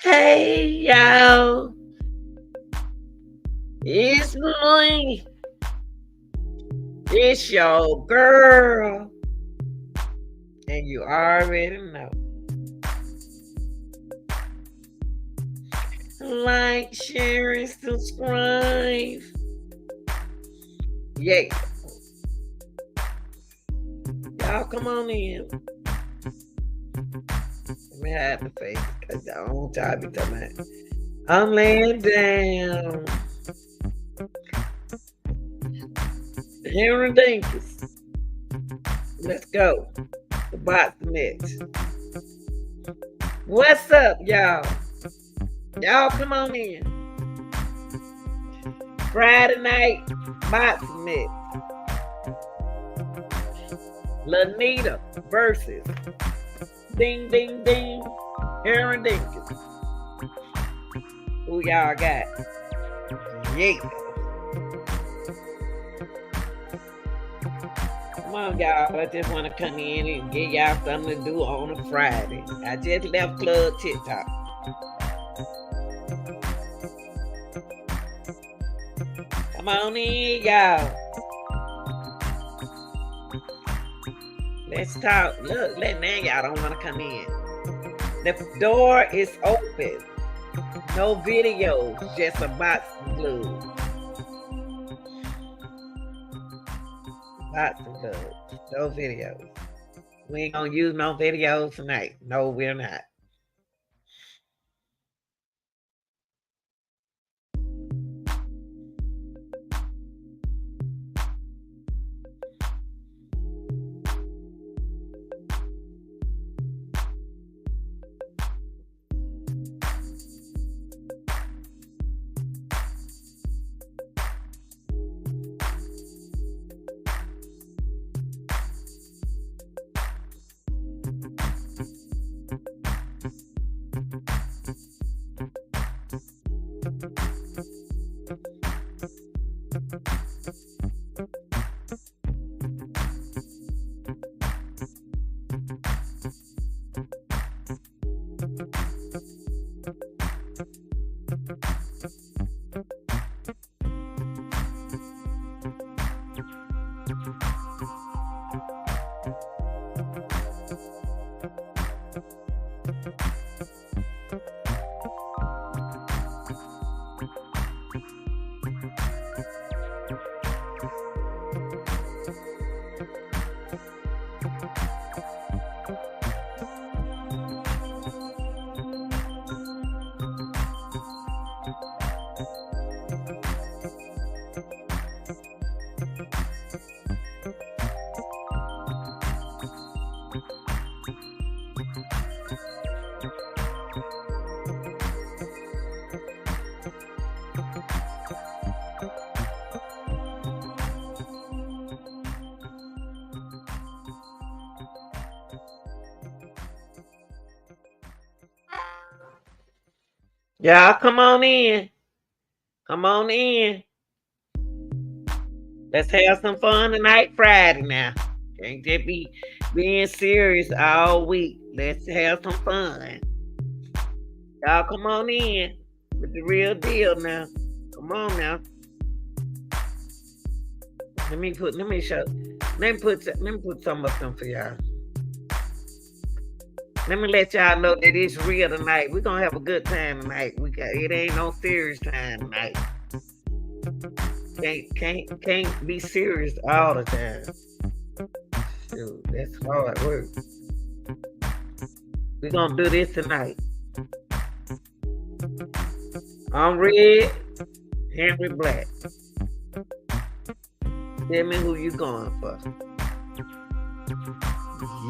Hey, y'all. It's me. It's your girl. And you already know. Like, share, and subscribe. Yeah. Y'all come on in. Let me hide the face because I don't want y'all to be talking about. I'm laying down. Here in Dinkins. Let's go. The box mix. What's up, y'all? Y'all come on in. Friday night box mix. Lenita versus Ding Ding Ding here in Dinkins. Who y'all got? Yeah. Come on, y'all. I just want to come in and give y'all something to do on a Friday. I just left Club TikTok. Come on in, y'all. Let's talk. Look, now y'all don't want to come in. The door is open. No videos, just a box glue. Box of glue. No videos. We ain't gonna use no videos tonight. No, we're not. Y'all come on in. Come on in. Let's have some fun tonight, Friday now. Can't just be being serious all week. Let's have some fun. Y'all come on in with the real deal now. Come on now. Let me put some of them for y'all. Let me let y'all know that it's real tonight. We're gonna have a good time tonight. It ain't no serious time tonight. Can't be serious all the time. Shoot, that's hard work. We're gonna do this tonight. I'm Red, Henry Black. Tell me who you going for.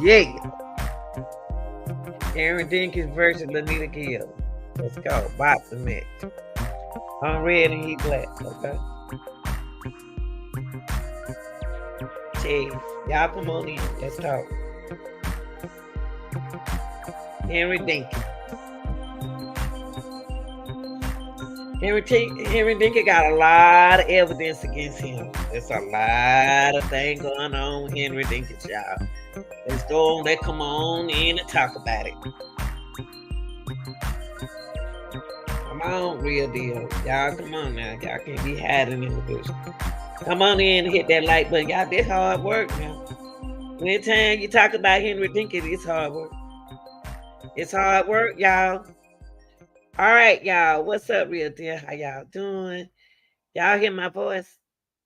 Yeah. Aaron Dinkins versus Lenita Gill. Let's go. Boxing match. I'm Red and he Black. Okay. Hey, y'all come on in. Let's talk. Henry Dinkins. Henry Dinkins got a lot of evidence against him. There's a lot of things going on with Henry Dinkins, y'all. Let's go on. Let's come on in and talk about it. Come on, real deal. Y'all come on now. Y'all can't be hiding in the bush. Come on in and hit that like button. Y'all, this hard work now. Anytime you talk about Henry Dinkins, it's hard work. It's hard work, y'all. All right, y'all. What's up, real deal? How y'all doing? Y'all hear my voice?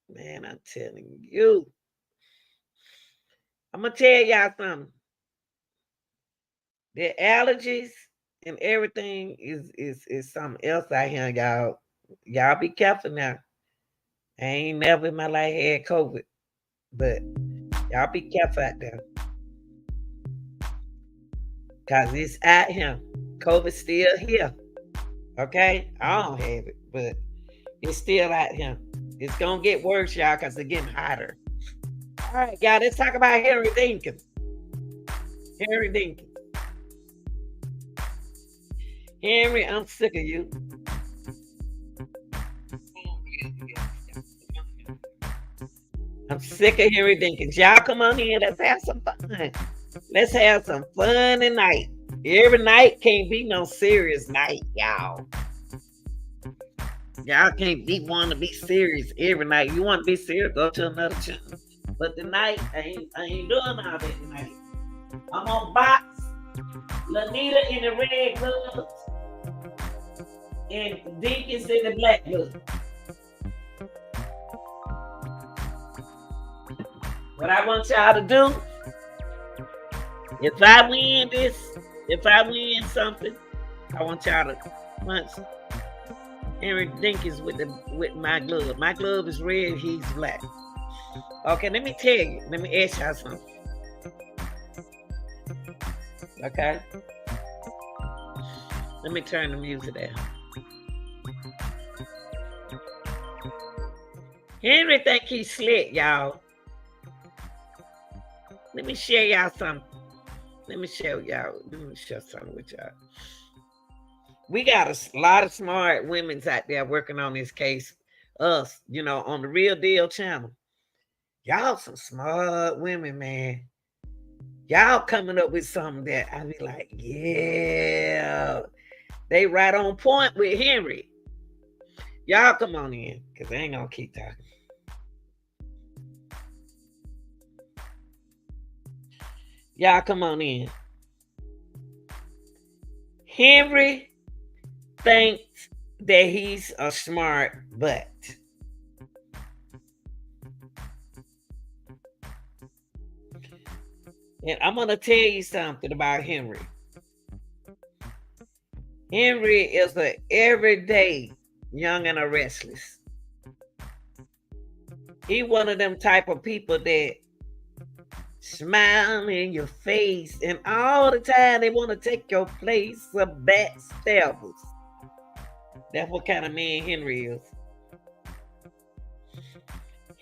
Man, I'm telling you. I'm going to tell y'all something. The allergies and everything is something else out here, y'all. Y'all be careful now. I ain't never in my life had COVID, but y'all be careful out there. Because it's out here. COVID's still here. Okay? I don't have it, but it's still out here. It's going to get worse, y'all, because it's getting hotter. All right, y'all, let's talk about Henry Dinkins. Henry Dinkins. Henry, I'm sick of you. I'm sick of Henry Dinkins. Y'all come on here. Let's have some fun. Let's have some fun tonight. Every night can't be no serious night, y'all. Y'all can't want to be serious every night. You want to be serious, go to another channel. But tonight, I ain't doing all that tonight. I'm on box. Lenita in the red gloves. And Dinkins in the black gloves. What I want y'all to do, if I win something, I want y'all to punch Henry Dinkins with my glove. My glove is red, he's black. Okay, let me tell you. Let me ask y'all something. Okay? Let me turn the music down. Henry think he's slick, y'all. Let me share y'all something. Let me share something with y'all. We got a lot of smart women out there working on this case. Us, on the Real Deal channel. Y'all some smart women, man. Y'all coming up with something that I be like, yeah. They right on point with Henry. Y'all come on in, because I ain't going to keep talking. Y'all come on in. Henry thinks that he's a smart butt. And I'm going to tell you something about Henry. Henry is an everyday young and a restless. He one of them type of people that smile in your face and all the time they want to take your place of backstabbers. That's what kind of man Henry is.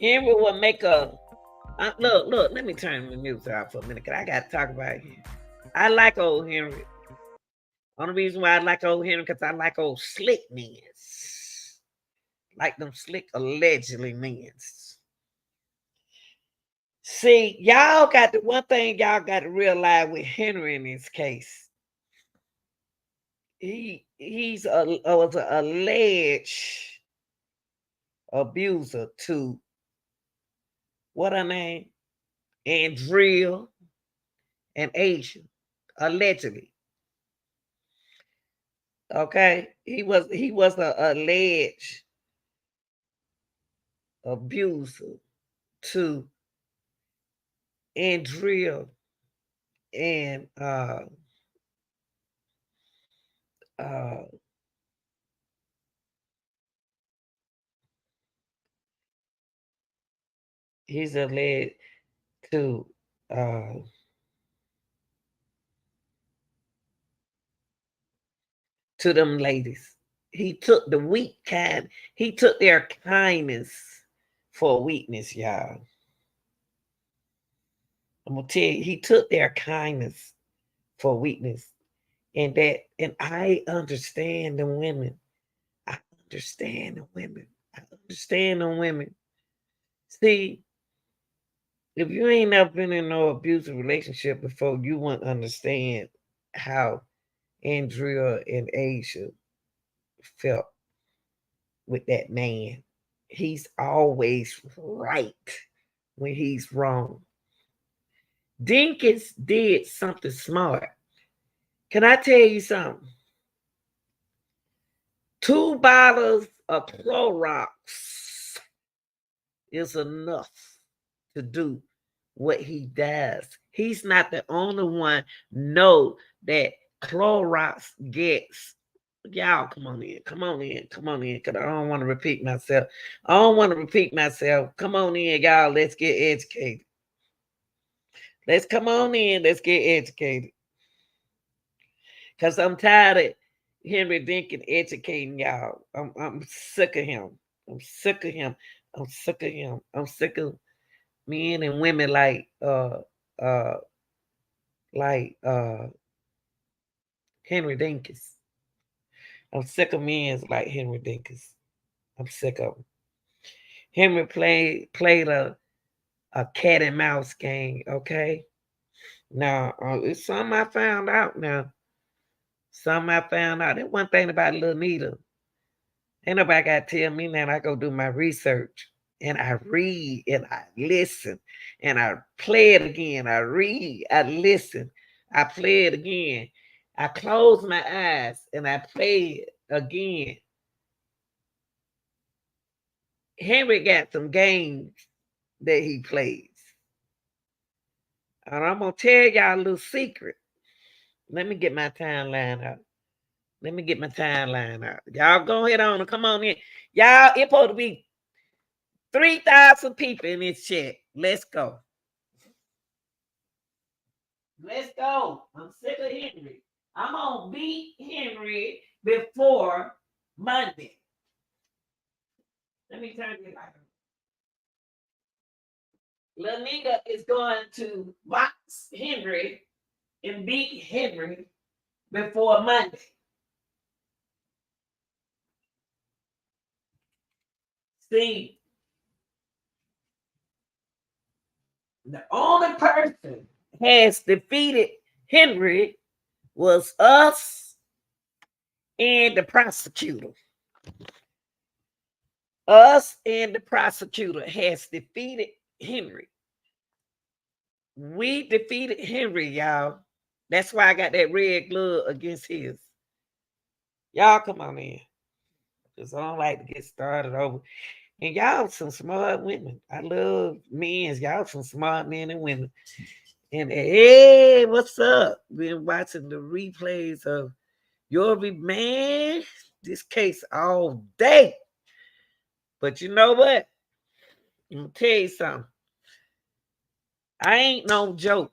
Henry will make a look, let me turn the music off for a minute because I got to talk about him. I like old Henry. Only reason why I like old Henry because I like old slick men. Like them slick allegedly men. See, y'all got one thing y'all got to realize with Henry in this case. he's was an alleged abuser to what her name? Andrea and Asian, allegedly. Okay, he was an alleged abuser to Andrea and uh he's alleged to uh to them ladies. He took the weak kind, he took their kindness for weakness, y'all. I'm gonna tell you, he took their kindness for weakness. And I understand the women. I understand the women. I understand the women. See, if you ain't never been in no abusive relationship before, you won't understand how Andrea and Asia felt with that man. He's always right when he's wrong. Dinkins did something smart. Can I tell you something? 2 bottles of Clorox is enough to do what he does. He's not the only one know that Clorox gets. Y'all, come on in, come on in, come on in, because I don't want to repeat myself. I don't want to repeat myself. Come on in, y'all. Let's get educated. Let's come on in. Let's get educated. Because I'm tired of Henry Dinkins educating y'all. I'm sick of him. I'm sick of him. I'm sick of him. I'm sick of men and women uh like Henry Dinkins. I'm sick of men like Henry Dinkins. I'm sick of him. Henry played a cat and mouse game, okay? Now, it's something I found out now. Something I found out. That one thing about Lenita. Ain't nobody got to tell me now. I go do my research. And I read and I listen. And I play it again. I read, I listen. I play it again. I close my eyes and I play it again. Henry got some games that he plays. And I'm going to tell y'all a little secret. Let me get my timeline out. Let me get my timeline out. Y'all go ahead on and come on in. Y'all, it's supposed to be 3,000 people in this chat. Let's go. Let's go. I'm sick of Henry. I'm going to beat Henry before Monday. Let me turn this light on. Lenita is going to box Henry and beat Henry before Monday. See, the only person has defeated Henry was us and the prosecutor. Us and the prosecutor has defeated Henry. We defeated Henry, y'all. That's why I got that red glove against his. Y'all come on in. Because I don't like to get started over. And y'all some smart women. I love men. Y'all some smart men and women. And hey, what's up? Been watching the replays of your man. This case all day. But you know what? I'm gonna tell you something. I ain't no joke.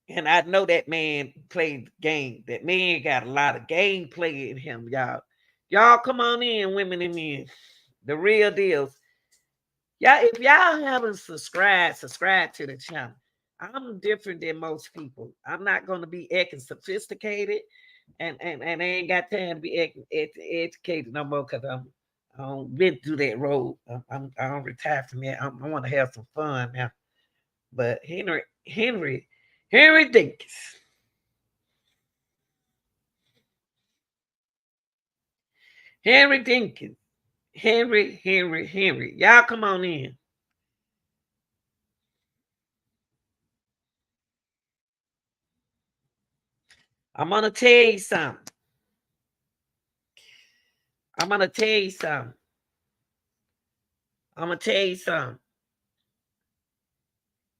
And I know that man played the game. That man got a lot of gameplay in him, y'all. Y'all come on in, women and men. The real deals. Y'all, if y'all haven't subscribed to the channel. I'm different than most people. I'm not going to be acting sophisticated, and I ain't got time to be educated no more because I don't been through that road. I don't retire from that. I want to have some fun now. But Henry Dinkins. Henry Dinkins. Henry. Y'all come on in. I'm going to tell you something. I'm going to tell you something. I'm going to tell you something.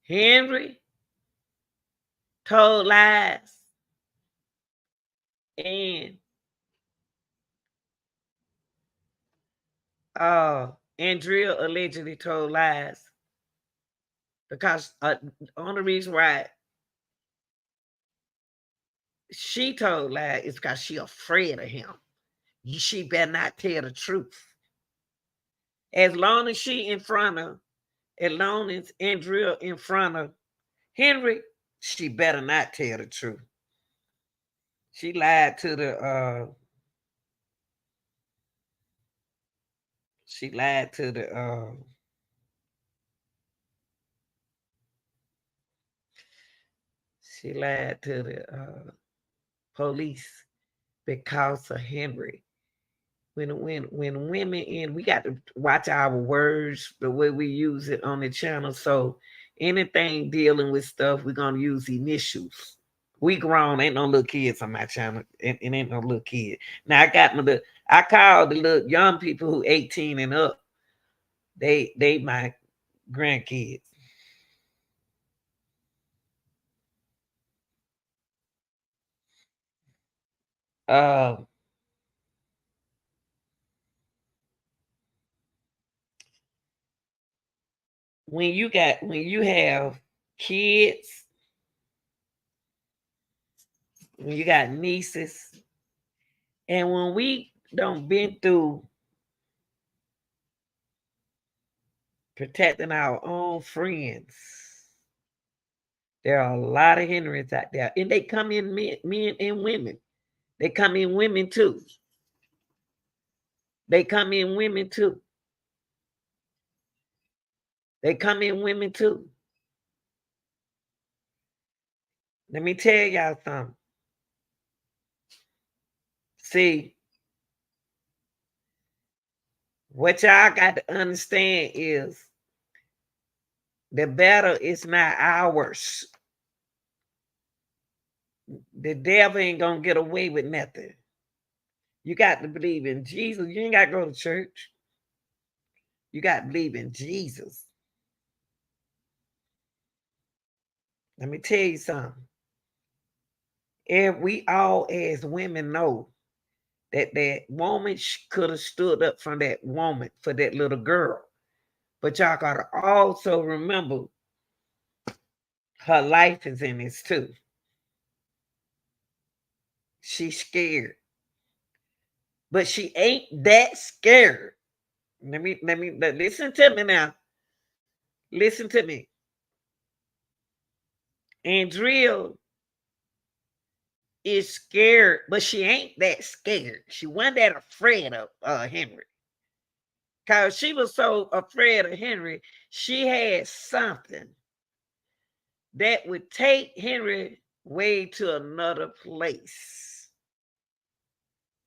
Henry told lies. And Andrea allegedly told lies. Because the only reason why she told lies is because she afraid of him. She better not tell the truth. As long as she in front of, as long as Andrea in front of Henry, she better not tell the truth. She lied to the she lied to the she lied to the police because of Henry. When women in, we got to watch our words, the way we use it on the channel. So anything dealing with stuff, we're gonna use initials. We grown, ain't no little kids on my channel. It ain't no little kid. Now I call the little young people who 18 and up. They my grandkids. Uh, when you have kids, when you got nieces, and when we don't been through protecting our own friends, there are a lot of Henrys out there, and they come in men and women. They come in women too. They come in women too. They come in women too. Let me tell y'all something. See, what y'all got to understand is the battle is not ours. The devil ain't gonna get away with nothing. You got to believe in Jesus. You ain't got to go to church. You got to believe in Jesus. Let me tell you something. If we all as women know that woman could have stood up for that woman, for that little girl. But y'all got to also remember her life is in this too. She's scared. But she ain't that scared. Let me listen to me now. Listen to me. Andrea is scared, but she ain't that scared. She wasn't that afraid of Henry. Because she was so afraid of Henry, she had something that would take Henry way to another place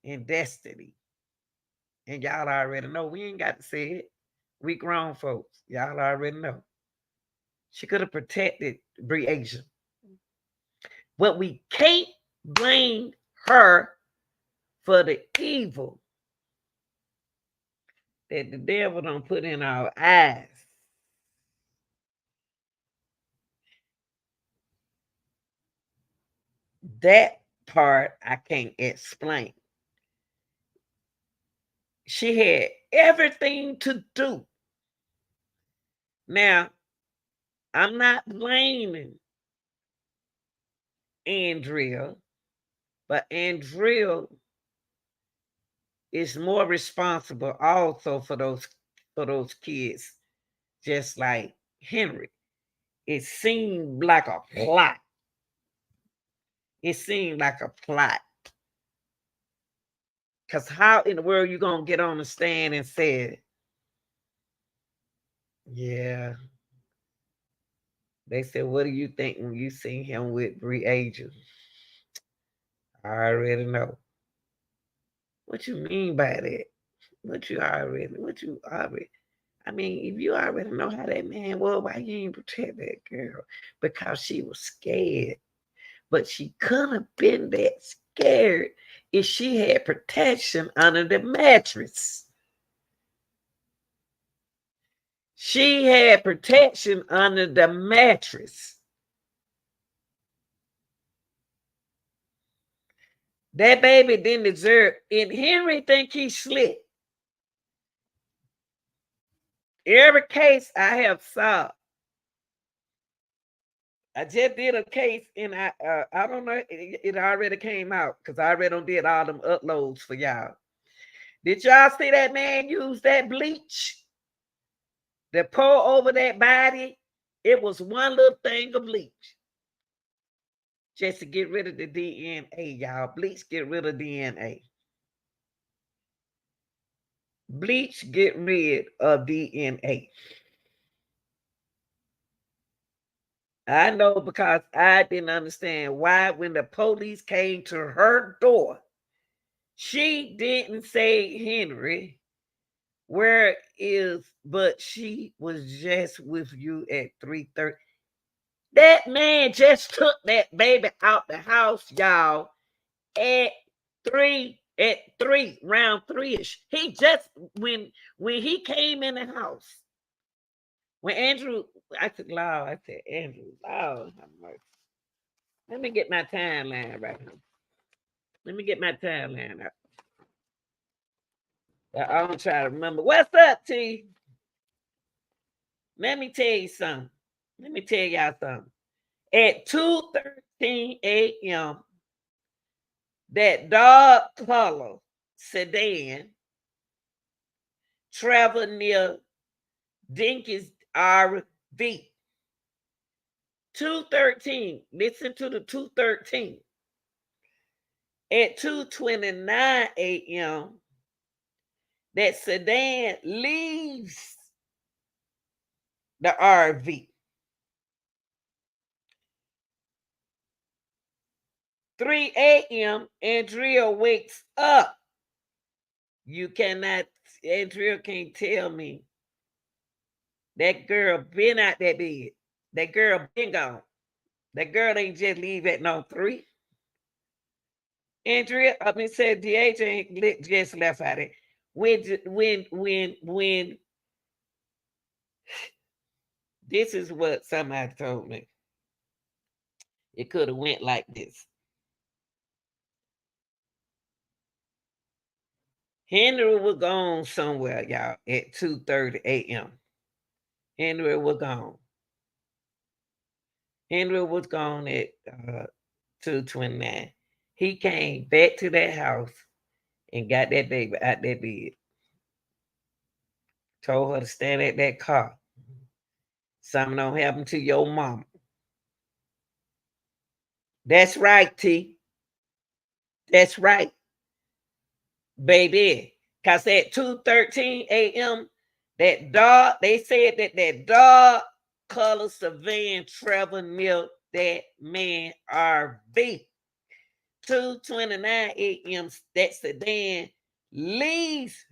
in destiny. And y'all already know. We ain't got to say it. We grown folks. Y'all already know. She could have protected Breasia. But we can't blame her for the evil that the devil don't put in our eyes. That part I can't explain. She had everything to do. Now, I'm not blaming Andrea, but Andrea is more responsible also for those kids, just like Henry. It seemed like a plot. It seemed like a plot. Because how in the world you gonna get on the stand and say, yeah. They said, what do you think when you see him with Breasia? I already know. What you mean by that? What you already? I mean, if you already know how that man was, why you ain't protect that girl? Because she was scared. But she couldn't have been that scared if she had protection under the mattress. She had protection under the mattress. That baby didn't deserve. And Henry think he slick. Every case I have saw, I just did a case and I don't know, it already came out because I already did all them uploads for y'all. Did y'all see that man use that bleach to pour over that body? It was one little thing of bleach just to get rid of the DNA, y'all. Bleach get rid of DNA. Bleach get rid of DNA. I know because I didn't understand why when the police came to her door, she didn't say, Henry, where is, but she was just with you at 3:30. That man just took that baby out the house, y'all, at round 3-ish. He just when he came in the house, when Andrew, I said, Lord, I said, Andrew, Lord, have mercy. Let me get my timeline right now. Let me get my timeline up. I'm trying to remember. What's up, T? Let me tell you something. Let me tell y'all something. At 2:13 a.m., that dark color sedan traveled near Dinkins RV. 2:13. Listen to the 2:13. At 2:29 a.m., that sedan leaves the RV. 3 a.m., Andrea wakes up. You cannot, Andrea can't tell me that girl been out that bed. That girl been gone. That girl ain't just leave at no 3. Andrea, I mean, said DH ain't just left out it. When this is what somebody told me. It could have went like this. Henry was gone somewhere, y'all, at 2:30 a.m. Henry was gone. Henry was gone at 2:29. He came back to that house and got that baby out that bed. Told her to stand at that car. Something don't happen to your mama. That's right, T. That's right, baby. Because at 2:13 a.m., they said that dark color sedan traveled near that man RV. 2:29 a.m., that sedan leaves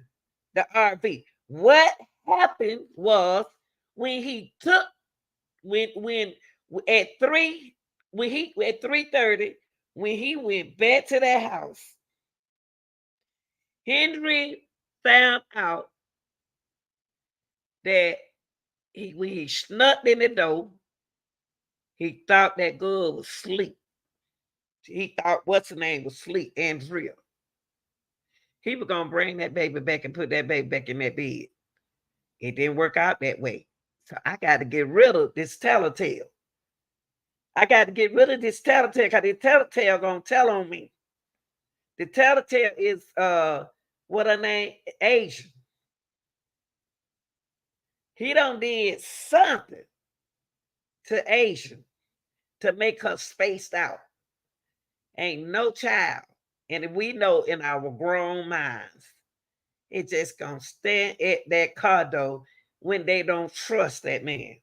the RV. What happened was when he took when at 3 when he at 3:30 when he went back to that house, Henry found out that when he snuck in the door, he thought that girl was asleep. He thought what's her name was asleep, Andrea. He was gonna bring that baby back and put that baby back in that bed. It didn't work out that way. So I got to get rid of this telltale. I got to get rid of this telltale because this telltale gonna tell on me. The telltale is what her name, Asian. He done did something to Asian to make her spaced out. Ain't no child. And we know in our grown minds, it just gonna stand at that car door when they don't trust that man.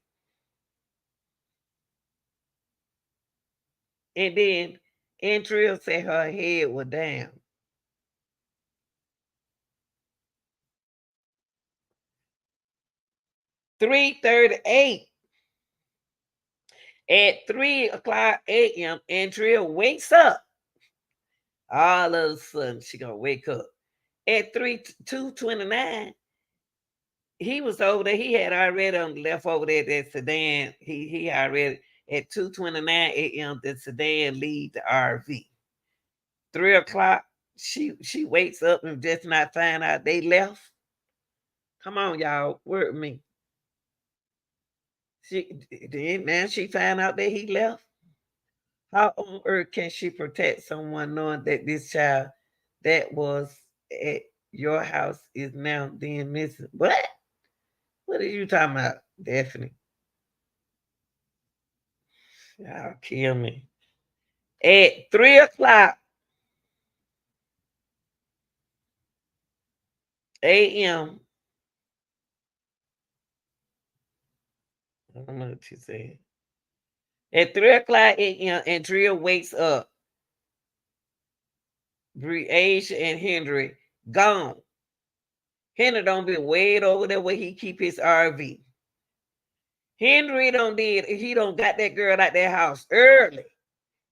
And then Andrea said her head was down. 3:38. At 3 o'clock a.m., Andrea wakes up. All of a sudden, she gonna wake up. At 2:29, he was over there. He had already left over there that sedan. He already at 2:29 a.m. the sedan leave the RV. 3 o'clock, she wakes up and just not find out they left. Come on, y'all, word me. Now she found out that he left. How on earth can she protect someone knowing that this child that was at your house is now being missing? What? What are you talking about, Daphne? Y'all kill me. At 3 o'clock a.m., I don't know what you said. At 3 o'clock a.m., Andrea wakes up. Asia and Henry gone. Henry don't be way over there where he keep his RV. Henry he don't got that girl at that house early.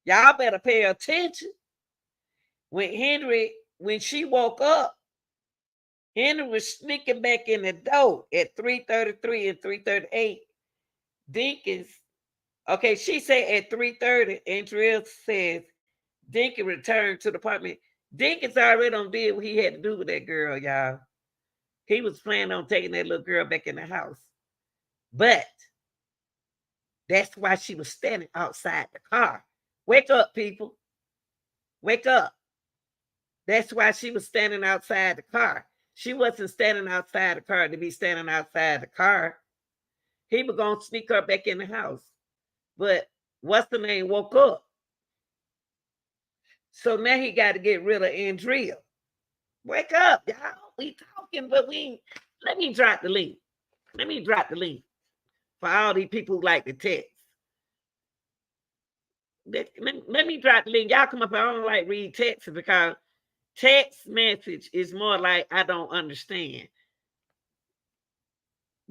Y'all better pay attention. When she woke up, Henry was sneaking back in the door at 3:33 and 3:38. Dinkins, okay, she said at 3:30, Andrea says Dinkins returned to the apartment. Dinkins already did what he had to do with that girl, y'all. He was planning on taking that little girl back in the house. But that's why she was standing outside the car. Wake up, people. Wake up. That's why she was standing outside the car. She wasn't standing outside the car to be standing outside the car. He was going to sneak her back in the house. But what's the name woke up. So now he got to get rid of Andrea. Wake up, y'all. We talking, but let me drop the link. Let me drop the link for all these people who like to text. Let me drop the link. Y'all come up. I don't like read text because text message is more like I don't understand.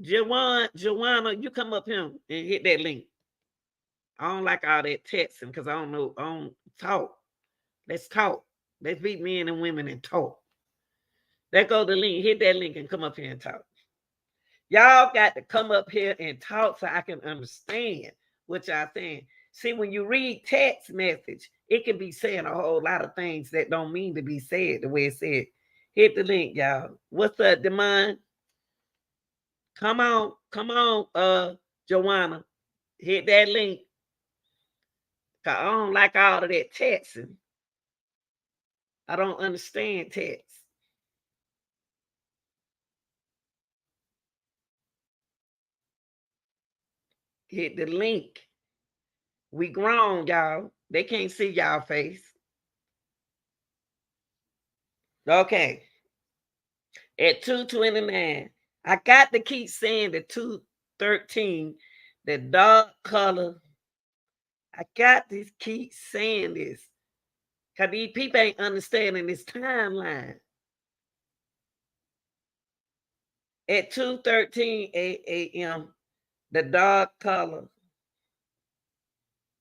Joanna, you come up here and hit that link. I don't like all that texting because I don't know. I don't talk. Let's talk. Let's be men and women and talk. There go the link. Hit that link and come up here and talk. Y'all got to come up here and talk so I can understand what y'all saying. See, when you read text message, it can be saying a whole lot of things that don't mean to be said the way it said. Hit the link, y'all. What's up, Demond? Come on, Joanna. Hit that link. Cause I don't like all of that texting. I don't understand text. Hit the link. We grown, y'all. They can't see y'all face. Okay. At 2:29, I got to keep saying the 2:13, the dark color. I got to keep saying this. Because these people ain't understanding this timeline. At 2:13 a.m., the dark color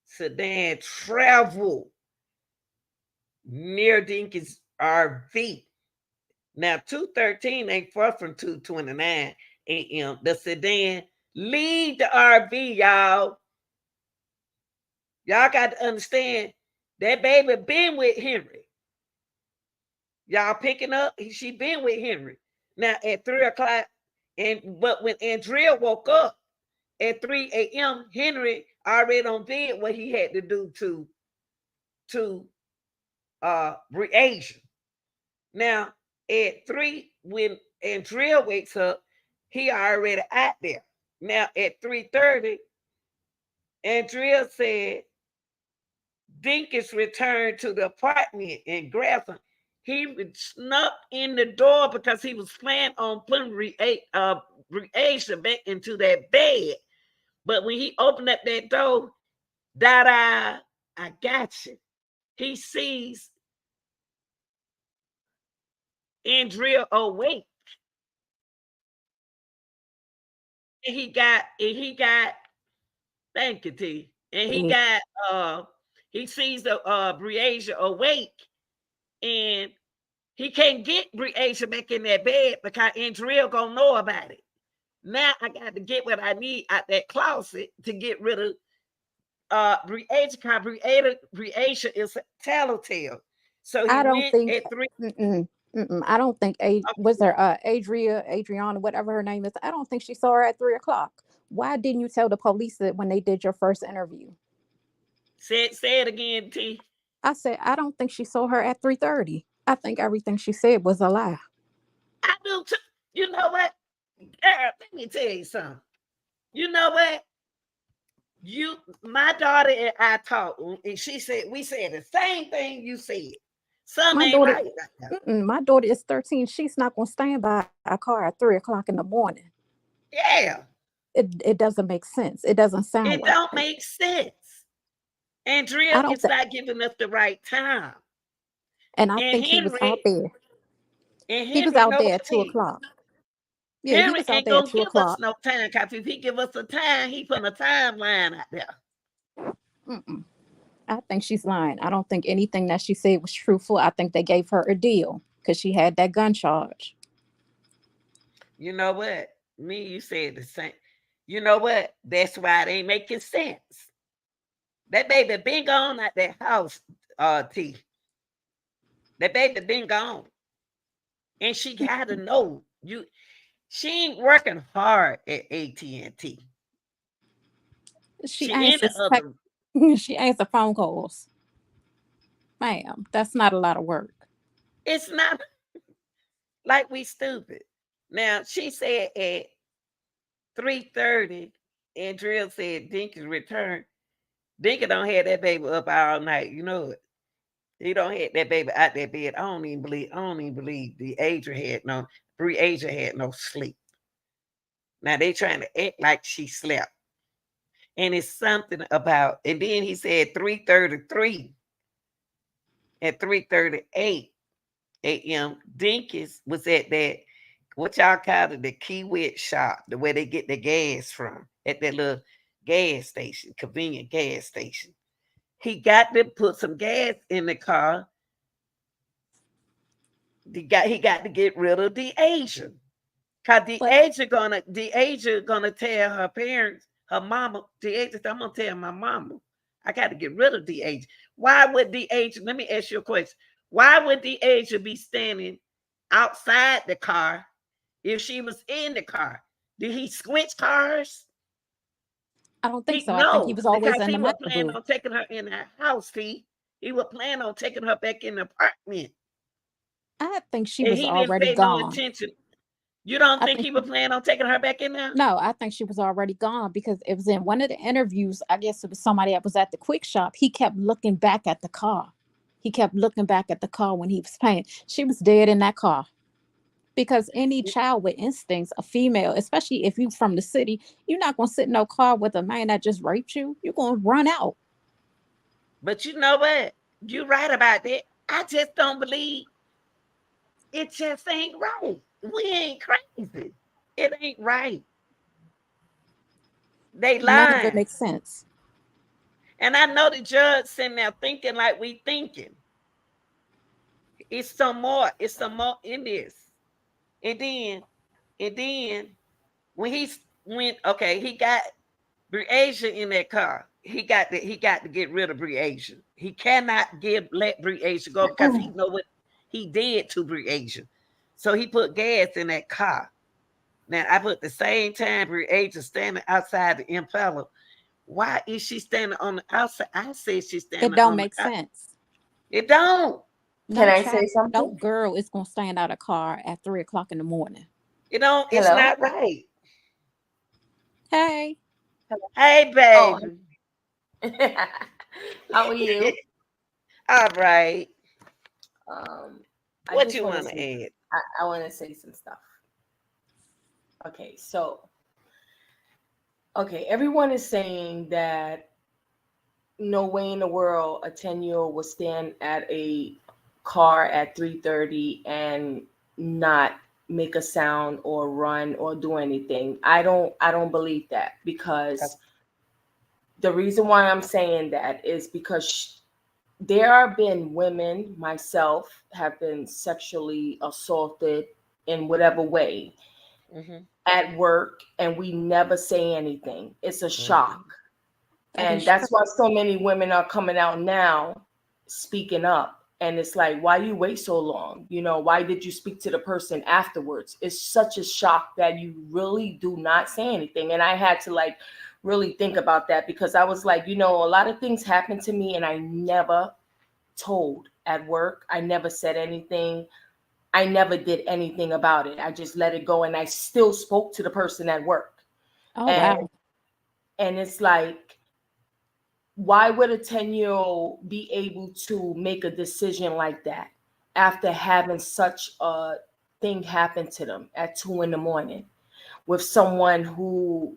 sedan traveled near Dinkins RV. Now, 2:13 ain't far from 2:29 a.m. The sedan leave the RV, y'all. Y'all got to understand that baby been with Henry. Y'all picking up? She been with Henry. Now, at 3 o'clock, but when Andrea woke up at 3 a.m., Henry already did what he had to do to Asia. Now, at 3, when Andrea wakes up, he already out there. Now, at 3:30, Andrea said Dinkins returned to the apartment and grabbed him. He snuck in the door because he was planning on putting Asia back into that bed. But when he opened up that door, I got you. He sees Andrea awake. and he got thank you, T. And he sees the Breasia awake, and he can't get Breasia back in that bed because Andrea gonna know about it. Now I got to get what I need out that closet to get rid of Breasia, because Breasia is a tattletale. So he I don't went think. at 3. I don't think was there Adriana, whatever her name is. I don't think she saw her at 3 o'clock. Why didn't you tell the police that when they did your first interview? Say it again, T. I said I don't think she saw her at 3:30. I think everything she said was a lie. I do too. You know what? Girl, let me tell you something. You know what? My daughter and I talked, and she said we said the same thing you said. Something My ain't daughter, right now. my daughter is 13. She's not gonna stand by a car at 3 o'clock in the morning. Yeah, It doesn't make sense. It doesn't sound it right. don't make sense. I Andrea don't is think, not giving us the right time. and I And think he was out Henry, there. and He was Henry, out know there what at two T. o'clock. Yeah, he Henry was out ain't there at gonna two give us o'clock. no time, cause if he give us a time, he put a timeline out there. Mm-mm. I think she's lying. I don't think anything that she said was truthful. I think they gave her a deal because she had that gun charge. You know what? Me, you said the same. You know what? That's why it ain't making sense. That baby been gone at that house, T. That baby been gone. And she gotta know you she ain't working hard at AT&T. She She in the answers other. she answers phone calls. Ma'am, that's not a lot of work. It's not like we stupid. Now she said at 3:30, and Drill said Dinkins returned. Dinkin don't have that baby up all night. You know it. He don't have that baby out that bed. I don't even believe the Adrian had no Asia had no sleep. Now they trying to act like she slept. And it's something about, and then he said 3:33 at 3:38 a.m. Dinkins was at that, what y'all call it, the Kiewit shop, the where they get the gas from, at that little gas station, convenient gas station. He got to put some gas in the car. He got to get rid of the Asian. Cause But the Asia gonna tell her parents, her mama, the Asia, I'm gonna tell my mama. I got to get rid of the Asia. Why would the Asia, let me ask you a question. Why would the Asia be standing outside the car if she was in the car? Did he switch cars? I don't think He so. I think he no, was always because in he the was planning Malibu. on taking her in the house. He was planning on taking her back in the apartment, I think she and was he didn't already pay no gone. attention. You don't I think think he was planning on taking her back in there? No, I think she was already gone because it was in one of the interviews. I guess it was somebody that was at the quick shop. He kept looking back at the car. He kept looking back at the car when he was paying. She was dead in that car. Because any child with instincts, a female, especially if you from the city, you're not gonna sit in no car with a man that just raped you. You're gonna run out. But you know what? You're right about that. I just don't believe it just ain't right. We ain't crazy. It ain't right. They None of it lying. makes sense. And I know the judge sitting there thinking like we thinking. It's some more in this. And then, and then when he's when okay, he got Breasia in that car. He got to get rid of Breasia. He cannot let Breasia go because he know what he did to Breasia. So he put gas in that car. Now I put the same time Breasia standing outside the Impala. Why is she standing on the outside? I said she's It standing don't on the make outside. sense. It don't. Can No I child, say no something? girl is gonna stand out a car at 3 o'clock in the morning. It don't. It's Hello? not right. Hey, Hello? Hey, Oh, baby. how are you? All right. Um, I What just you want to want say, to add? I want to say some stuff. Okay, so, okay, everyone is saying that no way in the world a 10-year-old would stand at a car at 3:30 and not make a sound or run or do anything. I don't believe that, because the reason why I'm saying that is because there have been women, myself, have been sexually assaulted in whatever way at work, and we never say anything. It's a shock. And that's why so many women are coming out now speaking up. And it's like, why you wait so long? You know, why did you speak to the person afterwards? It's such a shock that you really do not say anything. And I had to like really think about that, because I was like, you know, a lot of things happened to me and I never told at work. I never said anything. I never did anything about it. I just let it go, and I still spoke to the person at work. Oh, wow. And it's like, why would a 10-year-old be able to make a decision like that after having such a thing happen to them at 2 a.m. with someone who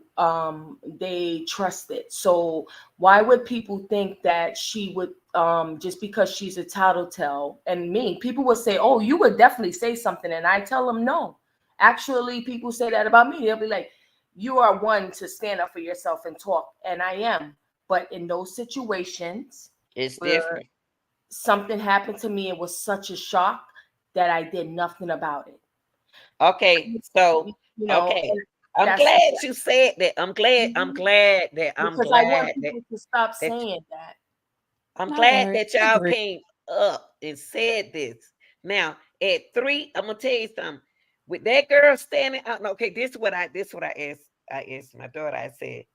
they trusted? So why would people think that she would, just because she's a tattletale? And me, people would say, oh, you would definitely say something. And I tell them, no. Actually, people say that about me. They'll be like, you are one to stand up for yourself and talk. And I am. But in those situations, it's where different. something happened to me, it was such a shock that I did nothing about it. Okay, so You know, okay. I'm glad you said that. I'm glad because I want people to stop that saying that. I'm No glad worries. that y'all came up and said this. Now at 3, I'm gonna tell you something. With that girl standing out, okay, this is what I asked. I asked my daughter. I said,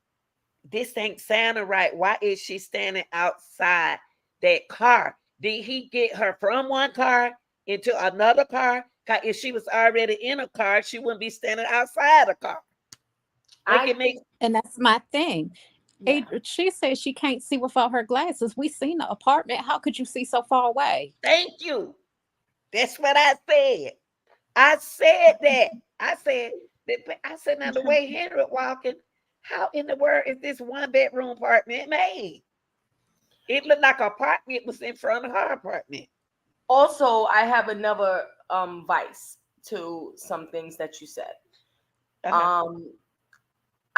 this ain't sounding right. Why is she standing outside that car? Did he get her from one car into another car? Cause if she was already in a car, she wouldn't be standing outside a car. And that's my thing. Yeah. She says she can't see without her glasses. We seen the apartment. How could you see so far away? Thank you. That's what I said. I said that. I said, now the way Henry walking, how in the world is this 1-bedroom apartment made? It looked like an apartment was in front of her apartment. Also, I have another vice to some things that you said.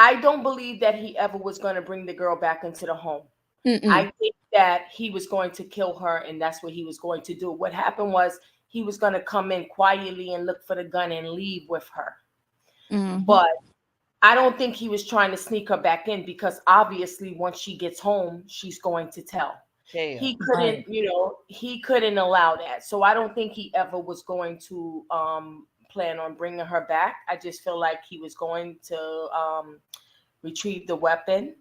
I don't believe that he ever was going to bring the girl back into the home. I think that he was going to kill her, and that's what he was going to do. What happened was he was going to come in quietly and look for the gun and leave with her. But I don't think he was trying to sneak her back in, because obviously once she gets home, she's going to tell. He couldn't, he couldn't allow that. So I don't think he ever was going to plan on bringing her back. I just feel like he was going to retrieve the weapon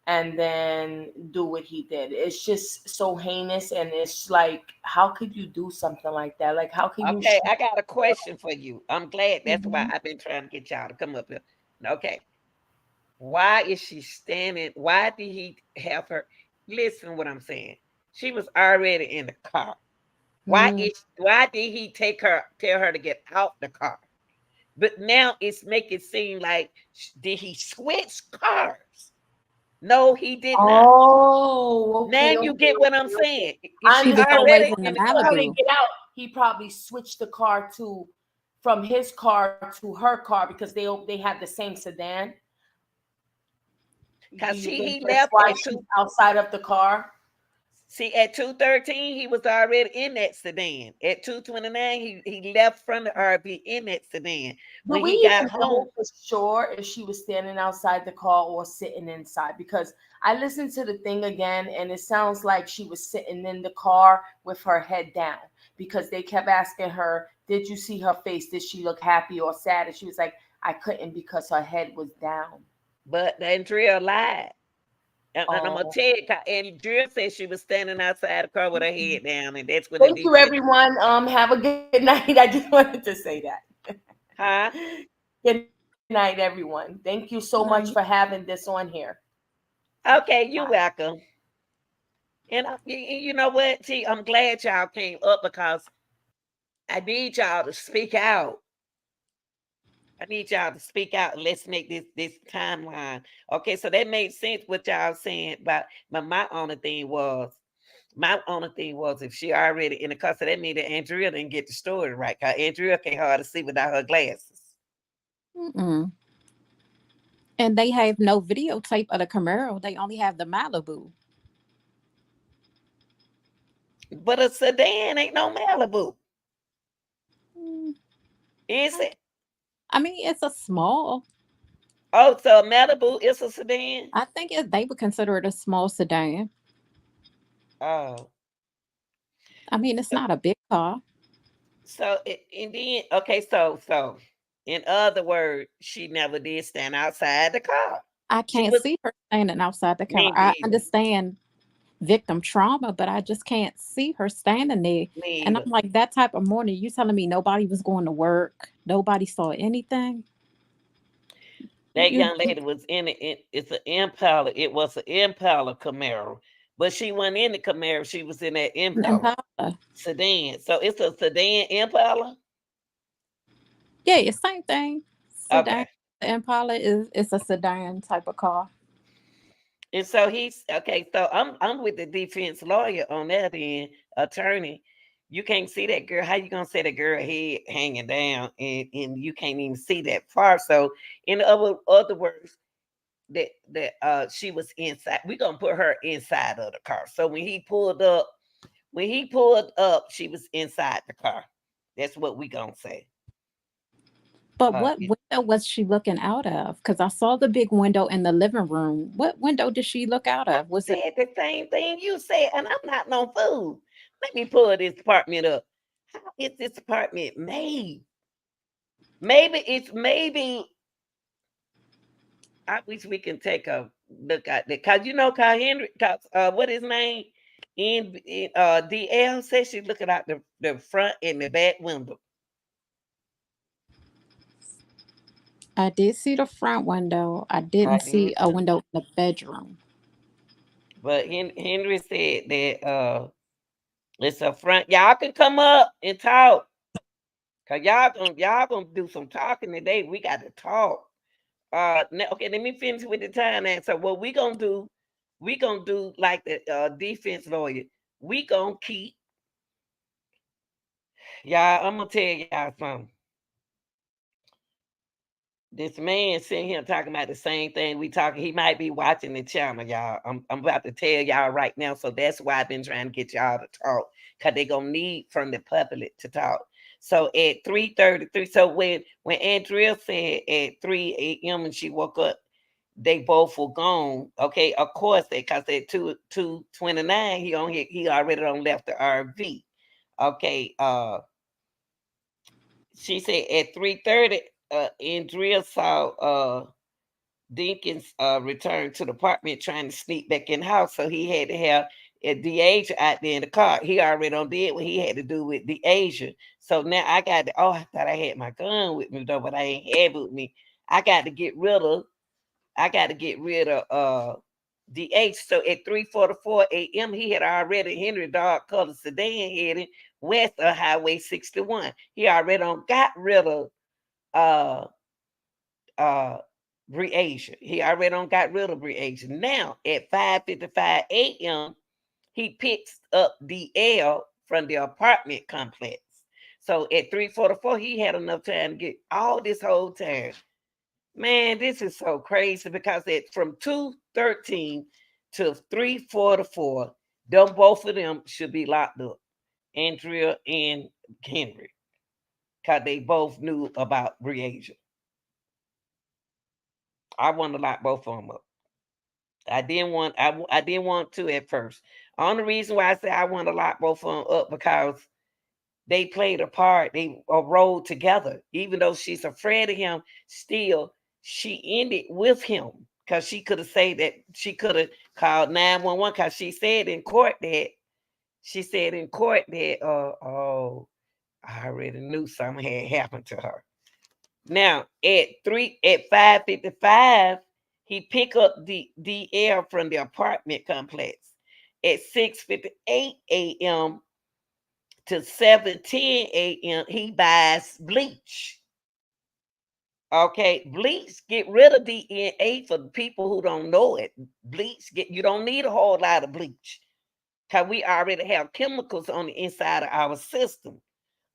and then do what he did. It's just so heinous, and it's like, how could you do something like that? Like, how can you? Okay, I got a question for you. I'm glad. That's why I've been trying to get y'all to come up here. Okay, why is she standing? Why did he have her? Listen to what I'm saying. She was already in the car. Why did he tell her to get out the car? But now it's making it seem like, did he switch cars? No, he did not. Oh, okay. Now you get what I'm saying. She was always in the Malibu. Get out. He probably switched the car from his car to her car, because they had the same sedan. Because he left outside of the car. See, at 2:13, he was already in that sedan. At 2:29, he left from the RV in that sedan. When he got home, for sure if she was standing outside the car or sitting inside, because I listened to the thing again, and it sounds like she was sitting in the car with her head down, because they kept asking her, did you see her face? Did she look happy or sad? And she was like, I couldn't, because her head was down. But Andrea lied. And I'm gonna tell you, and Drill said she was standing outside the car with her head down, and that's when. Thank you, everyone. Have a good night. I just wanted to say that. Huh? Good night, everyone. Thank you so much for having this on here. Okay, you're welcome. And you know what? See, I'm glad y'all came up, because I need y'all to speak out. I need y'all to speak out, and let's make this timeline. Okay, so that made sense what y'all saying about, but my only thing was, My only thing was if she already in the car, so that means that Andrea didn't get the story right. Cause Andrea can't hardly see without her glasses. Mm-mm. And they have no videotape of the Camaro. They only have the Malibu. But a sedan ain't no Malibu, Mm, is I, it? I mean, it's a small. Oh, so a Malibu is a sedan? I think they would consider it a small sedan. Oh. I mean, it's not a big car. So and then okay, so in other words, she never did stand outside the car. I She can't was see her standing outside the car. me I neither. understand victim trauma, but I just can't see her standing there. Me And either. I'm like, that type of morning, you telling me nobody was going to work, nobody saw anything? That You, young lady was in it. It's an Impala. It was an Impala Camaro, but she wasn't in the Camaro. She was in that Impala Impala. sedan. So it's a sedan Impala. Yeah, it's same thing. Sedan. Okay. The Impala is a sedan type of car. And so he's okay. So I'm with the defense lawyer on that end, attorney. You can't see that girl. How you gonna say the girl head hanging down and you can't even see that far? So in other words, that she was inside. We're gonna put her inside of the car. So when he pulled up, she was inside the car. That's what we gonna say. But Uh, what window was she looking out of? Because I saw the big window in the living room. What window did she look out of? Was it? said the same thing you said, and I'm not no fool. Let me pull this apartment up. How is this apartment made? Maybe I wish we can take a look at that. Cause you know Kyle Henry, cause what his name? In DL says she's looking out the front and the back window. I did see the front window. I I didn't see did a too. window in the bedroom. But Henry said that it's a front. Y'all can come up and talk. Cause y'all gonna do some talking today. We got to talk. Now, okay, let me finish with the time answer. What we gonna do like the defense lawyer. We gonna keep y'all. I'm gonna tell y'all something. This man sitting here talking about the same thing we talking. He might be watching the channel, y'all. I'm about to tell y'all right now. So that's why I've been trying to get y'all to talk. Cause they gonna need from the public to talk. So at 3:33, so when Andrea said at 3 a.m. and she woke up, they both were gone. Okay, of course they cause at 2:29, he already done left the RV. Okay, she said at 3:30, Andrea saw Dinkins returned to the apartment trying to sneak back in the house. So he had to have the Asia out there in the car. He already done did what he had to do with the Asia. So now I got to, I thought I had my gun with me though, but I ain't have it with me. I got to get rid of, I got to get rid of the H. So at 3:44 a.m., he had already Henry dark color sedan heading west of Highway 61. He already done got rid of uh uh Breasia. He already done got rid of Breasia. Now at 5:55 a.m., he picks up DL from the apartment complex. So at 3:44, he had enough time to get all this whole time. Man, this is so crazy because from 2:13 to 3:44, them both of them should be locked up. Andrea and Henry. Because they both knew about Breasia. I want to lock both of them up. I didn't want to at first. Only reason why I say I want to lock both of them up because they played a part. They a role together. Even though she's afraid of him, still she ended with him because she could have said that she could have called 911 because she said in court that oh, I already knew something had happened to her. Now at 5:55, he picked up the DL from the apartment complex. At 6:58 a.m. to 7:10 a.m., he buys bleach. Okay, bleach get rid of DNA for the people who don't know it. Bleach you don't need a whole lot of bleach. because we already have chemicals on the inside of our system.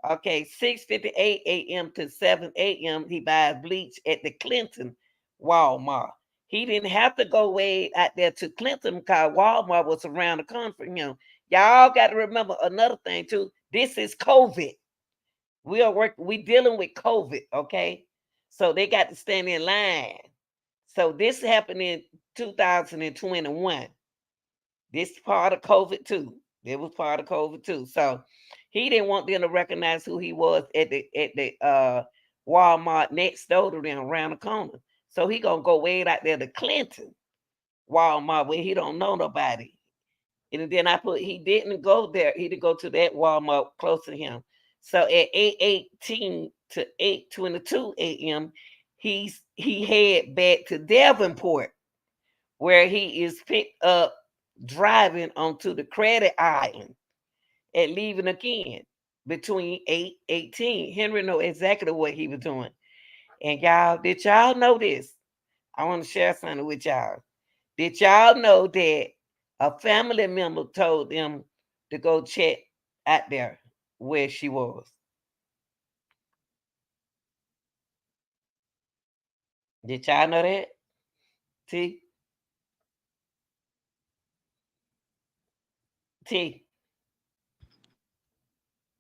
Okay, 6:58 a.m. to 7 a.m. he buys bleach at the Clinton Walmart. He didn't have to go way out there to Clinton because Walmart was around the corner from him. Y'all got to remember another thing too. This is COVID. We dealing with COVID, okay? So they got to stand in line. So this happened in 2021. This part of COVID too. It was part of COVID too. So he didn't want them to recognize who he was at the Walmart next door to them around the corner. So he gonna go way out there to Clinton Walmart where he don't know nobody. And then I put he didn't go there. He didn't go to that Walmart close to him. So at 8:18 to 8:22 a.m. he head back to Davenport where he is picked up driving onto the credit island and leaving again between 8:18. Henry know exactly what he was doing. And y'all, did y'all know this? I want to share something with y'all. Did y'all know that a family member told them to go check out there where she was? Did y'all know that? T? T?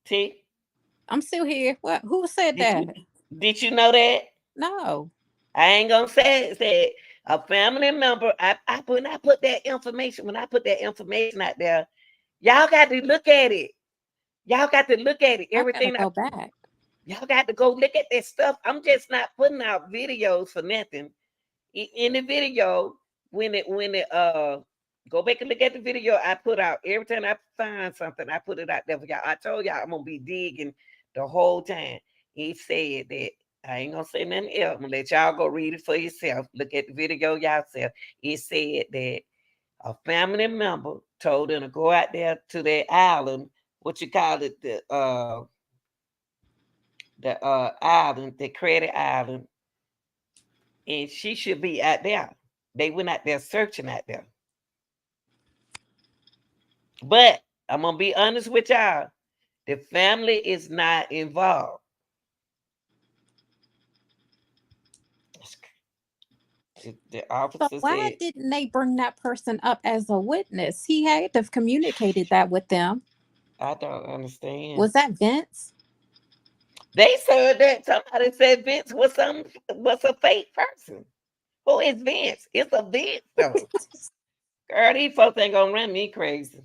T? I'm still here. What? Who said that? Did you know that? No. I ain't gonna say it. Said a family member. I put that information when I put that information out there. Y'all got to look at it. Y'all got to look at it. I gotta Everything. go back. Y'all got to go look at that stuff. I'm just not putting out videos for nothing. In the video, when it go back and look at the video I put out. Every time I find something, I put it out there for y'all. I told y'all I'm gonna be digging the whole time. He said that I ain't gonna say nothing else. I'm gonna let y'all go read it for yourself. Look at the video yourself. It said that a family member told them to go out there to that island, what you call it, the island, the credit island, and she should be out there. They went out there searching out there. But I'm gonna be honest with y'all. The family is not involved. The So officer why said, didn't they bring that person up as a witness? He had to have communicated that with them. I don't understand. Was that Vince? They said that somebody said Vince was a fake person. Who is Vince? It's a Vince though. Girl, these folks ain't gonna run me crazy.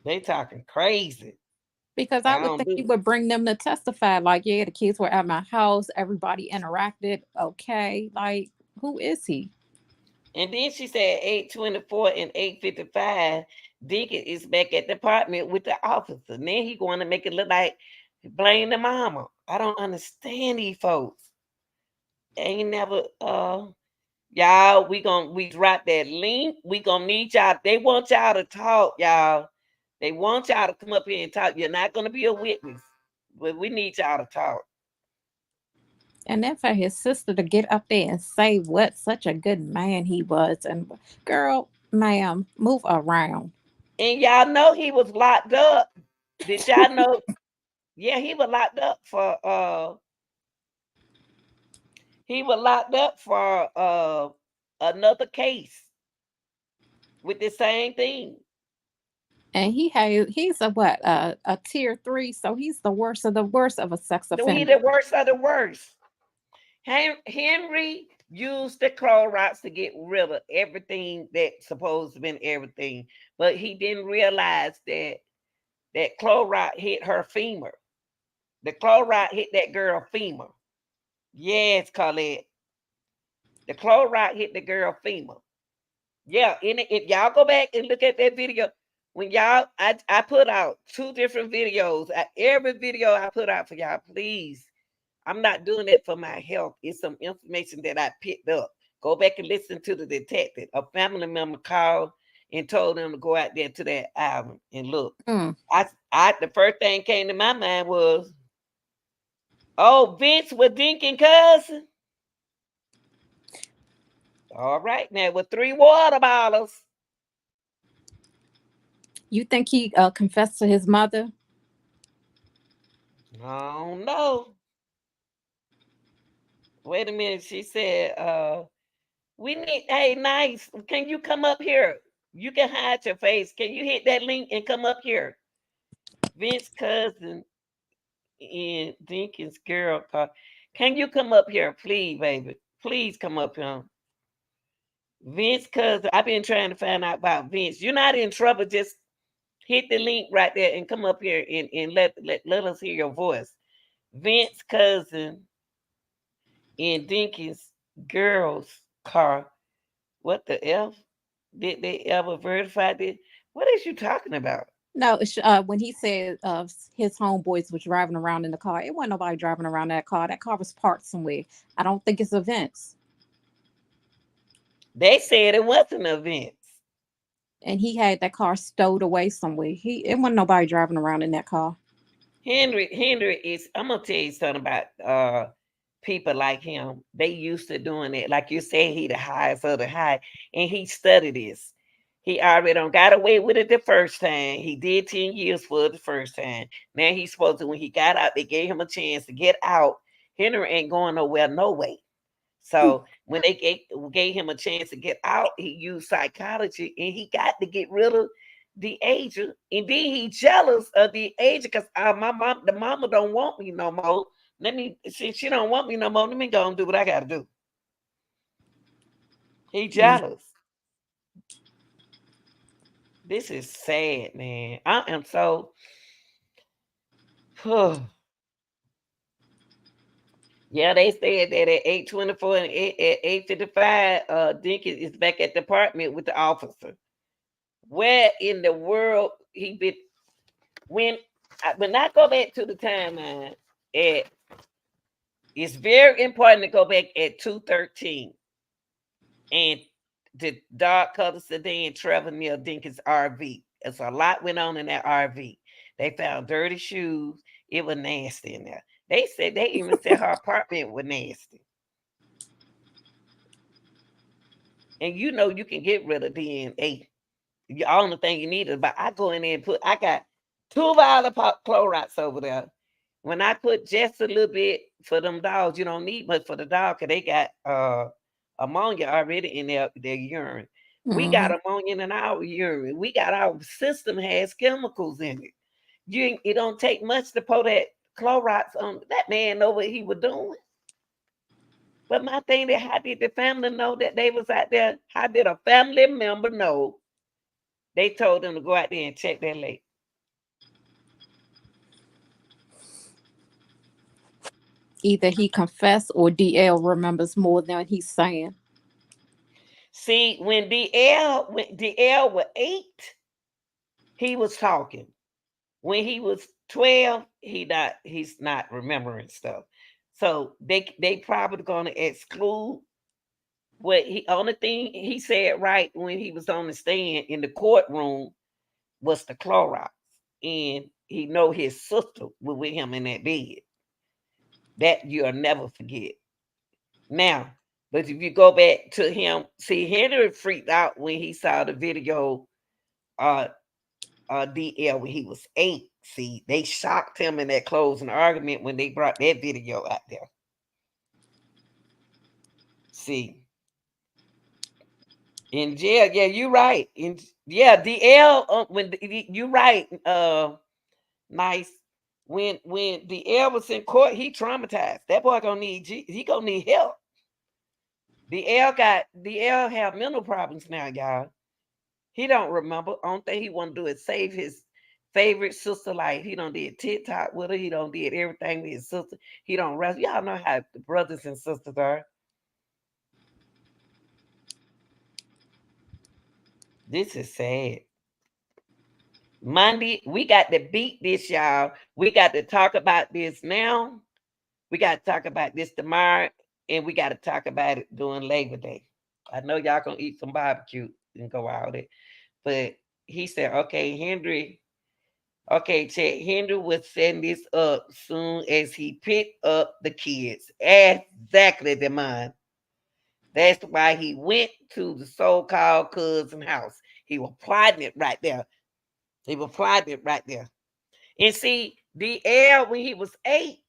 They talking crazy. Because I I would don't think you do. would bring them to testify. Like, yeah, the kids were at my house. Everybody interacted. Okay. Like, who is he? And then she said 8:24 and 8:55, Deacon is back at the apartment with the officer. And then he going to make it look like blame the mama. I don't understand these folks. Ain't never y'all, we drop that link. We gonna need y'all. They want y'all to talk, y'all. They want y'all to come up here and talk. You're not gonna be a witness, but we need y'all to talk. And then for his sister to get up there and say what such a good man he was. And girl, ma'am, move around. And y'all know he was locked up. Did y'all know? Yeah, he was locked up for another case with the same thing. And he's a what? A tier 3, so he's the worst of the worst of a sex So he offender. the worst of the worst. Henry used the Clorox to get rid of everything that's supposed to be everything, but he didn't realize that Clorox hit her femur. The Clorox hit that girl femur. Yes, Colette. The Clorox hit the girl femur. Yeah, if y'all go back and look at that video, when y'all, I put out 2 different videos. Every video I put out for y'all, please. I'm not doing it for my health. It's some information that I picked up. Go back and listen to the detective. A family member called and told them to go out there to that island and look. The first thing came to my mind was, oh, Vince was Dinkins' cousin. All right, now with 3 water bottles. You think he confessed to his mother? I don't know. Wait a minute. She said, we need, hey, nice. Can you come up here? You can hide your face. Can you hit that link and come up here? Vince cousin and Dinkins girl car. Can you come up here, please, baby? Please come up here. Vince cousin. I've been trying to find out about Vince. You're not in trouble. Just hit the link right there and come up here and let us hear your voice. Vince cousin and Dinkins girls car. What the F? Did they ever verify this? What is you talking about? No, it's, when he said his homeboys was driving around in the car, it wasn't nobody driving around that car. That car was parked somewhere. I don't think it's events. They said it wasn't events. And he had that car stowed away somewhere. It wasn't nobody driving around in that car. Henry is. I'm gonna tell you something about people like him. They used to doing it. Like you said, he the highest of the high, and he studied this. He already done got away with it the first time. He did 10 years for it the first time. Now he's supposed to, when he got out, they gave him a chance to get out. Henry ain't going nowhere, no way. So when they gave him a chance to get out, he used psychology and he got to get rid of the agent. And then he jealous of the agent because the mama don't want me no more. Let me, since she don't want me no more, let me go and do what I got to do. He jealous. This is sad, man. I am so. Yeah, they said that at 8:24 and at 8:55, Dinkins is back at the apartment with the officer. Where in the world he been? When I go back to the timeline, it's very important to go back at 2:13, and the dark color sedan traveling near Dinkins' RV. It's a lot went on in that RV. They found dirty shoes. It was nasty in there. They said they even said her apartment was nasty. And you know you can get rid of DNA. The only thing you need is, but I go in there and I got 2 vials of Clorox over there. When I put just a little bit for them dogs, you don't need much for the dog because they got ammonia already in their urine. We got ammonia in our urine. We got our system has chemicals in it. It don't take much to pour that Clorox on. That man know what he was doing. But my thing is, how did the family know that they was out there? How did a family member know? They told them to go out there and check that lake. Either he confessed or DL remembers more than he's saying. See, when DL was 8, he was talking. When he was 12, he's not remembering stuff. So they probably gonna exclude what he only thing he said right when he was on the stand in the courtroom was the Clorox. And he know his sister was with him in that bed. That you'll never forget. Now, but if you go back to him, see, Henry freaked out when he saw the video DL when he was 8. See, they shocked him in that closing argument when they brought that video out there. See, in jail, yeah, you're right. DL, when you're right, nice. When DL was in court, he traumatized. That boy he gonna need help. DL have mental problems now, y'all. He don't remember. Only thing he want to do is save his favorite sister life. He don't did TikTok with her. He don't did everything with his sister. He don't rest. Y'all know how the brothers and sisters are. This is sad. Monday, we got to beat this, y'all. We got to talk about this now. We got to talk about this tomorrow, and we got to talk about it during Labor Day. I know y'all gonna eat some barbecue and go out it, but he said, "Okay, Henry. Okay, Chad. Henry was setting this up soon as he picked up the kids. Exactly, the man. That's why he went to the so-called cousin house. He was plotting it right there. He was plotting right there. And see, DL, when he was 8,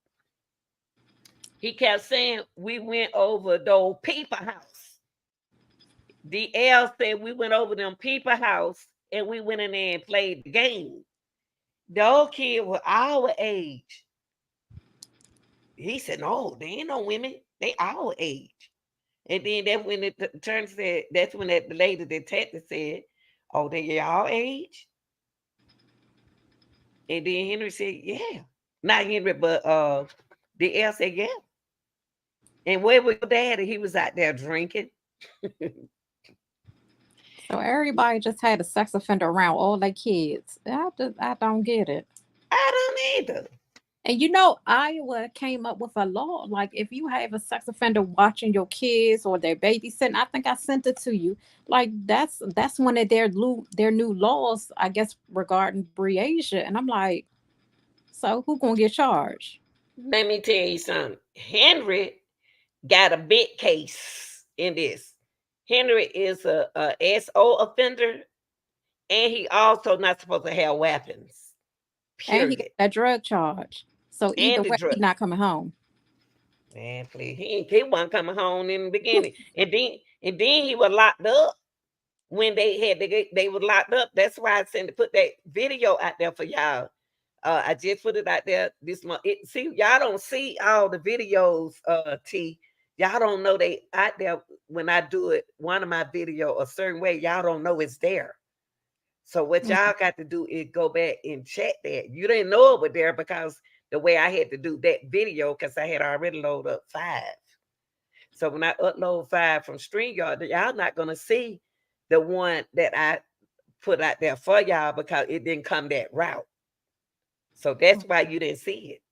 he kept saying, we went over the old people house. DL said we went over them people house and we went in there and played the game. The old kid was our age. He said, no, they ain't no women. They our age. And then that's when it turned said, that's when that the lady detective said, oh, they y'all age? And then Henry said, yeah. Not Henry, but DL said, yeah. And where was your daddy? He was out there drinking. So everybody just had a sex offender around all their kids. I don't get it. I don't either. And you know, Iowa came up with a law, like if you have a sex offender watching your kids or they're babysitting, I think I sent it to you. Like that's one of their new laws, I guess, regarding Breasia. And I'm like, so who gonna get charged? Let me tell you something. Henry got a big case in this. Henry is a SO offender, and he also not supposed to have weapons. And he got Period. that drug charge. So either And the way, drug. he's not coming home. Man, please, he wasn't coming home in the beginning, and then he was locked up when they were locked up. That's why I sent to put that video out there for y'all. I just put it out there this month. See, y'all don't see all the videos. T, y'all don't know they out there when I do it. One of my video a certain way, y'all don't know it's there. So what y'all got to do is go back and check that. You didn't know it was there because the way I had to do that video, because I had already loaded up 5. So when I upload 5 from StreamYard, y'all not gonna see the one that I put out there for y'all because it didn't come that route. So that's why you didn't see it.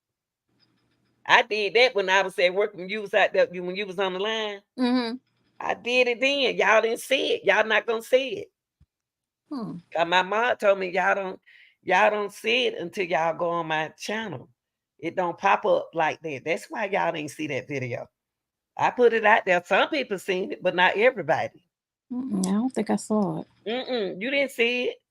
I did that when I was at work when you was out there, when you was on the line. Mm-hmm. I did it then. Y'all didn't see it. Y'all not gonna see it. My mom told me y'all don't see it until y'all go on my channel. It don't pop up like that. That's why y'all didn't see that video. I put it out there. Some people seen it, but not everybody. I don't think I saw it. You didn't see it.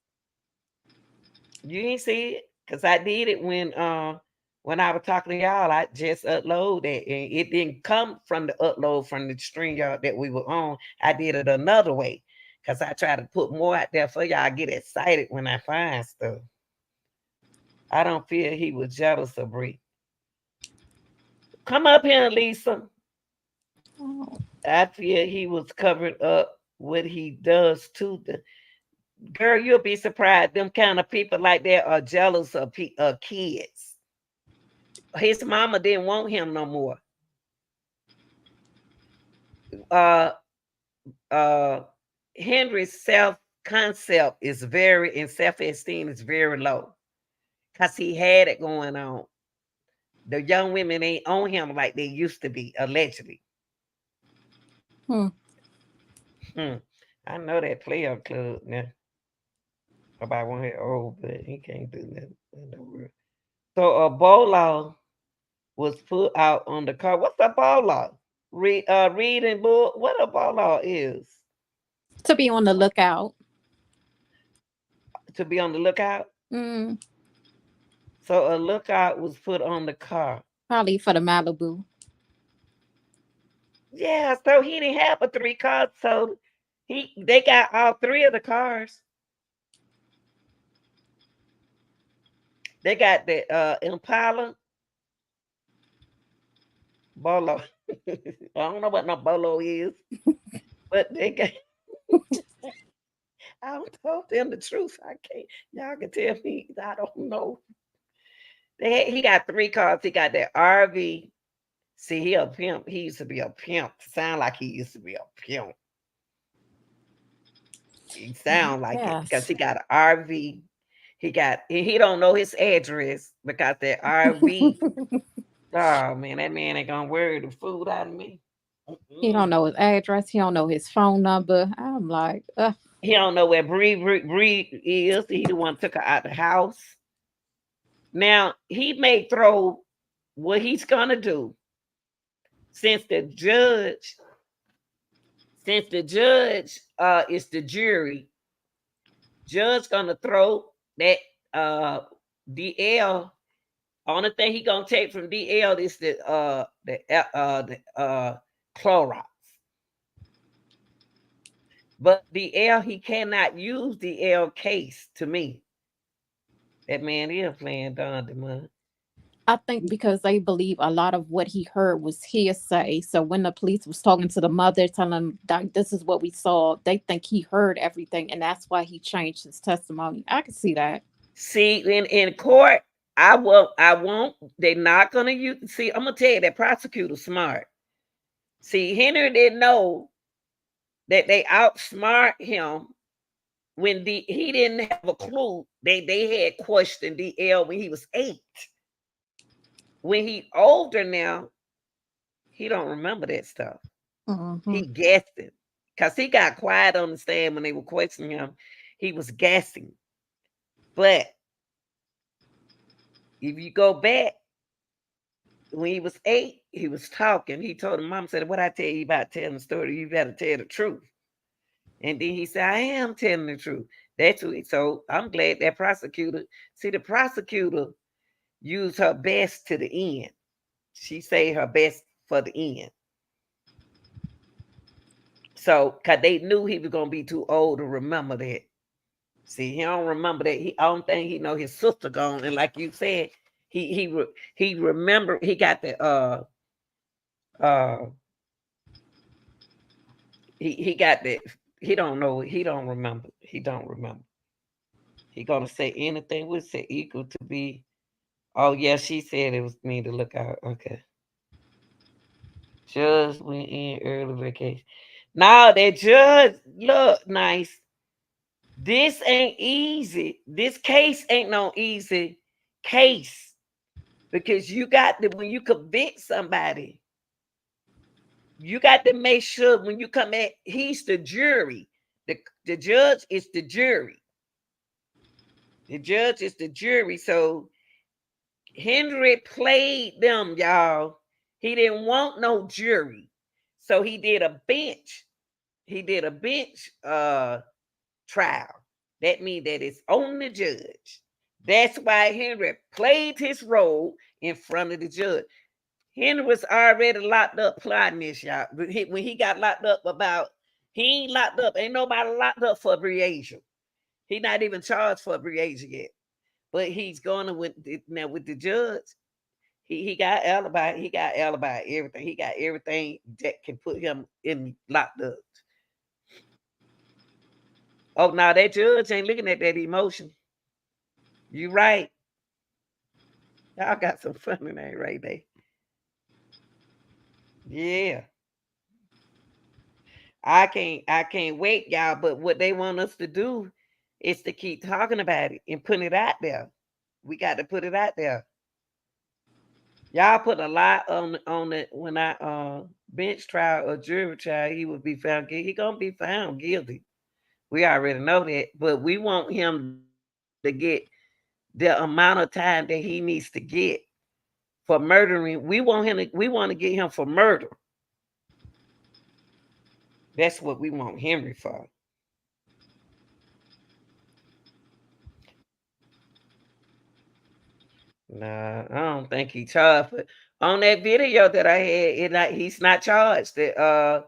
You didn't see it because I did it when I was talking to y'all. I just uploaded it, and it didn't come from the upload from the StreamYard that we were on. I did it another way because I try to put more out there for y'all. I get excited when I find stuff. I don't feel he was jealous of Bree. Come up here, Lisa. Oh. I feel he was covering up what he does to the girl. You'll be surprised. Them kind of people like that are jealous of kids. His mama didn't want him no more. Henry's self-concept is very, and self-esteem is very low because he had it going on. The young women ain't on him like they used to be, allegedly. I know that player club now. About 1 year old, but he can't do nothing. So a bolo was put out on the car. What's a bolo? Reading book. What a bolo is? To be on the lookout. To be on the lookout. So a lookout was put on the car. Probably for the Malibu. Yeah, so he didn't have but 3 cars. So they got all 3 of the cars. They got the Impala. Bolo. I don't know what no bolo is, but they got. I don't tell them the truth. I can't. Y'all can tell me. I don't know. He got 3 cars. He got that RV. See, he a pimp. He used to be a pimp. Sound like he used to be a pimp. He sound like it because he got an RV. He don't know his address because that RV. Oh man, that man ain't gonna worry the food out of me. He don't know his address. He don't know his phone number. I'm like, he don't know where Bree is. He the one took her out the house. Now he may throw what he's gonna do since the judge is the jury. Judge gonna throw that DL, only thing he gonna take from DL is the Clorox. But DL, he cannot use DL case to me. That man is playing Don DeMond. I think because they believe a lot of what he heard was hearsay. So when the police was talking to the mother, telling them that this is what we saw, they think he heard everything, and that's why he changed his testimony. I can see that. See, in court, I won't. They're not gonna use. See, I'm gonna tell you that prosecutor smart. See, Henry didn't know that they outsmart him when he didn't have a clue. They had questioned DL when he was 8. When he older now, he don't remember that stuff. Mm-hmm. He guessing because he got quiet on the stand when they were questioning him. He was guessing. But if you go back, when he was 8, he was talking. He told him, Mom said, "What I tell you about telling the story, you better tell the truth." And then he said, "I am telling the truth." That's what so I'm glad that prosecutor, see, the prosecutor used her best to the end. She say her best for the end. So, cause they knew he was gonna be too old to remember that. See, he don't remember that. I don't think he know his sister gone. And like you said, he remember he got the uh he got that. He don't know. He don't remember. He don't remember. He gonna say anything would say equal to be. Oh yeah, she said it was me to look out. Okay. Judge went in early vacation. Now that judge look nice. This ain't easy. This case ain't no easy case because you got to when you convict somebody, you got to make sure when you come at he's the jury. The judge is the jury. The judge is the jury. So Henry played them, y'all. He didn't want no jury. So he did a bench. He did a bench trial. That means that it's on the judge. That's why Henry played his role in front of the judge. Henry was already locked up plotting this, y'all. When he got locked up he ain't locked up. Ain't nobody locked up for abriation. He not even charged for abriation yet. But he's going to now with the judge. He got alibi. He got alibi everything. He got everything that can put him in locked up. Oh, now that judge ain't looking at that emotion. You right. Y'all got some fun in that right there. Yeah. I can't wait, y'all. But what they want us to do is to keep talking about it and putting it out there. We got to put it out there. Y'all put a lot on it when I bench trial or jury trial, he would be found guilty. He gonna be found guilty. We already know that, but we want him to get the amount of time that he needs to get for murdering. We want to get him for murder. That's what we want Henry for. Nah, I don't think he charged. But on that video that I had, he's not charged. The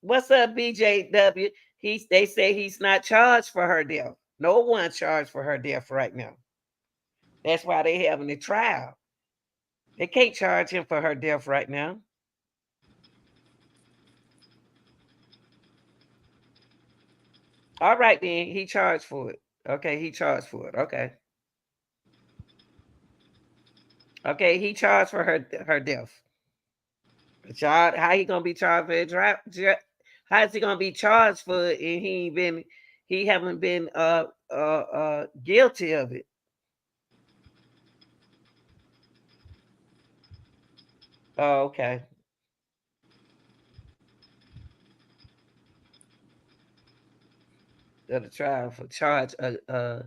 what's up, BJW? They say he's not charged for her death. No one charged for her death right now. That's why they having a trial. They can't charge him for her death right now. All right, then he charged for it. Okay, he charged for it. Okay, okay, he charged for her death. How he gonna be charged for it? How is he gonna be charged for it and he haven't been guilty of it? Oh, okay. The trial for charge how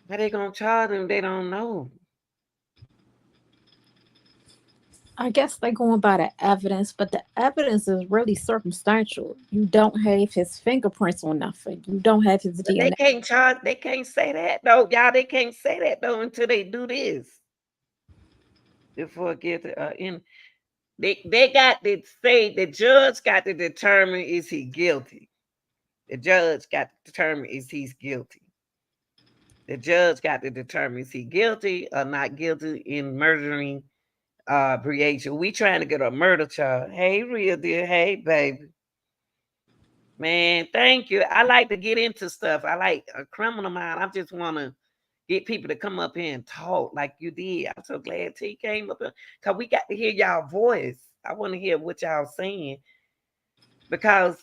they gonna charge him? They don't know. I guess they're going by the evidence, but the evidence is really circumstantial. You don't have his fingerprints on nothing. You don't have his But they DNA. can't charge. They can't say that though, y'all. They can't say that though until they do this. Before get in, they got to say the judge got to determine is he guilty. The judge got to determine is he's guilty. The judge got to determine is he guilty or not guilty in murdering Breasia. We trying to get a murder charge. Hey, real deal. Hey, baby. Man, thank you. I like to get into stuff. I like a criminal mind. I just want to get people to come up here and talk like you did. I'm so glad T came up here because we got to hear y'all voice. I want to hear what y'all saying because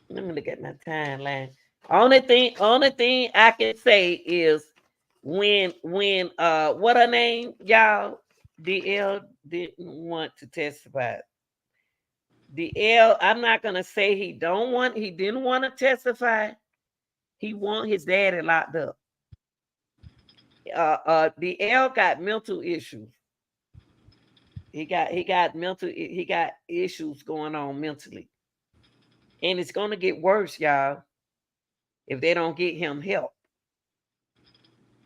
let me look at my timeline. Only thing I can say is when what her name, y'all, DL didn't want to testify. DL, I'm not gonna say he didn't want to testify. He want his daddy locked up. DL got mental issues. He got issues going on mentally. And it's gonna get worse, y'all, if they don't get him help.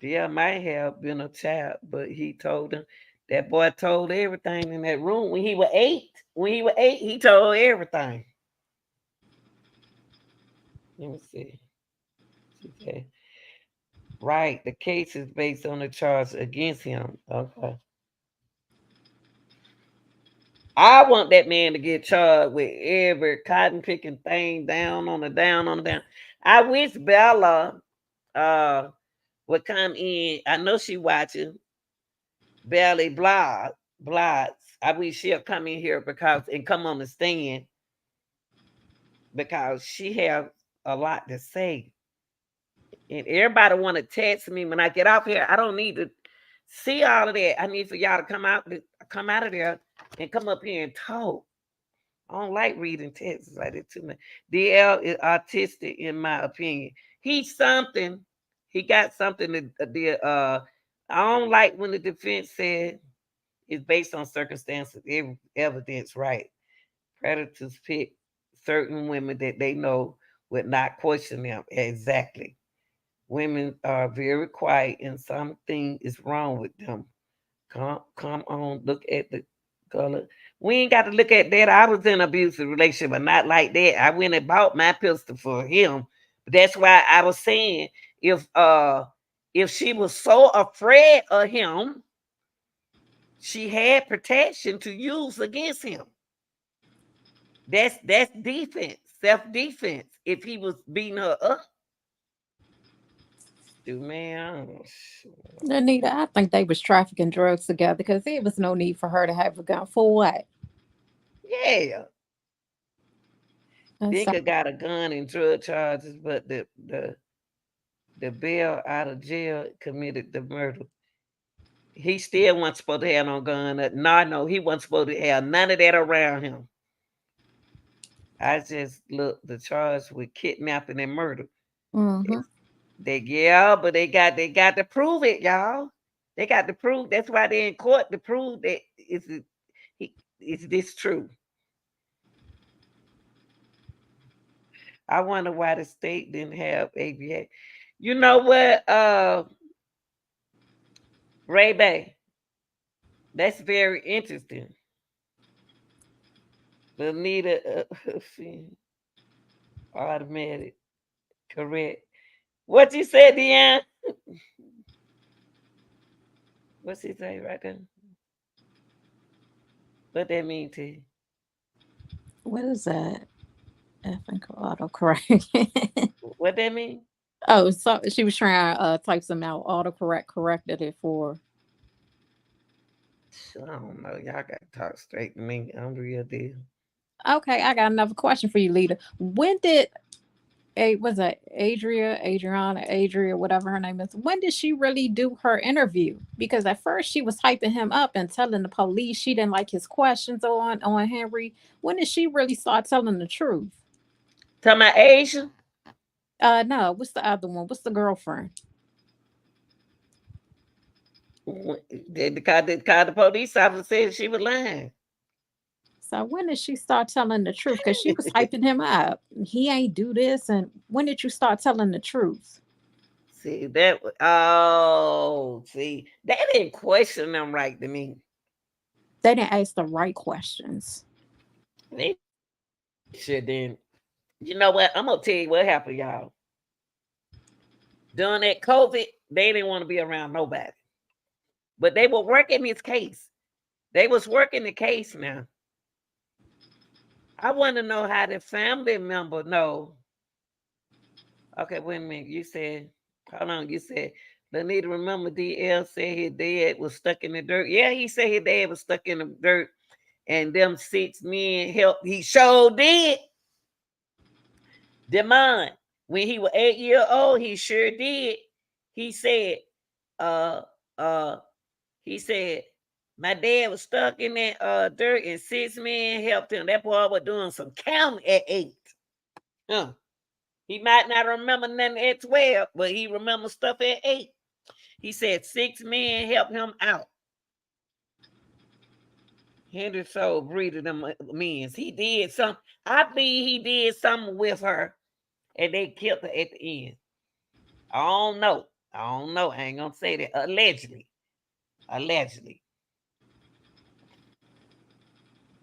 Yeah, might have been a child, but he told him that boy told everything in that room when he was 8. When he was 8, he told everything. Let me see. Okay. Right. The case is based on the charge against him. Okay. I want that man to get charged with every cotton picking thing down on the down on the down. I wish Bella would come in. I know she watching Belly blogs. I wish she'll come in here and come on the stand because she have a lot to say. And everybody want to text me when I get off here. I don't need to see all of that. I need for y'all to come out of there and come up here and talk. I don't like reading texts like that too much. DL is autistic, in my opinion. He's something. He got something to do. I don't like when the defense said it's based on circumstances, evidence, right? Predators pick certain women that they know would not question them. Exactly. Women are very quiet and something is wrong with them. Come on, look at the color. We ain't got to look at that. I was in an abusive relationship, but not like that. I went and bought my pistol for him. That's why I was saying if she was so afraid of him, she had protection to use against him. That's defense, self-defense. If he was beating her up, dude, man. Anita, I think they was trafficking drugs together because there was no need for her to have a gun. For what? Yeah. That's Dinka got a gun and drug charges, but the bail out of jail committed the murder. He still wasn't supposed to have no gun. No, he wasn't supposed to have none of that around him. I just look the charge with kidnapping and murder. mm-hmm. But they got to prove it, y'all. They got to prove. That's why they're in court to prove that is this true. I wonder why the state didn't have ABA. You know what, Ray Bay? That's very interesting. Lenita automatic, correct. What you said, Deanne? What's he say right there? What that mean to you? What is that? Effing autocorrect. What that mean? Oh, so she was trying to type something out. Autocorrect corrected it for. I don't know. Y'all got to talk straight to me. I'm real deal. Okay, I got another question for you, Lita. When did was it Adria, whatever her name is? When did she really do her interview? Because at first she was hyping him up and telling the police she didn't like his questions on Henry. When did she really start telling the truth? Tell my Asian. No, what's the other one? What's the girlfriend? The police officer said she was lying. So when did she start telling the truth? Because she was hyping him up. He ain't do this. And when did you start telling the truth? See that? Oh, see, they didn't question them right to me. They didn't ask the right questions. They should then. You know what? I'm gonna tell you what happened, y'all. During that COVID, they didn't want to be around nobody, but they were working this case. They was working the case now. I want to know how the family member know. Okay, wait a minute. You said, hold on. You said, Lenita, remember DL said his dad was stuck in the dirt. Yeah, he said his dad was stuck in the dirt, and them 6 men helped. He sure did. Demond, when he was 8 years old, he sure did. He said, uh, uh, he said, my dad was stuck in that dirt, and 6 men helped him. That boy was doing some counting at 8. Huh. He might not remember nothing at 12, but he remembers stuff at 8. He said 6 men helped him out. Henry Soul breeded them means he did something. I believe he did something with her, and they killed her at the end. I don't know. I ain't gonna say that. Allegedly.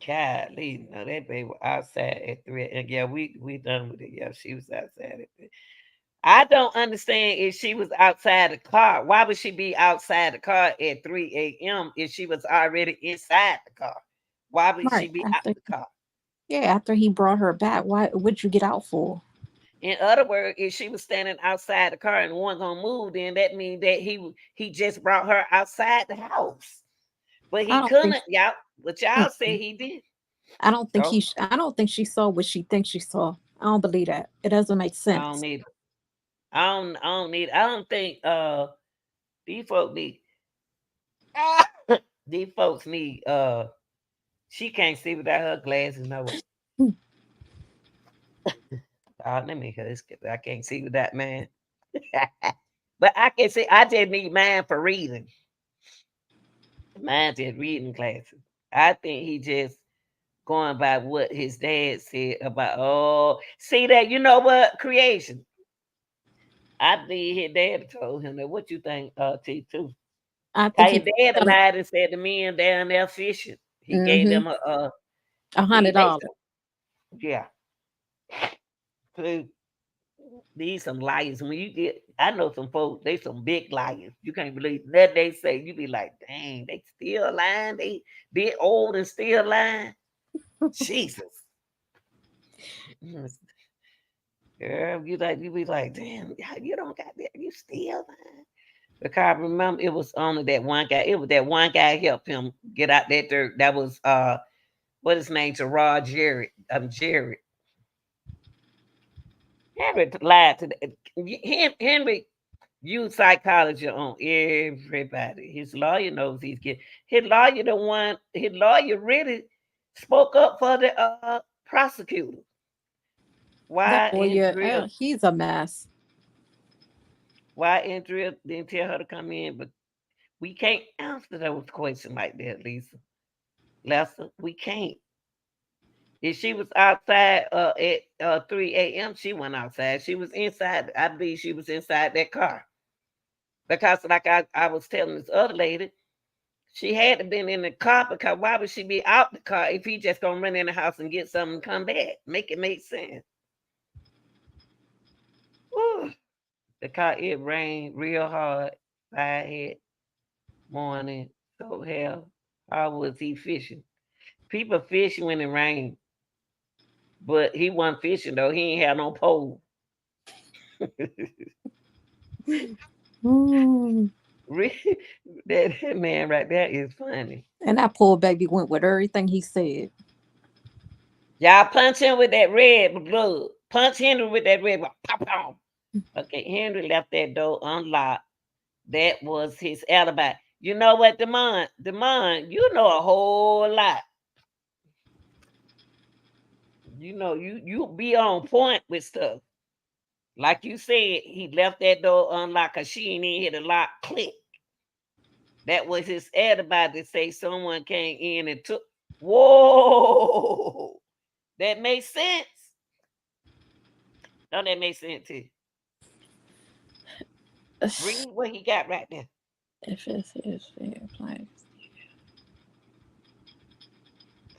Golly, no, that baby was outside at 3. And yeah, we done with it. Yeah, she was outside at 3. I don't understand if she was outside the car. Why would she be outside the car at 3 a.m. if she was already inside the car? Why would she Right. be out the car? Yeah, after he brought her back, why would you get out for? In other words, if she was standing outside the car and wasn't gonna move, then that means that he just brought her outside the house. But I he don't think couldn't, y'all. But y'all say mm-mm. he did. I don't think So I don't think she saw what she thinks she saw. I don't believe that. It doesn't make I don't sense. need. I don't think these folks need. These folks need. She can't see without her glasses. No way. Let me hear this. I can't see with that man. But I can see. I just need mine for reading. Mine just reading classes. I think he just going by what his dad said about. Oh, see that? You know what? Creation. I think his dad told him that. What you think, T two? I think How his he dad lied and said the men down there fishing. He gave mm-hmm, them a see they $100. yeah. So these some liars. When you get, I know some folks. They some big liars. You can't believe that they say. You be like, dang, they still lying. They old and still lying. Jesus, girl, you be like, damn, you don't got that. You still lying. Because I remember it was only that one guy. It was that one guy helped him get out that dirt. That was what his name? Gerard Jared. Jared. Henry lied to Henry used psychology on everybody. His lawyer knows he's getting. His lawyer the one. His lawyer really spoke up for the prosecutor. That Why lawyer, Andrea? he's a mess. Why Andrea didn't tell her to come in? But we can't answer those questions like that, Lisa. Lester, we can't. If she was outside at 3 a.m., she went outside. She was inside. I believe she was inside that car. Because, like I was telling this other lady, she had to been in the car because why would she be out the car if he just gonna run in the house and get something and come back? Make it make sense. Whew. The car, it rained real hard. I had morning. So hell, how was he fishing? People fishing when it rained, but he wasn't fishing though. He ain't had no pole. Mm. that man right there is funny. And that poor baby went with everything he said. Y'all punch him with that red blood. Punch Henry with that red blood. Pop on. Okay, Henry left that door unlocked. That was his alibi. You know what, Demond, you know a whole lot. You know, you be on point with stuff. Like you said, he left that door unlocked because she ain't even hit the lock click. That was his alibi to say someone came in and took. Whoa, that makes sense. Don't that make sense to you? Read what he got right there. If it's his fair play.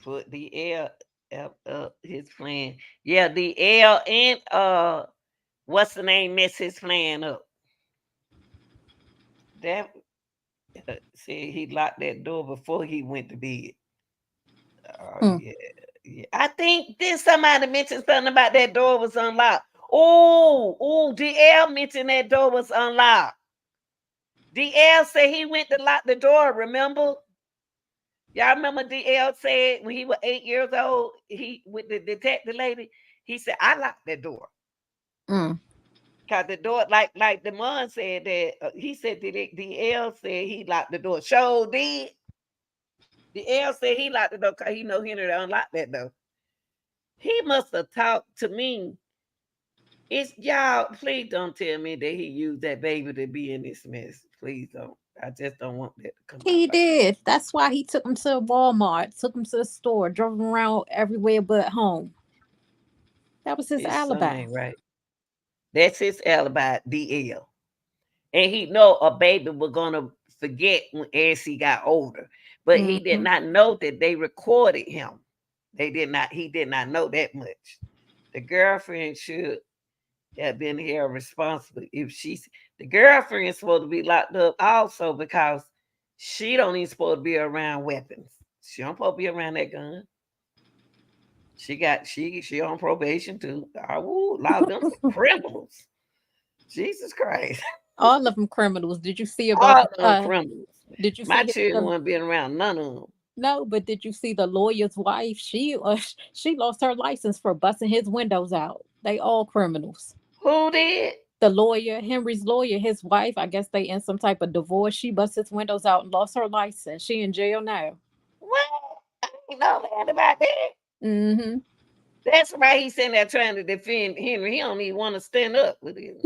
Put the L up his plan. Yeah, the L and what's the name mess his plan up. That said he locked that door before he went to bed. Oh yeah. Yeah. I think then somebody mentioned something about that door was unlocked. Oh, DL mentioned that door was unlocked. DL said he went to lock the door, remember? Y'all remember DL said when he was 8 years old, he with the detective lady, he said, I locked that door. Cause the door, like the man said that he said DL said he locked the door. Show did. DL said he locked the door because he know Henry to unlock that door. He must have talked to me. It's y'all, please don't tell me that he used that baby to be in this mess. Please don't. I just don't want that to come out. He did. That's why he took him to Walmart, took him to the store, drove him around everywhere but home. That was his alibi. Ain't right. That's his alibi, DL. And he know a baby was gonna forget as he got older. But he did not know that they recorded him. He did not know that much. The girlfriend should have been here responsible. If the girlfriend's supposed to be locked up also because she don't even supposed to be around weapons. She don't supposed to be around that gun. She on probation too. Oh, a lot of them criminals. Jesus Christ. All of them criminals. Did you see All about of them criminals. Did you My see children weren't been around none of them. No, but did you see the lawyer's wife? She lost her license for busting his windows out. They all criminals. Who did? The lawyer, Henry's lawyer, his wife, I guess they in some type of divorce. She busted his windows out and lost her license. She in jail now. What? I didn't know that about that. Mm-hmm. That's right. He's sitting there trying to defend Henry. He don't even want to stand up with him.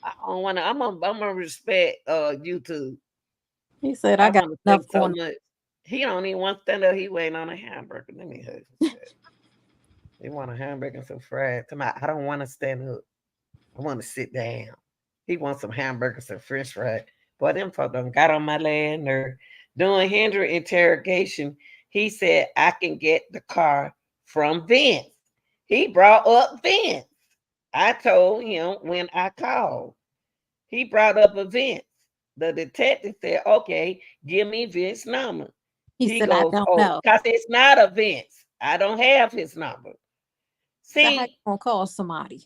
I don't want to. I'm gonna respect YouTube. He said, "I got enough so much." He don't even want to stand up. He waiting on a hamburger. Let me hurt his He want a hamburger and some fries. Come on, I don't want to stand up. I want to sit down. He wants some hamburgers and French fries. Boy, them folks done got on my last nerve. During Henry interrogation, he said, I can get the car from Vince. He brought up Vince. I told him when I called. He brought up a Vince. The detective said, okay, give me Vince's number. He said, goes, I don't know. Because it's not a Vince. I don't have his number. See, so how you gonna call somebody?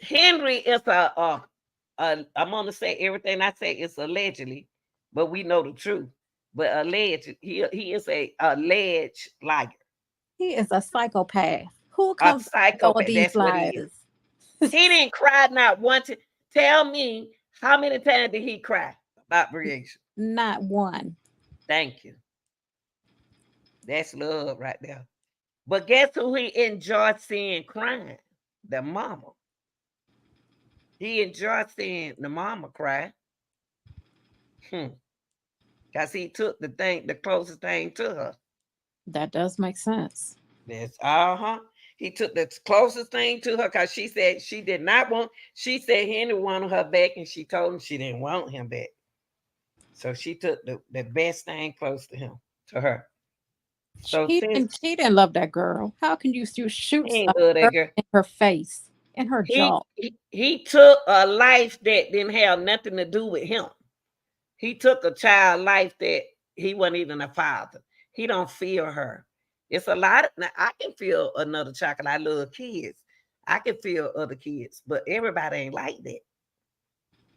Henry is I'm gonna say everything I say is allegedly, but we know the truth. But alleged, he is a alleged liar. He is a psychopath. Who comes up with all these lies? He didn't cry not once. Tell me how many times did he cry about Brianna? Not one. Thank you. That's love right there. But guess who he enjoyed seeing crying? The mama. He enjoyed seeing the mama cry. Because he took the closest thing to her. That does make sense. Yes, He took the closest thing to her because she said she did not want, she said Henry wanted her back and she told him she didn't want him back. So she took the best thing close to him, to her. So she didn't love that girl. How can you shoot that girl in her face, in her jaw? He took a life that didn't have nothing to do with him. He took a child life that he wasn't even a father. He don't feel her. It's a lot of, now I can feel another child because I love kids. I can feel other kids, but everybody ain't like that.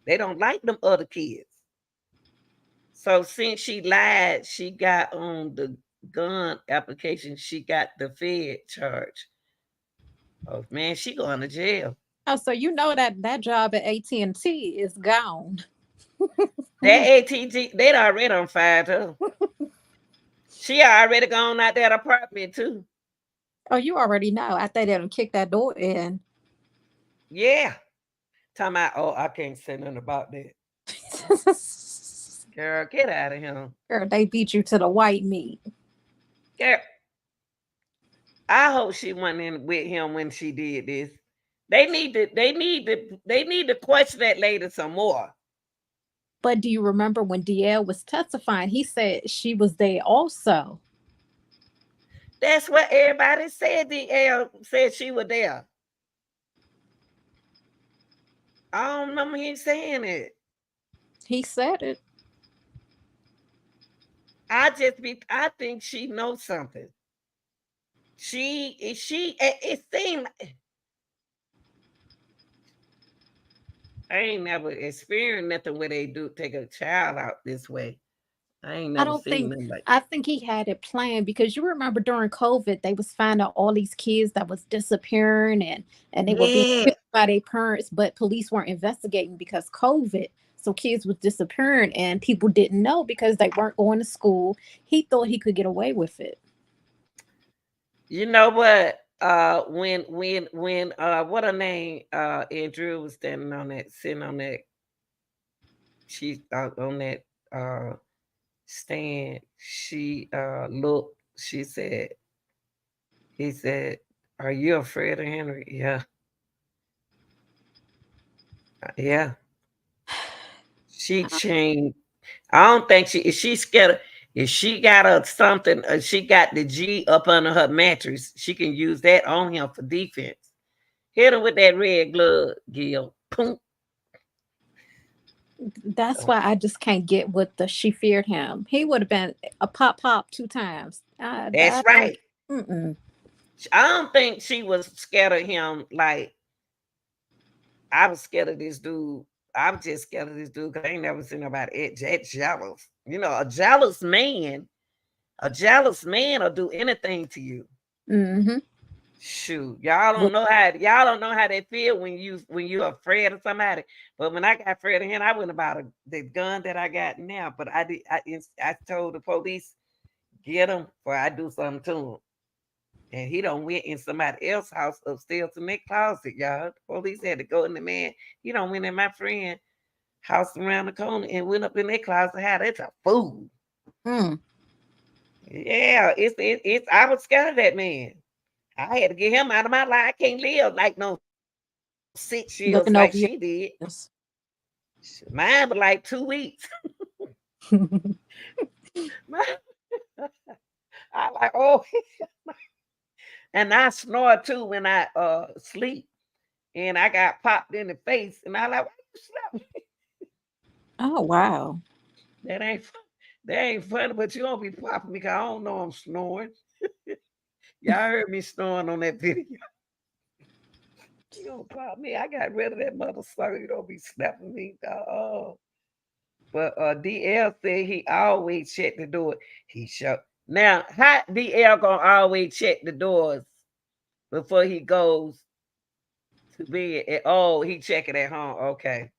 They don't like them other kids. So since she lied, she got on the gun application, she got the Fed charge. Oh man, she going to jail. Oh, so you know that job at AT&T is gone. That AT&T, they'd already on fire too. She already gone out that apartment too. Oh, you already know. I think they done kick that door in. Yeah. Talking about, I can't say nothing about that. Girl, get out of here. Girl, they beat you to the white meat. Girl, I hope she went in with him when she did this. They need to question that lady some more. But do you remember when DL was testifying? He said she was there also. That's what everybody said. DL said she was there. I don't remember him saying it. He said it. I think she knows something. It seemed I ain't never experienced nothing where they do take a child out this way. I ain't I never don't seen think nothing like. I think he had it planned because you remember during COVID they was finding all these kids that was disappearing and they were being Yeah, killed by their parents, but police weren't investigating because COVID. So kids was disappearing and people didn't know because they weren't going to school. He thought he could get away with it. you know what? When what her name? Andrew was standing on that, sitting on that. She on that stand. She looked. She said. He said, "Are you afraid of Henry?" Yeah, yeah. She changed. I don't think she's scared of, if she got a something, she got the G up under her mattress, she can use that on him for defense. Hit him with that red glove, Gil. Boom. That's why I just can't get with the she feared him. He would have been a pop 2 times. That's I don't. right. Mm-mm. I don't think she was scared of him like I was scared of this dude. I'm just scared of this dude because I ain't never seen nobody that jealous. You know, a jealous man will do anything to you. Mm-hmm. Shoot, y'all don't know how they feel when you're afraid of somebody. But when I got afraid of him, I went about the gun that I got now. But I told the police get him or I do something to him. And he don't went in somebody else's house upstairs in their closet, y'all. The police had to go in the man. He don't went in my friend house around the corner and went up in their closet. How that's a fool. Mm. Yeah, it's I was scared of that man. I had to get him out of my life. I can't live like no 6 years like Looking she over your did. ass. Mine was like 2 weeks. I like, oh, and I snore too when I sleep. And I got popped in the face, and I like, why you slap me? Oh wow. That ain't that ain't funny, but you don't be popping me because I don't know I'm snoring. Y'all heard me snoring on that video. You don't pop me. I got rid of that mother sucker. You don't be snapping me. Oh. But DL said he always check the door. He shut. Now, how DL gonna always check the doors before he goes to bed? Oh, he check it at home. Okay.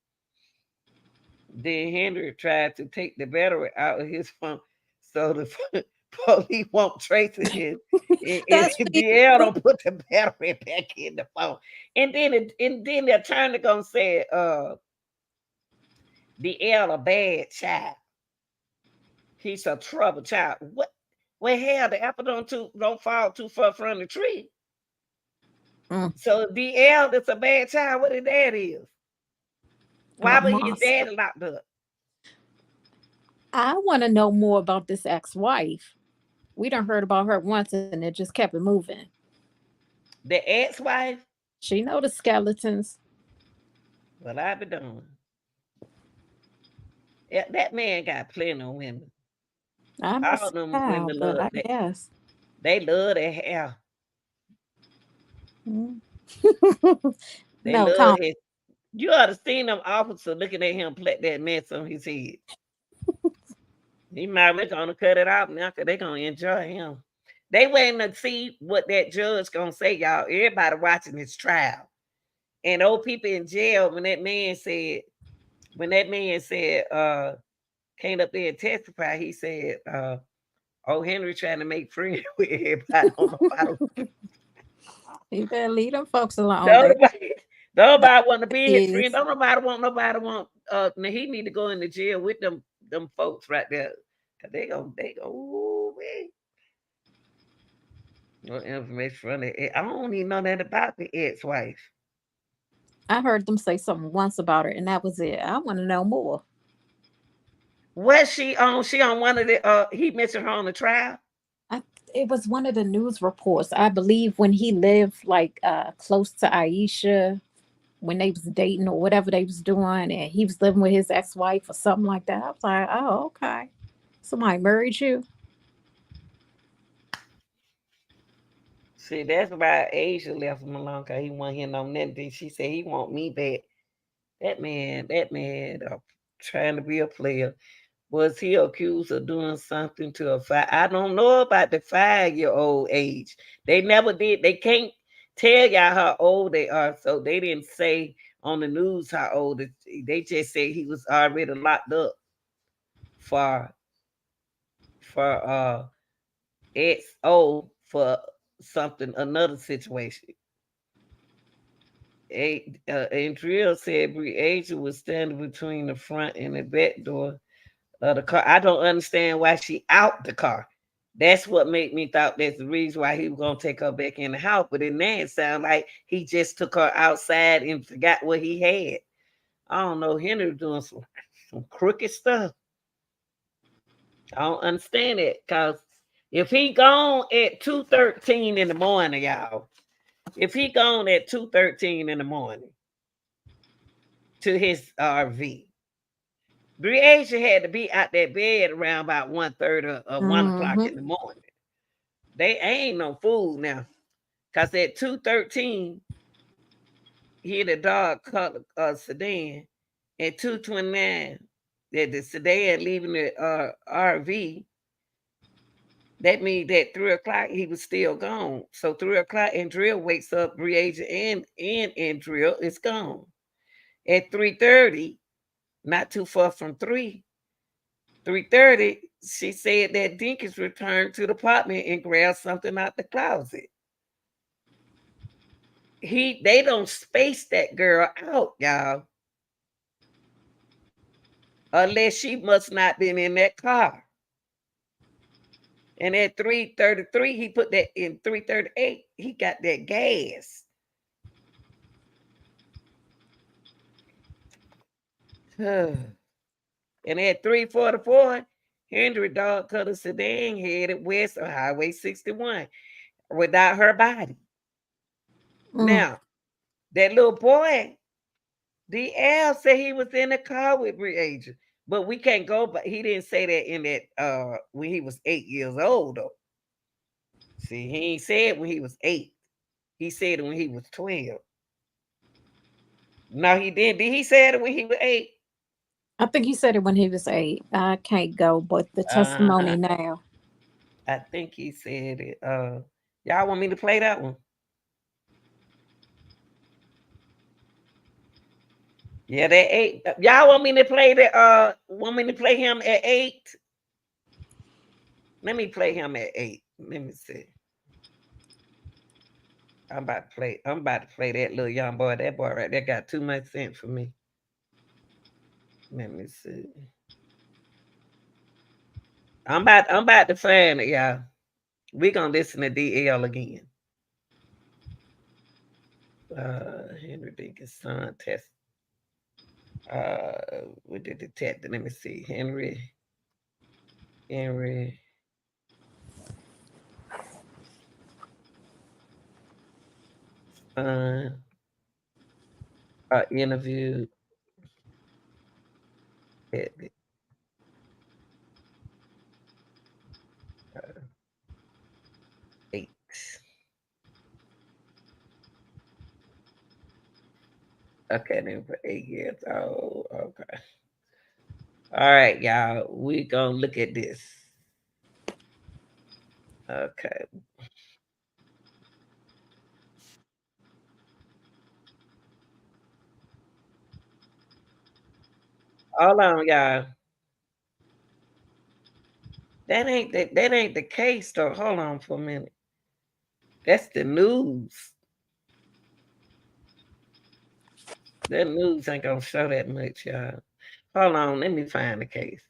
Then Henry tried to take the battery out of his phone so the police won't trace it. That's And what he DL do. don't put the battery back in the phone. And then the attorney gonna say, DL a bad child. He's a trouble child. What? Well, hell, the apple don't fall too far from the tree. Mm. So DL that's a bad child. What his dad is? A Why would his monster. dad locked up? I want to know more about this ex-wife. We done heard about her once and it just kept it moving. The ex-wife? She know the skeletons. Well, I be done. Yeah, that man got plenty of women. I don't All see them how, women but love I that. guess. They love their hair. Mm. They No, love Tom. his. You ought to seen them officer looking at him plait that mess on his head. He might be gonna cut it out now because they gonna enjoy him. They waiting to see what that judge gonna say, y'all. Everybody watching this trial. And old people in jail, when that man said, came up there and testified, he said, oh, Henry trying to make friends with everybody. You better leave them folks alone. Don't They nobody, the don't nobody want to be his friend. kids. Don't nobody want. Now he need to go into jail with them them folks right there. Cause they go, ooh, man. No information from the I don't even know that about the ex-wife. I heard them say something once about her, and that was it. I want to know more. Was she on? She on one of the? He mentioned her on the trial. I, it was one of the news reports, I believe, when he lived like close to Aisha, when they was dating or whatever they was doing, and he was living with his ex-wife or something like that. I was like, oh, okay. Somebody married you? See, that's why Asia left him alone, cause he want him on nothing. She said he want me back. That man, trying to be a player. Was he accused of doing something to a five? I don't know about the 5-year-old age. They never did. They can't tell y'all how old they are, so they didn't say on the news how old. They just said he was already locked up for for XO for something another situation. Andrea said Asia was standing between the front and the back door of the car. I don't understand why she out the car. That's what made me thought that's the reason why he was gonna take her back in the house. But it then sound like he just took her outside and forgot what he had. I don't know. Henry doing some crooked stuff. I don't understand it because if he gone at 2:13 in the morning, y'all. If he gone at 2:13 in the morning to his RV, Breasia had to be out that bed around about 1:30 or 1 o'clock in the morning. They ain't no fool now. Cause at 2:13, he had a dark color sedan. At 2:29, that the sedan leaving the RV. That means that 3 o'clock he was still gone. So 3 o'clock, Andrea wakes up, Breasia and Andrea is gone. At 3:30, not too far from 3:30, she said that Dinkins returned to the apartment and grabbed something out the closet. They don't space that girl out, y'all. Unless she must not been in that car. And at 3:33, he put that in 3:38, he got that gas. And at 3:44, Henry dog cut a sedan headed west of Highway 61 without her body. Now, that little boy, DL said he was in the car with Breasia, but we can't go. But he didn't say that in that when he was 8 years old though. See, he ain't said when he was 8. He said it when he was 12. No, he didn't. Did he say it when he was 8? I think he said it when he was 8. I can't go, but the testimony now. I think he said it. Y'all want me to play that one? Yeah, that 8. Y'all want me to play that? Want me to play him at 8? Let me play him at 8. Let me see. I'm about to play that little young boy. That boy right there got too much sense for me. Let me see. I'm about to find it, y'all. We gonna listen to DL again. Henry Dinkins' son test. We did the test. Let me see. Henry. Interviewed at 8. Okay, then for 8 years old. Okay. All right, y'all. We gonna look at this. Okay. Hold on, y'all. That ain't the case though. Hold on for a minute. That's the news. That news ain't gonna show that much, y'all. Hold on, let me find the case.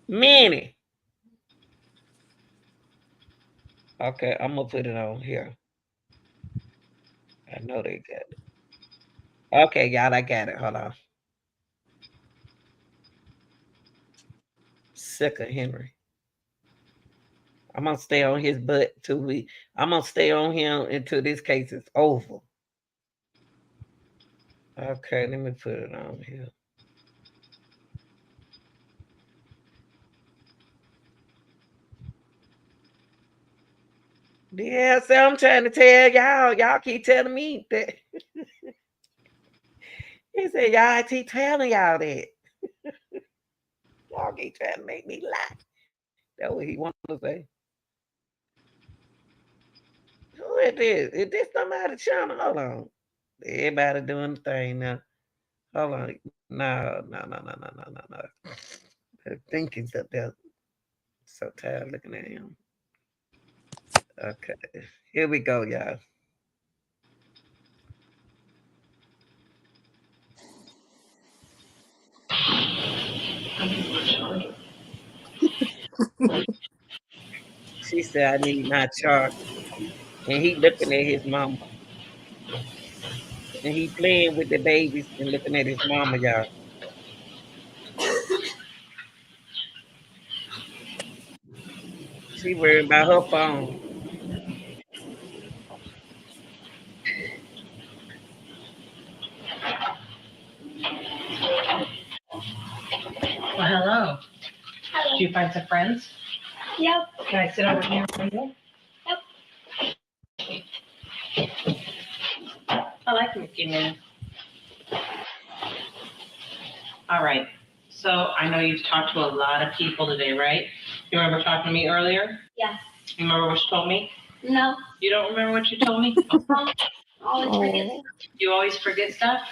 Many. Okay, I'm gonna put it on here. I know they got it. Okay, y'all, I got it. Hold on. Sick of Henry. I'm gonna stay on his butt till I'm gonna stay on him until this case is over. Okay, let me put it on here. Yeah, so I'm trying to tell y'all. Y'all keep telling me that. He said, y'all keep telling y'all that. Y'all keep trying to make me lie. That's what he wanted to say. Who is this? Is this somebody channel? Hold on. Everybody doing the thing now. Hold on. No. The Dinkins up there. So tired looking at him. Okay. Here we go, y'all. She said, I need my charge. And he looking at his mama. And he playing with the babies and looking at his mama, y'all. She worried about her phone. Well, hello. Hello. Did you find some friends? Yep. Can I sit over here with you? Yep. I like Mickey Mouse. All right. So I know you've talked to a lot of people today, right? You remember talking to me earlier? Yeah. You remember what you told me? No. You don't remember what you told me? Always forget. You always forget stuff?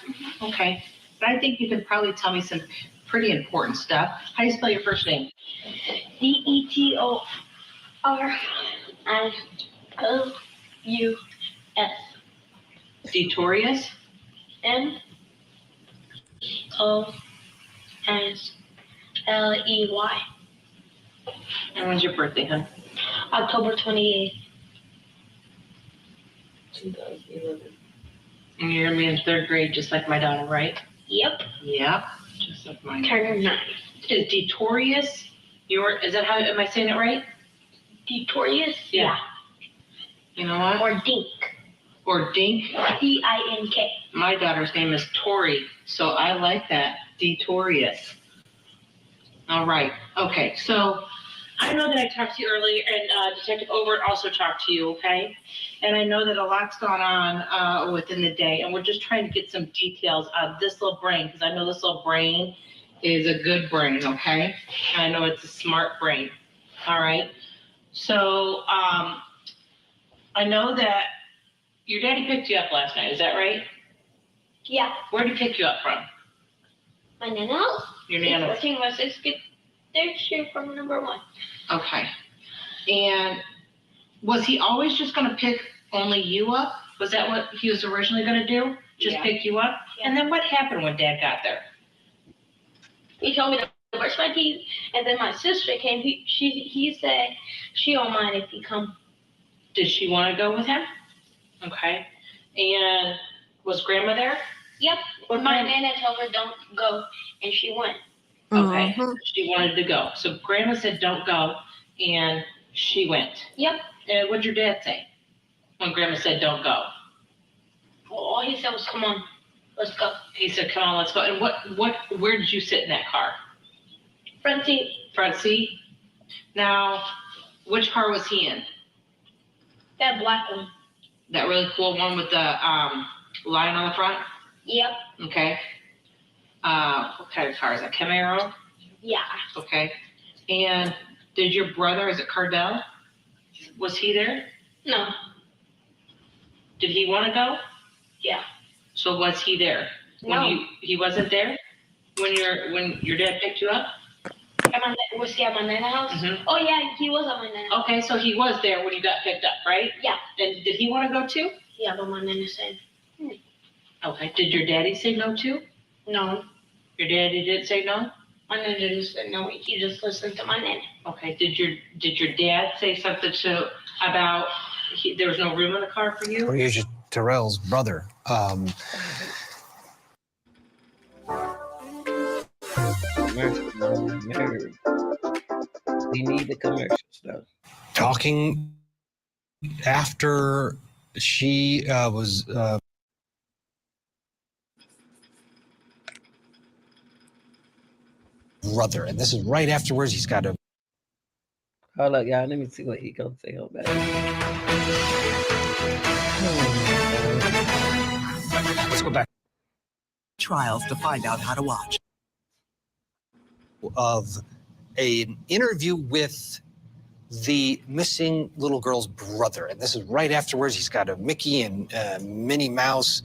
Okay. But I think you could probably tell me some pretty important stuff. How do you spell your first name? DETORIOUS. Detorius? MOSLEY. And when's your birthday, hon? October 28th. 2011. And you're gonna be in third grade just like my daughter, right? Yep. Yep. Just like mine. Turning 9. Is Detorius is that how, am I saying it right? DETORIOUS? Yeah. You know what? Or Dink. Or Dink. DINK. My daughter's name is Tori, so I like that. Detorius. All right. Okay. So I know that I talked to you earlier, and Detective Overt also talked to you, okay? And I know that a lot's gone on within the day, and we're just trying to get some details out of this little brain, because I know this little brain is a good brain, okay? And I know it's a smart brain. All right. So I know that your daddy picked you up last night. Is that right? Yeah. Where did he pick you up from? My nana house. Your nana. 14 my 6 get their share from number 1. Okay. And was he always just going to pick only you up? Was that what he was originally going to do? Just pick you up? Yeah. And then what happened when Dad got there? He told me to brush my teeth, and then my sister came. He said she don't mind if he come. Did she want to go with him? Okay. And was Grandma there? Yep. What My kind- nana told her don't go, and she went. Okay. She wanted to go. So Grandma said don't go, and she went. Yep. And what'd your dad say when Grandma said don't go? All he said was, "Come on, let's go." He said, "Come on, let's go." And where did you sit in that car? Front seat. Front seat. Now, which car was he in? That black one. That really cool one with the lion on the front? Yep. Okay. What kind of car is that? Camaro? Yeah. Okay. And did your brother, is it Cardell? Was he there? No. Did he want to go? Yeah. So was he there? No. He wasn't there when your dad picked you up? Was he at my nana house? Mhm. Oh yeah, he was at my nana house. Okay, so he was there when you got picked up, right? Yeah. And did he want to go too? Yeah, but my nana said Okay. Did your daddy say no too? no. Your daddy did say no? My nana just said no. He just listened to my nana. Okay. Did your dad say something about there was no room in the car for you? Asia Terrell's brother. We need the commercials though. Talking after she was brother, and this is right afterwards. He's got a. Hold up, y'all. Let me see what he gonna say on that. Let's go back. Trials to find out how to watch. Of an interview with the missing little girl's brother, and this is right afterwards. He's got a Mickey and Minnie Mouse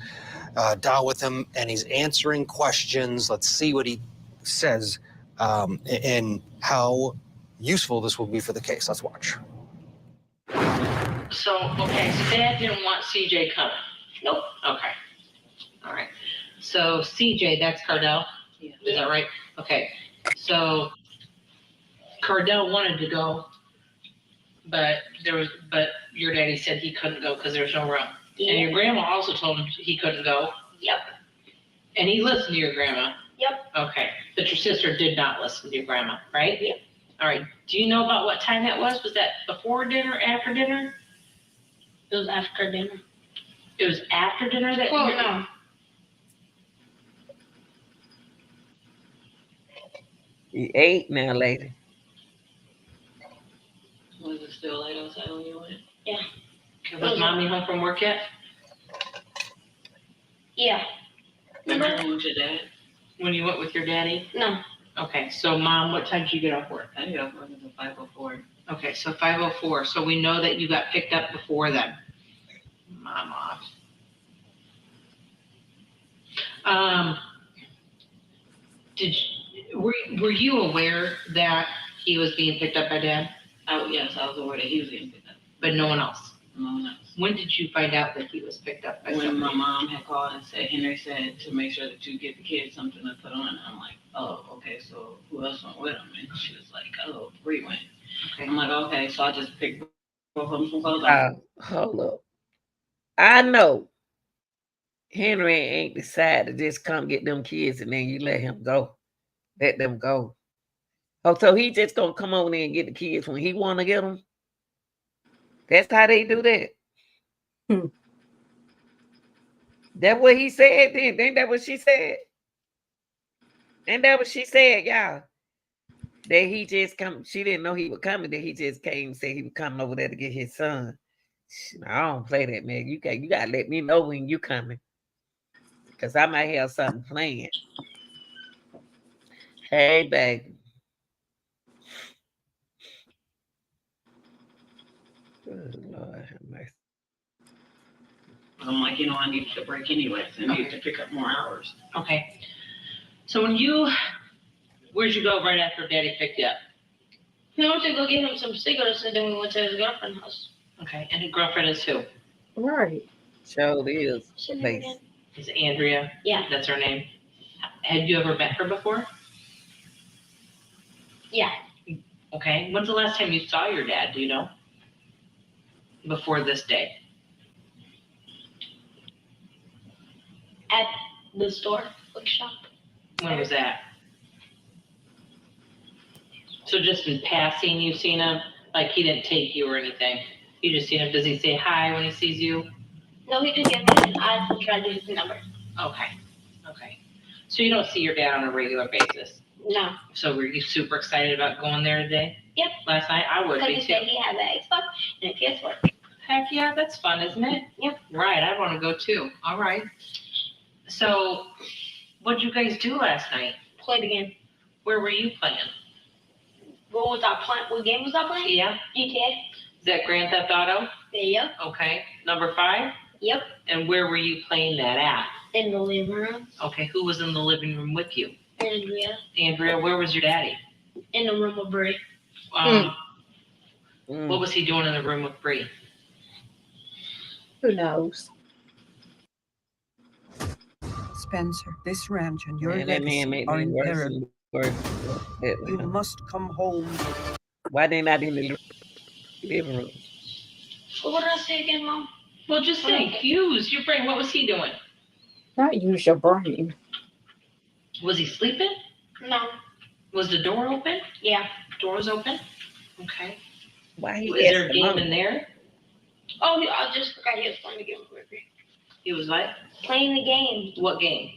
doll with him, and he's answering questions. Let's see what he says and how useful this will be for the case. Let's watch. So Dad didn't want CJ coming. Nope. Okay. All right. So CJ, that's Cardell. Yeah. Is that right? Okay. So Cardell wanted to go, but your daddy said he couldn't go because there's no room. Yeah. And your grandma also told him he couldn't go. Yep. And he listened to your grandma. Yep. Okay. But your sister did not listen to your grandma, right? Yep. All right. Do you know about what time that was? Was that before dinner, after dinner? It was after dinner. It was after dinner that Well, no. He ate now, lady. Was it still late outside when you went? Yeah. Okay, was Mommy home from work yet? Yeah. Remember when you went with your dad? When you went with your daddy? No. Okay, so Mom, what time did you get off work? I get off work until 5:04. Okay, so 5:04. So we know that you got picked up before then. Mom off. Were you aware that he was being picked up by Dad? Oh, yes, I was aware that he was getting picked up. But no one else? No one else. When did you find out that he was picked up by When somebody? my mom had called and said, Henry said to make sure that you get the kids something to put on. I'm like, oh, okay, so who else went with him? And she was like, oh, Bree went. Okay. I'm like, okay, so I just picked both of them from clothes on. Hold up. I know Henry ain't decided to just come get them kids and then you let him go. Let them go. Oh, so he just gonna come over there and get the kids when he want to get them? That's how they do that. That's what he said then. Ain't that what she said? Ain't that what she said, y'all? That he just come. She didn't know he was coming. That he just came and said he was coming over there to get his son. I don't play that, man. You gotta let me know when you coming, because I might have something planned. Hey, baby. Good Lord have mercy. I'm like, I needed a break anyway. So I needed to pick up more hours. Okay. So where'd you go right after Daddy picked you up? We went to go get him some cigarettes and then we went to his girlfriend's house. Okay, and his girlfriend is who? Right. Sure is. Shouldn't Place. have Is Andrea? Yeah. That's her name. Had you ever met her before? Yeah. Okay. When's the last time you saw your dad? Do you know? Before this day. At the store, bookshop. When was that? So just in passing, you've seen him? Like he didn't take you or anything? You just seen him? Does he say hi when he sees you? No, he just gave me his iPhone, tried to get his number. Okay. Okay. So you don't see your dad on a regular basis? No. So were you super excited about going there today? Yep. Last night? I would Because be he too. said he had the Xbox and a PS4. Heck yeah, that's fun, isn't it? Yep. Right, I want to go too. All right. So what'd you guys do last night? Played again. Where were you playing? What game was I playing? Yeah. GTA. Is that Grand Theft Auto? Yep. Okay. Number 5? Yep. And where were you playing that at? In the living room. Okay, who was in the living room with you? Andrea. Andrea, where was your daddy? In the room with Bree. What was he doing in the room with Bree? Who knows? Spencer, this ranch and your Man, that man legacy made are me in worse peril. and You must come home. Why they not in the living room? What did I say again, Mom? Well, just think, use your brain. What was he doing? Not use your brain. Was he sleeping? No. Was the door open? Yeah. Door was open? Okay. Why he Is there a asked game mom? in there? Oh, I just forgot he was playing the game with me. He was what? Playing the game. What game?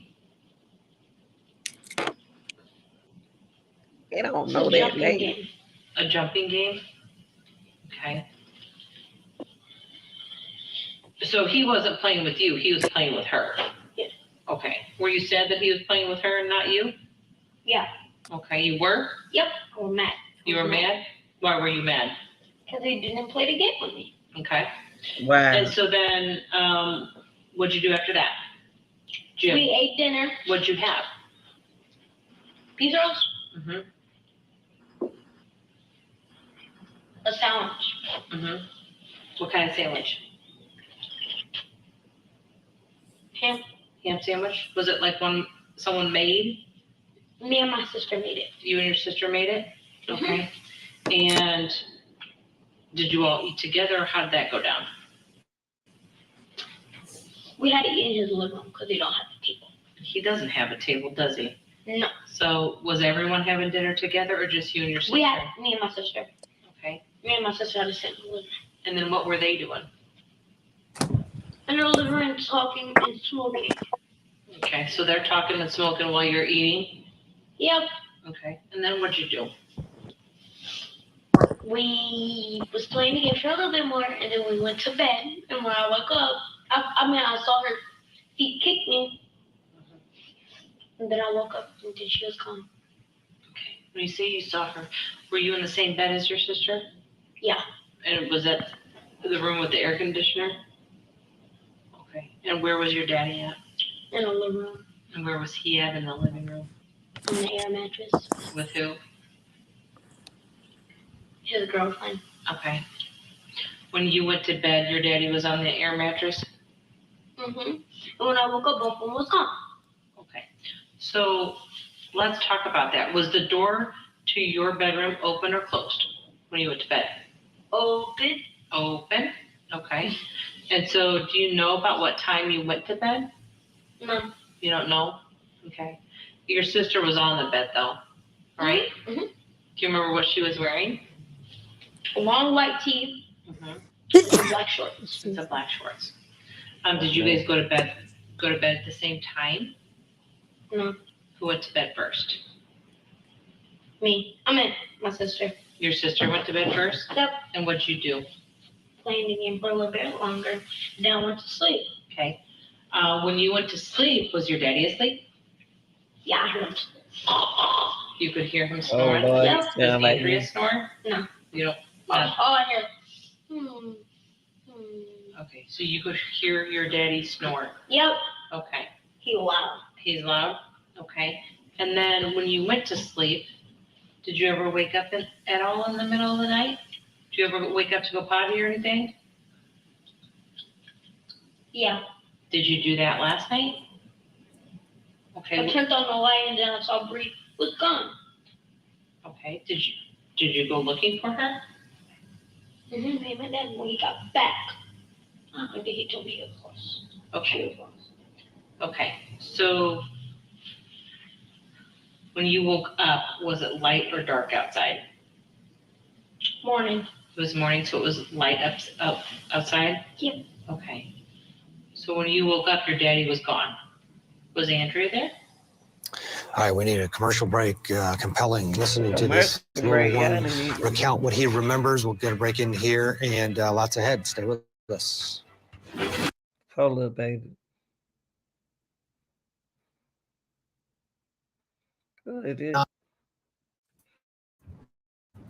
They don't It's know a that jumping late. game. A jumping game? Okay. So he wasn't playing with you, he was playing with her? Yes. Okay. Were you sad that he was playing with her and not you? Yeah. Okay, you were? Yep. I was mad. You were mad? Why were you mad? Because he didn't play the game with me. Okay. Wow. And so then, what'd you do after that? Jim, We ate dinner. what'd you have? Pizza rolls. Mm-hmm. A sandwich. Mm-hmm. What kind of sandwich? Ham. Ham sandwich? Was it like one someone made? Me and my sister made it. You and your sister made it? Mhm. Okay. And did you all eat together, or how did that go down? We had to eat in his living room because he don't have a table. He doesn't have a table, does he? No. So was everyone having dinner together, or just you and your sister? We had me and my sister. Okay. Me and my sister had to sit in the living room. And then what were they doing? In the living room talking and smoking. Okay, so they're talking and smoking while you're eating? Yep. Okay. And then what'd you do? We was playing the game for a little bit more, and then we went to bed. And when I woke up, I saw her feet kick me. And then I woke up and then she was gone. Okay. When you say you saw her, were you in the same bed as your sister? Yeah. And was that the room with the air conditioner? Okay. And where was your daddy at? In the living room. And where was he at in the living room? On the air mattress. With who? His girlfriend. Okay. When you went to bed, your daddy was on the air mattress? Mm-hmm. And when I woke up, both of them was gone. Okay. So let's talk about that. Was the door to your bedroom open or closed when you went to bed? Open. Open. Okay. And so do you know about what time you went to bed? No. You don't know? Okay. Your sister was on the bed though, right? Mm-hmm. Do you remember what she was wearing? A long white tee Mm-hmm. and black shorts. It's a black shorts. Did you guys go to bed at the same time? No. Who went to bed first? Me. I meant my sister. Your sister went to bed first? Yep. And what'd you do? Playing the game for a little bit longer. Then I went to sleep. Okay. When you went to sleep, was your daddy asleep? Yeah, I heard him. You could hear him snoring? Lord. Yep. Does Yeah, like Andrea me. snore? No. You don't? All I hear. Okay, so you could hear your daddy snore. Yep. Okay. He loud. He's loud? Okay. And then when you went to sleep, did you ever wake up at all in the middle of the night? Did you ever wake up to go potty or anything? Yeah. Did you do that last night? I Okay. turned on the light and then I saw Bree was gone. Okay. Did you go looking for her? Mm-hmm. Me and my dad, when he got back, I think he told me he was lost. She Okay. was lost. Okay. So when you woke up, was it light or dark outside? Morning. It was morning, so it was light up outside? Yep. Okay. So when you woke up, your daddy was gone. Was Andrea there? All right, we need a commercial break. Compelling listening to this Commercial break, little yeah, one I need- recount what he remembers. We'll get a break in here and lots ahead. Stay with us. Hold up, baby. Oh, it is.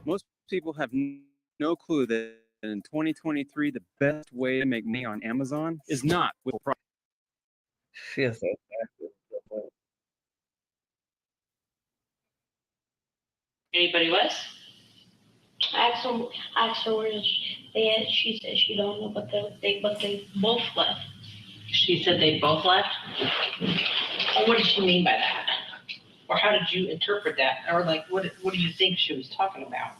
Most people have no clue that in 2023, the best way to make money on Amazon is not with a product. Feels so bad. Anybody was? I asked her where she said she don't know, but they both left. She said they both left? What did she mean by that? Or how did you interpret that? Or like, what do you think she was talking about?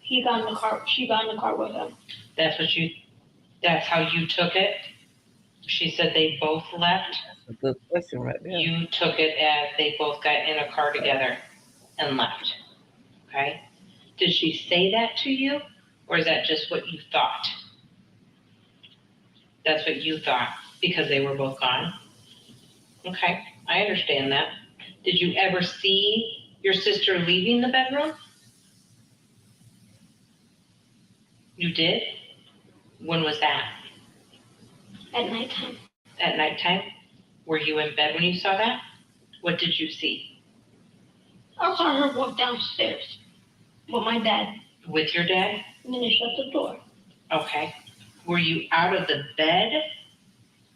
He got in the car. She got in the car with him. That's how you took it? She said they both left. A good question right there. You took it as they both got in a car together and left. Okay? Did she say that to you? Or is that just what you thought? That's what you thought because they were both gone? Okay, I understand that. Did you ever see your sister leaving the bedroom? You did? When was that? At nighttime. At nighttime? Were you in bed when you saw that? What did you see? I saw her walk downstairs with my dad. With your dad? And then he shut the door. Okay. Were you out of the bed?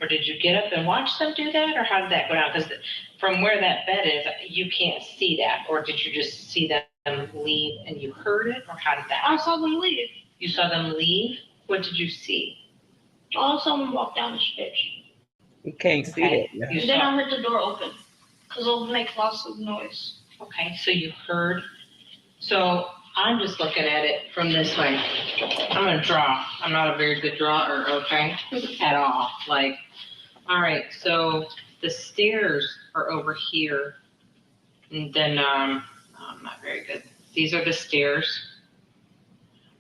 Or did you get up and watch them do that? Or how did that go down? Because from where that bed is, you can't see that. Or did you just see them leave and you heard it? Or how did that I saw them leave. You saw them leave? What did you see? I saw them walk down the stairs. You can't see Okay. that. You And then saw- I heard the door open because it'll make lots of noise. Okay, so you heard. So I'm just looking at it from this way. I'm gonna draw. I'm not a very good drawer, okay, at all. Like, all right, so the stairs are over here. And then, I'm not very good. These are the stairs.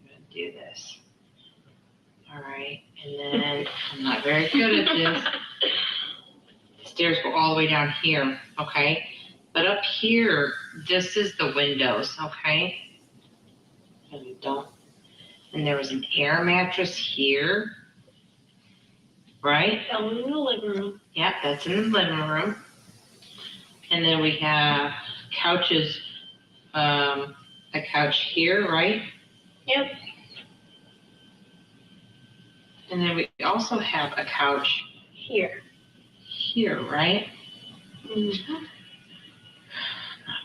I'm gonna do this. All right, and then I'm not very good at this. The stairs go all the way down here, okay? But up here, this is the windows, okay? And you don't. And there was an air mattress here, right? Down in the living room. Yep, that's in the living room. And then we have couches, a couch here, right? Yep. And then we also have a couch Here. here, right? Mm-hmm. Not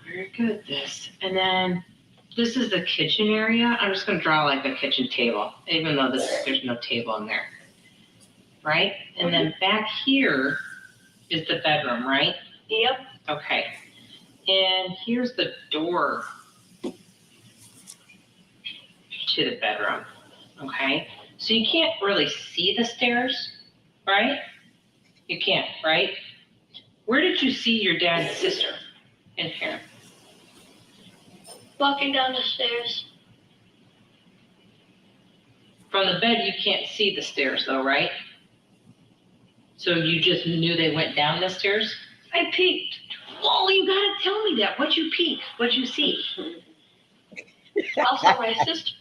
very good at this. And then this is the kitchen area. I'm just gonna draw like a kitchen table, even though there's no table in there. Right? And then back here is the bedroom, right? Yep. Okay. And here's the door to the bedroom. Okay? So you can't really see the stairs, right? You can't, right? Where did you see your dad's sister in here? Walking down the stairs. From the bed, you can't see the stairs though, right? So you just knew they went down the stairs? I peeked. Well, you gotta tell me that. What'd you peek? What'd you see? I saw my sister.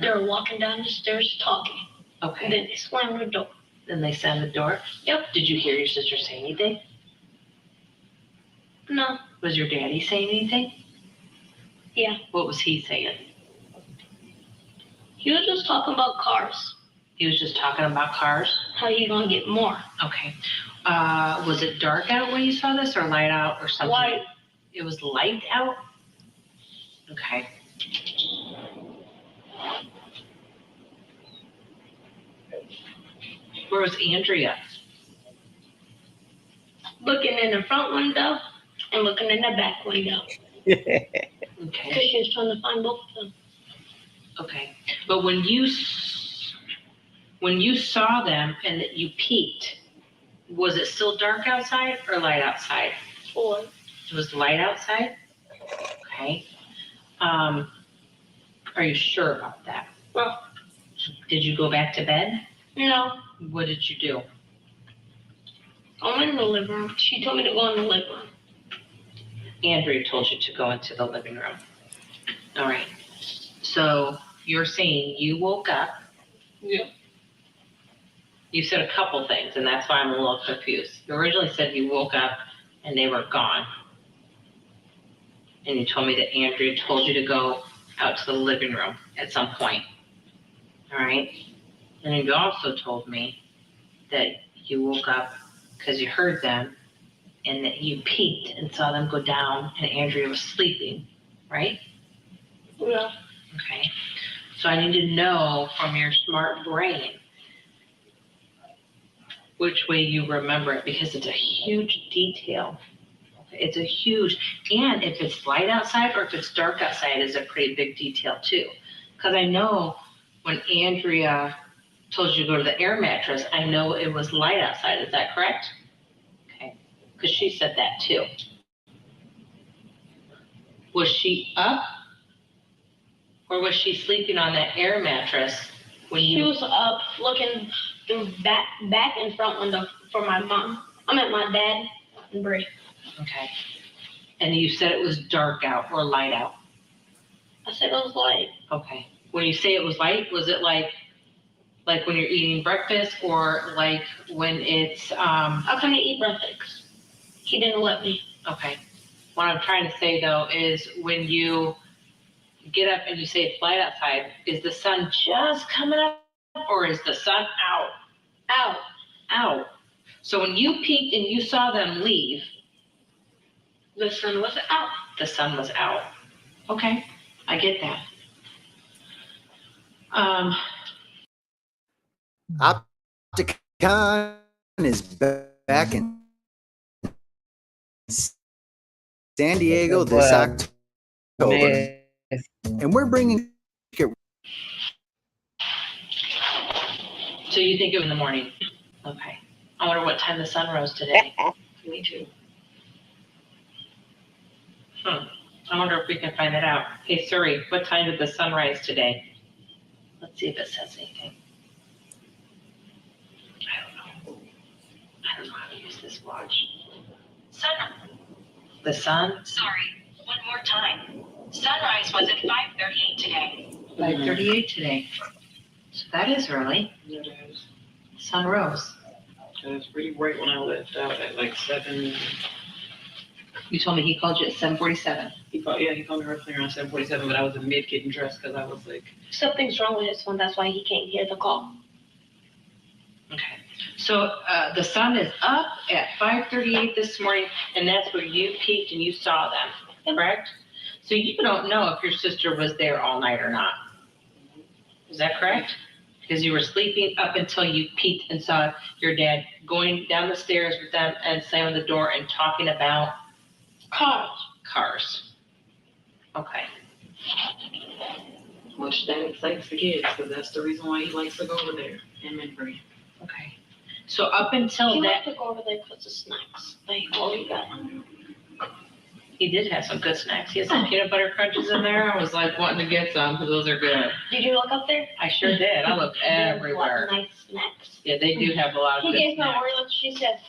They were walking down the stairs talking. And Okay. then they slammed the door. Then they slammed the door? Yep. Did you hear your sister say anything? No. Was your daddy saying anything? Yeah. What was he saying? He was just talking about cars. He was just talking about cars? How you gonna get more? Okay. Was it dark out when you saw this or light out or something? Light. It was light out? Okay. Where was Andrea? Looking in the front window and looking in the back window. Okay. Because she was trying to find both of them. Okay. But when you saw them and that you peeked, was it still dark outside or light outside? Or It was light outside? Okay. Are you sure about that? Well, Did you go back to bed? no. What did you do? I'm in the living room. She told me to go in the living room. Andrea told you to go into the living room. All right. So you're saying you woke up. Yeah. You said a couple things, and that's why I'm a little confused. You originally said you woke up and they were gone. And you told me that Andrea told you to go out to the living room at some point. All right. And then you also told me that you woke up because you heard them and that you peeked and saw them go down and Andrea was sleeping, right? Yeah. Okay. So I need to know from your smart brain which way you remember it because it's a huge detail. It's a huge, and if it's light outside or if it's dark outside is a pretty big detail too. Because I know when Andrea told you to go to the air mattress, I know it was light outside. Is that correct? Okay. Because she said that too. Was she up or was she sleeping on that air mattress when She was up looking through back and front window for my mom. I meant my dad and Brie. Okay. And you said it was dark out or light out? I said it was light. Okay. When you say it was light, was it like when you're eating breakfast or like when it's I couldn't eat breakfast. He didn't let me. Okay. What I'm trying to say though is when you get up and you say it's light outside, is the sun just coming up or is the sun out? Out. Out. So when you peeked and you saw them leave, The sun was out. the sun was out. Okay, I get that. Opticon is back in San Diego this October, and we're bringing. So you think it was in the morning? Okay. I wonder what time the sun rose today. Me too. I wonder if we can find that out. Hey Siri, what time did the sun rise today? Let's see if it says anything. I don't know how to use this watch. Sun. The sun? Sorry, one more time. Sunrise was at 5:38 today. 5:38 today. So that is early. It is. Sun rose. It was pretty bright when I left out at like 7. You told me he called you at 7:47. He called me roughly around 7:47, but I was in mid getting dressed because I was like. Something's wrong with his phone. That's why he can't hear the call. Okay. So the sun is up at 5:38 this morning, and that's where you peeked and you saw them, correct? So you don't know if your sister was there all night or not. Is that correct? Because you were sleeping up until you peeked and saw your dad going down the stairs with them and slamming the door and talking about cars. Okay. Which that excites the kids, because that's the reason why he likes to go over there in Midbury. Okay. So up until He that, liked to go over there because of snacks. Like, oh, you got he did have some good snacks. He had some peanut butter crunches in there. I was like wanting to get some because those are good. Did you look up there? I sure did. I looked everywhere. Nice snacks. Yeah, they do have a lot of He good gave me snacks. Oreos. She said.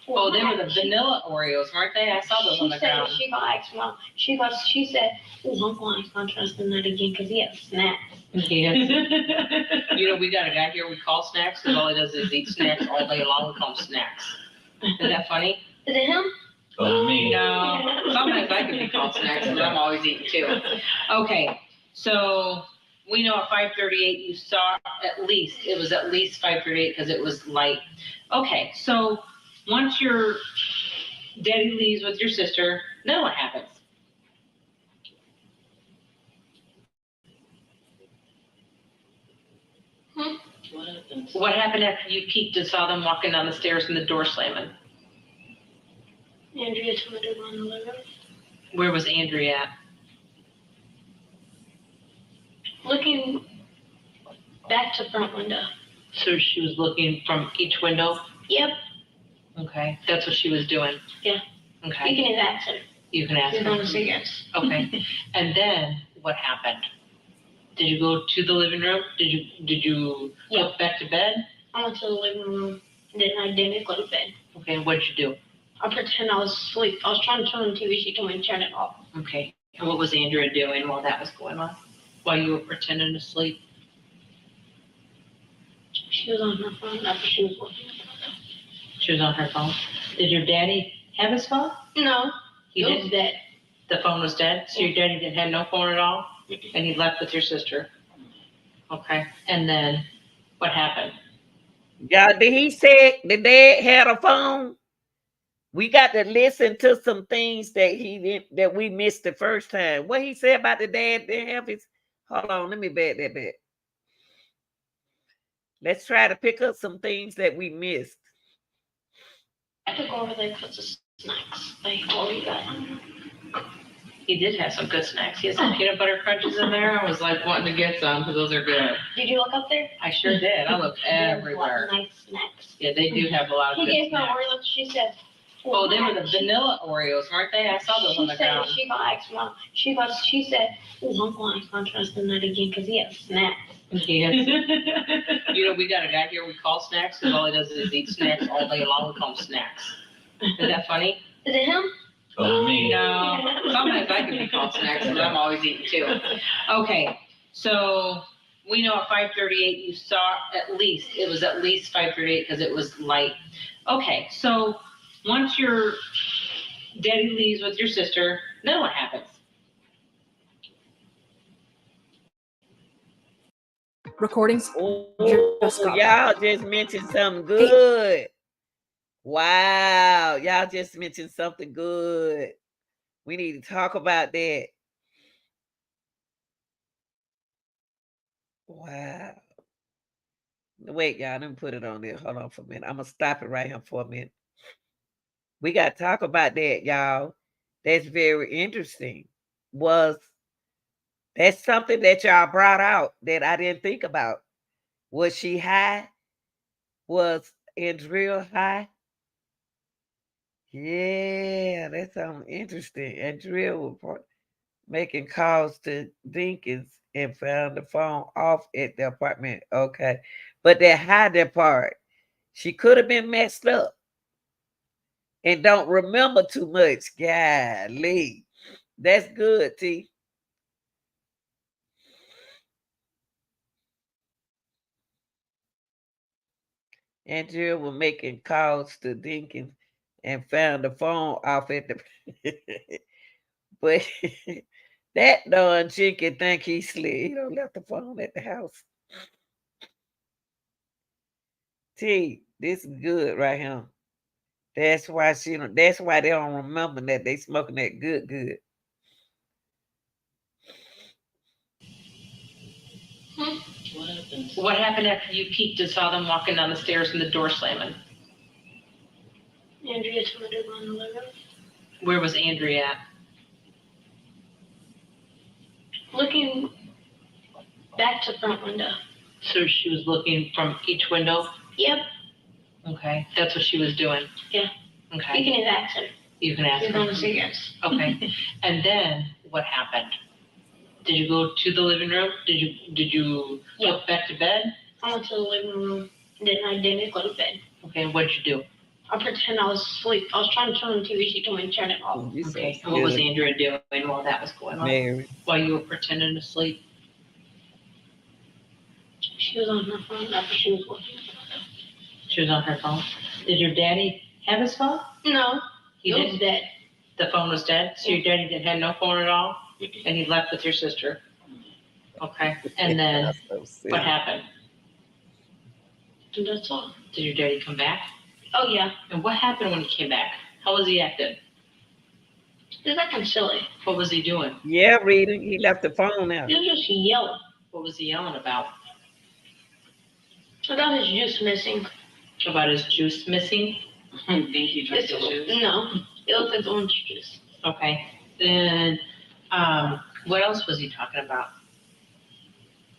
Oh, they were the vanilla Oreos, weren't they? I saw those on the ground. She got X Mom. She said, "Oh, Uncle, I can't trust him that again because he has snacks." Yes. You know, we got a guy here we call Snacks because all he does is eat snacks all day long. We call him Snacks. Is that funny? Is it him? No. Sometimes I can be called Snacks because I'm always eating too. Okay, so we know at 5:38 you saw it was at least 5:38 because it was light. Okay, so once your daddy leaves with your sister, then what happens? What happens? What happened after you peeked and saw them walking down the stairs and the door slamming? Andrea told me to go in the living room. Where was Andrea at? Looking back to front window. So she was looking from each window? Yep. Okay, that's what she was doing? Yeah. Okay. You can even ask her. You can ask She's her. going to say yes. Okay, and then what happened? Did you go to the living room? Did you Yeah. go back to bed? I went to the living room. Then I didn't go to bed. Okay, and what did you do? I pretend I was asleep. I was trying to turn on the TV. She told me to turn it off. Okay, and what was Andrea doing while that was going on? While you were pretending to sleep? She was on her phone after she was working. She was on her phone. Did your daddy have his phone? No. He It was didn't? dead. The phone was dead? So your daddy didn't have no phone at all? And he left with your sister? Okay, and then what happened? Yeah, did he say the dad had a phone? We got to listen to some things that that we missed the first time. What he said about the dad didn't have his. Hold on, let me back that back. Let's try to pick up some things that we missed. I took over there because of snacks. Like, oh, you got. He did have some good snacks. He had some peanut butter crunches in there. I was like wanting to get some because those are good. Did you look up there? I sure did. I looked everywhere. Nice snacks. Yeah, they do have a lot of He good gave my snacks. Oreos. She said. Oh, they were the vanilla Oreos, weren't they? I saw those on the ground. She gonna ask Mom. She said, "Oh, I'm going to contrast the night again because he has snacks." Yes. You know, we got a guy here we call Snacks because all he does is eat snacks all day long. We call him Snacks. Is that funny? Is it him? Oh, me. No. Sometimes I can be called Snacks because I'm always eating too. Okay, so we know at 5:38 you saw it was at least 5:38 because it was light. Okay, so once your daddy leaves with your sister, then what happens? Recordings. Oh, Just got y'all just mentioned something good. Wow, y'all just mentioned something good. We need to talk about that. Wow. Wait, y'all, let me put it on there. Hold on for a minute. I'm going to stop it right here for a minute. We got to talk about that, y'all. That's very interesting. That's something that y'all brought out that I didn't think about. Was she high? Was Andrea high? Yeah, that's something interesting. Andrea was making calls to Dinkins and found the phone off at the apartment. Okay. But that hiding part, she could have been messed up and don't remember too much. Golly. That's good, T. Andrea was making calls to Dinkins and found the phone off at the but that darn chicken think he slid. He don't left the phone at the house. T, this is good right here. That's why that's why they don't remember that they smoking that good. What happened after you peeked and saw them walking down the stairs and the door slamming? Andrea told her to go in the living room. Where was Andrea at? Looking back to front window. So she was looking from each window? Yep. Okay, that's what she was doing? Yeah. Okay. You can even ask her. You can ask You're her? going to say yes. Okay. And then what happened? Did you go to the living room? Did you go back to bed? I went to the living room, and then I didn't go to bed. Okay, and what'd you do? I pretend I was asleep. I was trying to turn on the TV. She told me to turn it off. Okay, and what was Andrea doing while that was going on? Mary. While you were pretending to sleep? She was on her phone after she was working. She was on her phone. Did your daddy have his phone? No, He it was didn't? dead. The phone was dead? So your daddy had no phone at all? And he left with your sister? Okay, and then what happened? And that's all. Did your daddy come back? Oh, yeah. And what happened when he came back? How was he acting? He was acting silly. What was he doing? Yeah, Rita, he left the phone out. He was just yelling. What was he yelling about? About his juice missing. About his juice missing? Think he drank his juice? No, it was his orange juice. Okay. Then, what else was he talking about?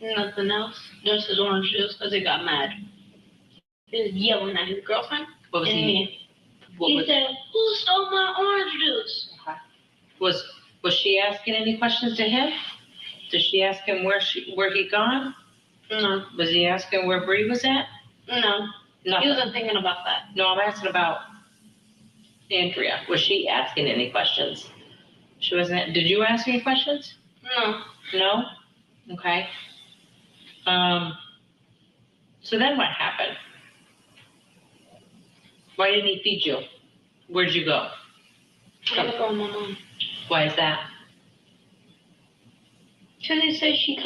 Nothing else. Just his orange juice because he got mad. He was yelling at his girlfriend. What was and he? me. What He was, said, "Who stole my orange juice?" was she asking any questions to him? Did she ask him where he gone? No. Was he asking where Bree was at? No. Nothing. He wasn't thinking about that. No, I'm asking about Andrea. Was she asking any questions? She wasn't. Did you ask any questions? No. No? Okay. So then what happened? Why didn't he feed you? Where'd you go? I gotta go with my mom. Why is that? Because they said she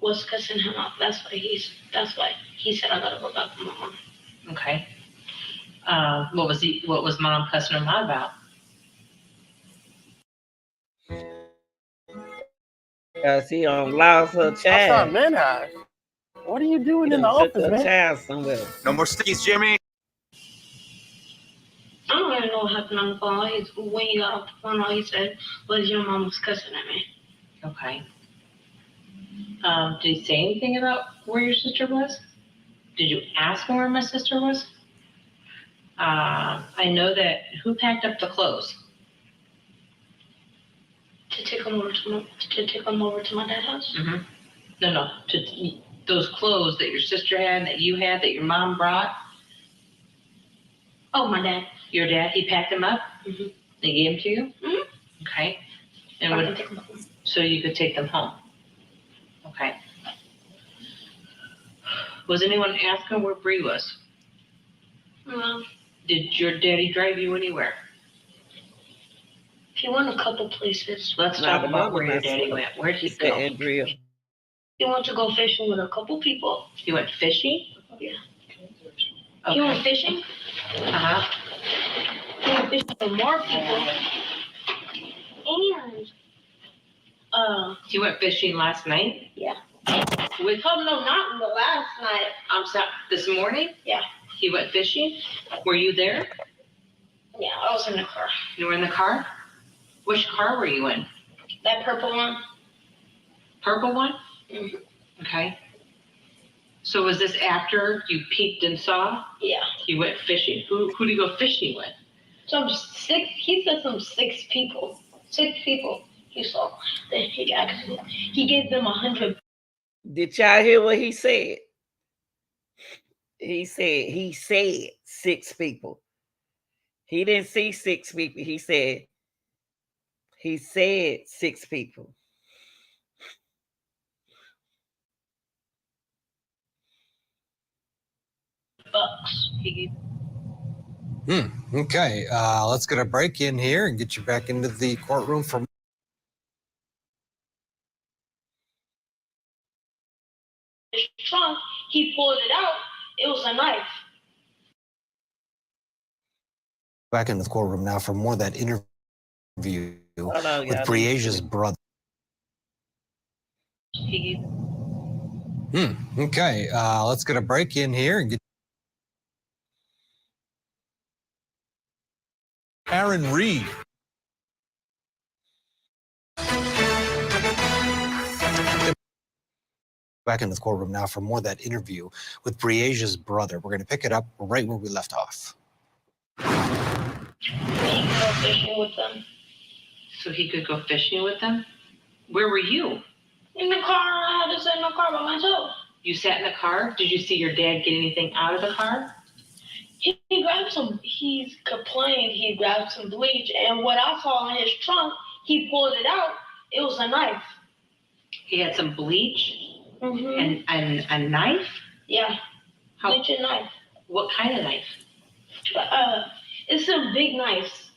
was cussing him out. That's why he said I gotta go back with my mom. Okay. What was mom cussing him out about? Because he lost her I child. thought men high. What are you doing in the office, man? Child somewhere. No more stickies, Jimmy. I know what happened on the phone. When he got off the phone, all he said was, your mom was cussing at me. Okay. Did he say anything about where your sister was? Did you ask him where my sister was? I know that, who packed up the clothes? To take him over to my dad's house? Mm-hmm. No, those clothes that your sister had, that you had, that your mom brought. Oh, my dad. Your dad, he packed them up? Mm-hmm. They gave them to you? Mm-hmm. Okay. So I can take them home. So you could take them home. Okay. Was anyone asking where Bree was? No. Did your daddy drive you anywhere? He went a couple places. Let's Nah, talk the about mama where your messed daddy up. went. Where did he Said go? Andrea. He went to go fishing with a couple people. He went fishing? Yeah. Okay. He went fishing. Uh-huh. He went fishing with more people. And He went fishing last night? yeah. With, Oh no, not in the last night. I'm sorry, this morning? Yeah. He went fishing? Were you there? Yeah, I was in the car. You were in the car? Which car were you in? That purple one. Purple one? Mm-hmm. Okay. So was this after you peeked and saw? Yeah. He went fishing. Who did he go fishing with? He said some 6 people. 6 people he saw. Then he gave them 100. Did y'all hear what he said? He said 6 people. He didn't see 6 people. He said 6 people. Bucks. Okay, let's get a break in here and get you back into the courtroom for His trunk, he pulled it out. It was a knife. back into the courtroom now for more of that interview with Briage's brother. Okay, let's get a break in here and get Aaron Reed. Back into the courtroom now for more of that interview with Briage's brother. We're going to pick it up right where we left off. He could go fishing with them. So he could go fishing with them? Where were you? In the car. I had to sit in the car by myself. You sat in the car? Did you see your dad get anything out of the car? He grabbed some, he complained he grabbed some bleach, and what I saw in his trunk, he pulled it out. It was a knife. He had some bleach Mm-hmm. and a knife? Yeah. Bleach and knife. What kind of knife? It's some big knives.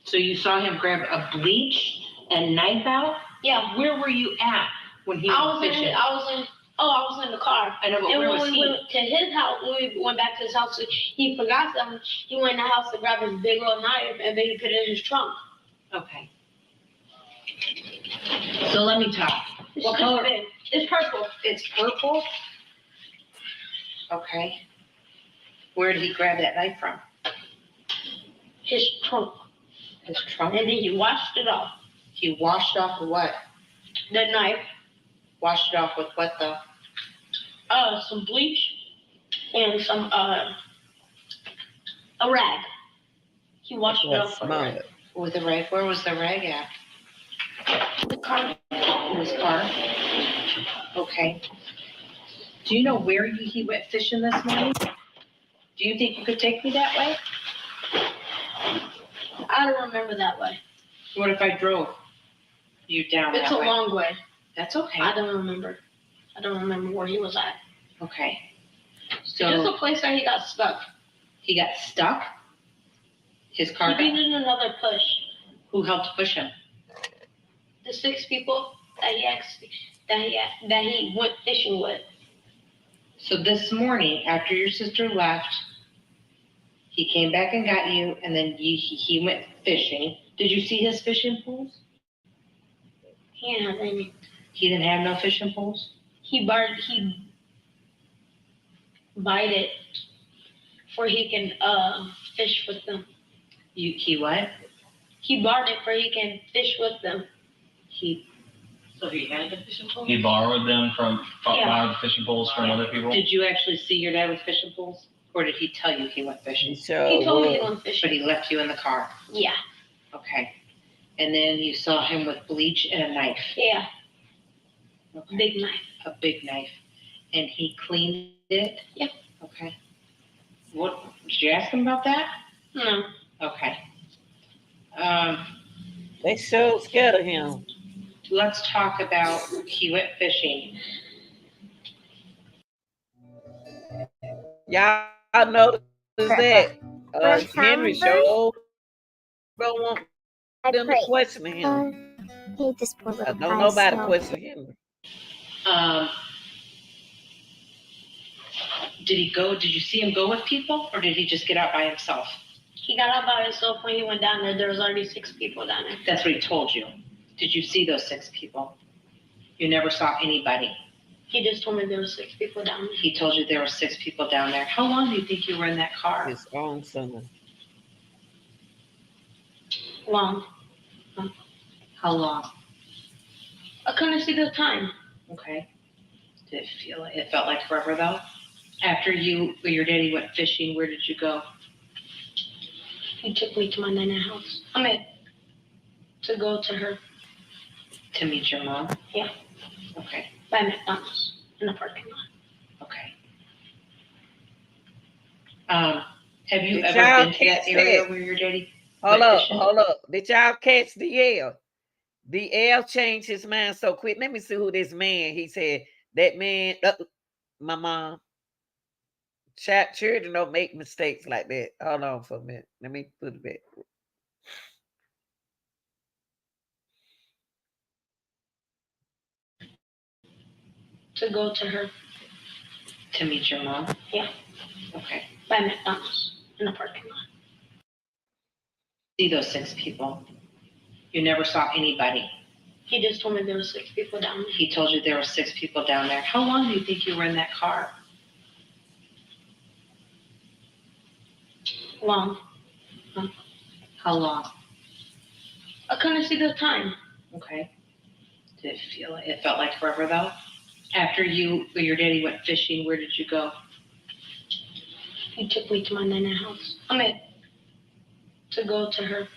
So you saw him grab a bleach and knife out? Yeah. Where were you at when he was fishing? I was in the car. I know, but and where was when we went to his house, when we went back to his house, he forgot something. He went in the house to grab his big old knife, and then he put it in his trunk. Okay. So let me talk. What color? It's purple. It's purple? Okay. Where did he grab that knife from? His trunk. His trunk? And then he washed it off. He washed off what? The knife. Washed it off with what though? Some bleach and some a rag. He washed it off with a rag. With a rag? Where was the rag at? The car. In his car? Okay. Do you know where he went fishing this morning? Do you think you could take me that way? I don't remember that way. What if I drove you down that way? It's a long way. That's okay. I don't remember. I don't remember where he was at. Okay. So just a place that he got stuck. He got stuck? His car He needed another push. Who helped push him? The 6 people that he went fishing with. So this morning, after your sister left, he came back and got you, and then he went fishing. Did you see his fishing pools? He didn't have any. He didn't have no fishing pools? He bought it where he can fish with them. He what? He borrowed it where he can fish with them. So he had the fishing pole? He borrowed them from Yeah. borrowed fishing poles from other people. Did you actually see your dad with fishing poles? Or did he tell you he went fishing? He told me he went fishing. But he left you in the car? Yeah. Okay. And then you saw him with bleach and a knife? Yeah. Okay. Big knife. A big knife. And he cleaned it? Yeah. Okay. What, did you ask him about that? No. Okay. They so scared of him. Let's talk about he went fishing. Y'all notice that Henry show don't want them to question him. Hate this poor little Don't nobody question Henry. Did you see him go with people, or did he just get out by himself? He got out by himself. When he went down there, there was already 6 people down there. That's what he told you. Did you see those 6 people? You never saw anybody. He just told me there were 6 people down there. He told you there were 6 people down there. How long do you think you were in that car? His own son. Long. How long? I couldn't see the time. Okay. Did it felt like forever though? After your daddy went fishing, where did you go? He took me to my nana house. I mean, to go to her. To meet your mom? Yeah. Okay. By McDonald's in the parking lot. Okay. Have you Did ever y'all been to that catch area that? where your daddy Hold went up, fishing? hold up. Did y'all catch DL? DL changed his mind so quick. Let me see who this man. He said that man. My mom. Children don't make mistakes like that. Hold on for a minute. Let me put it back. To go to her. To meet your mom? Yeah. Okay. By McDonald's in the parking lot. See those 6 people? You never saw anybody? He just told me there were 6 people down there. He told you there were 6 people down there. How long do you think you were in that car? Long. How long? I couldn't see the time. Okay. Did it felt like forever though? After your daddy went fishing, where did you go? He took me to my nana house. I mean, to go to her.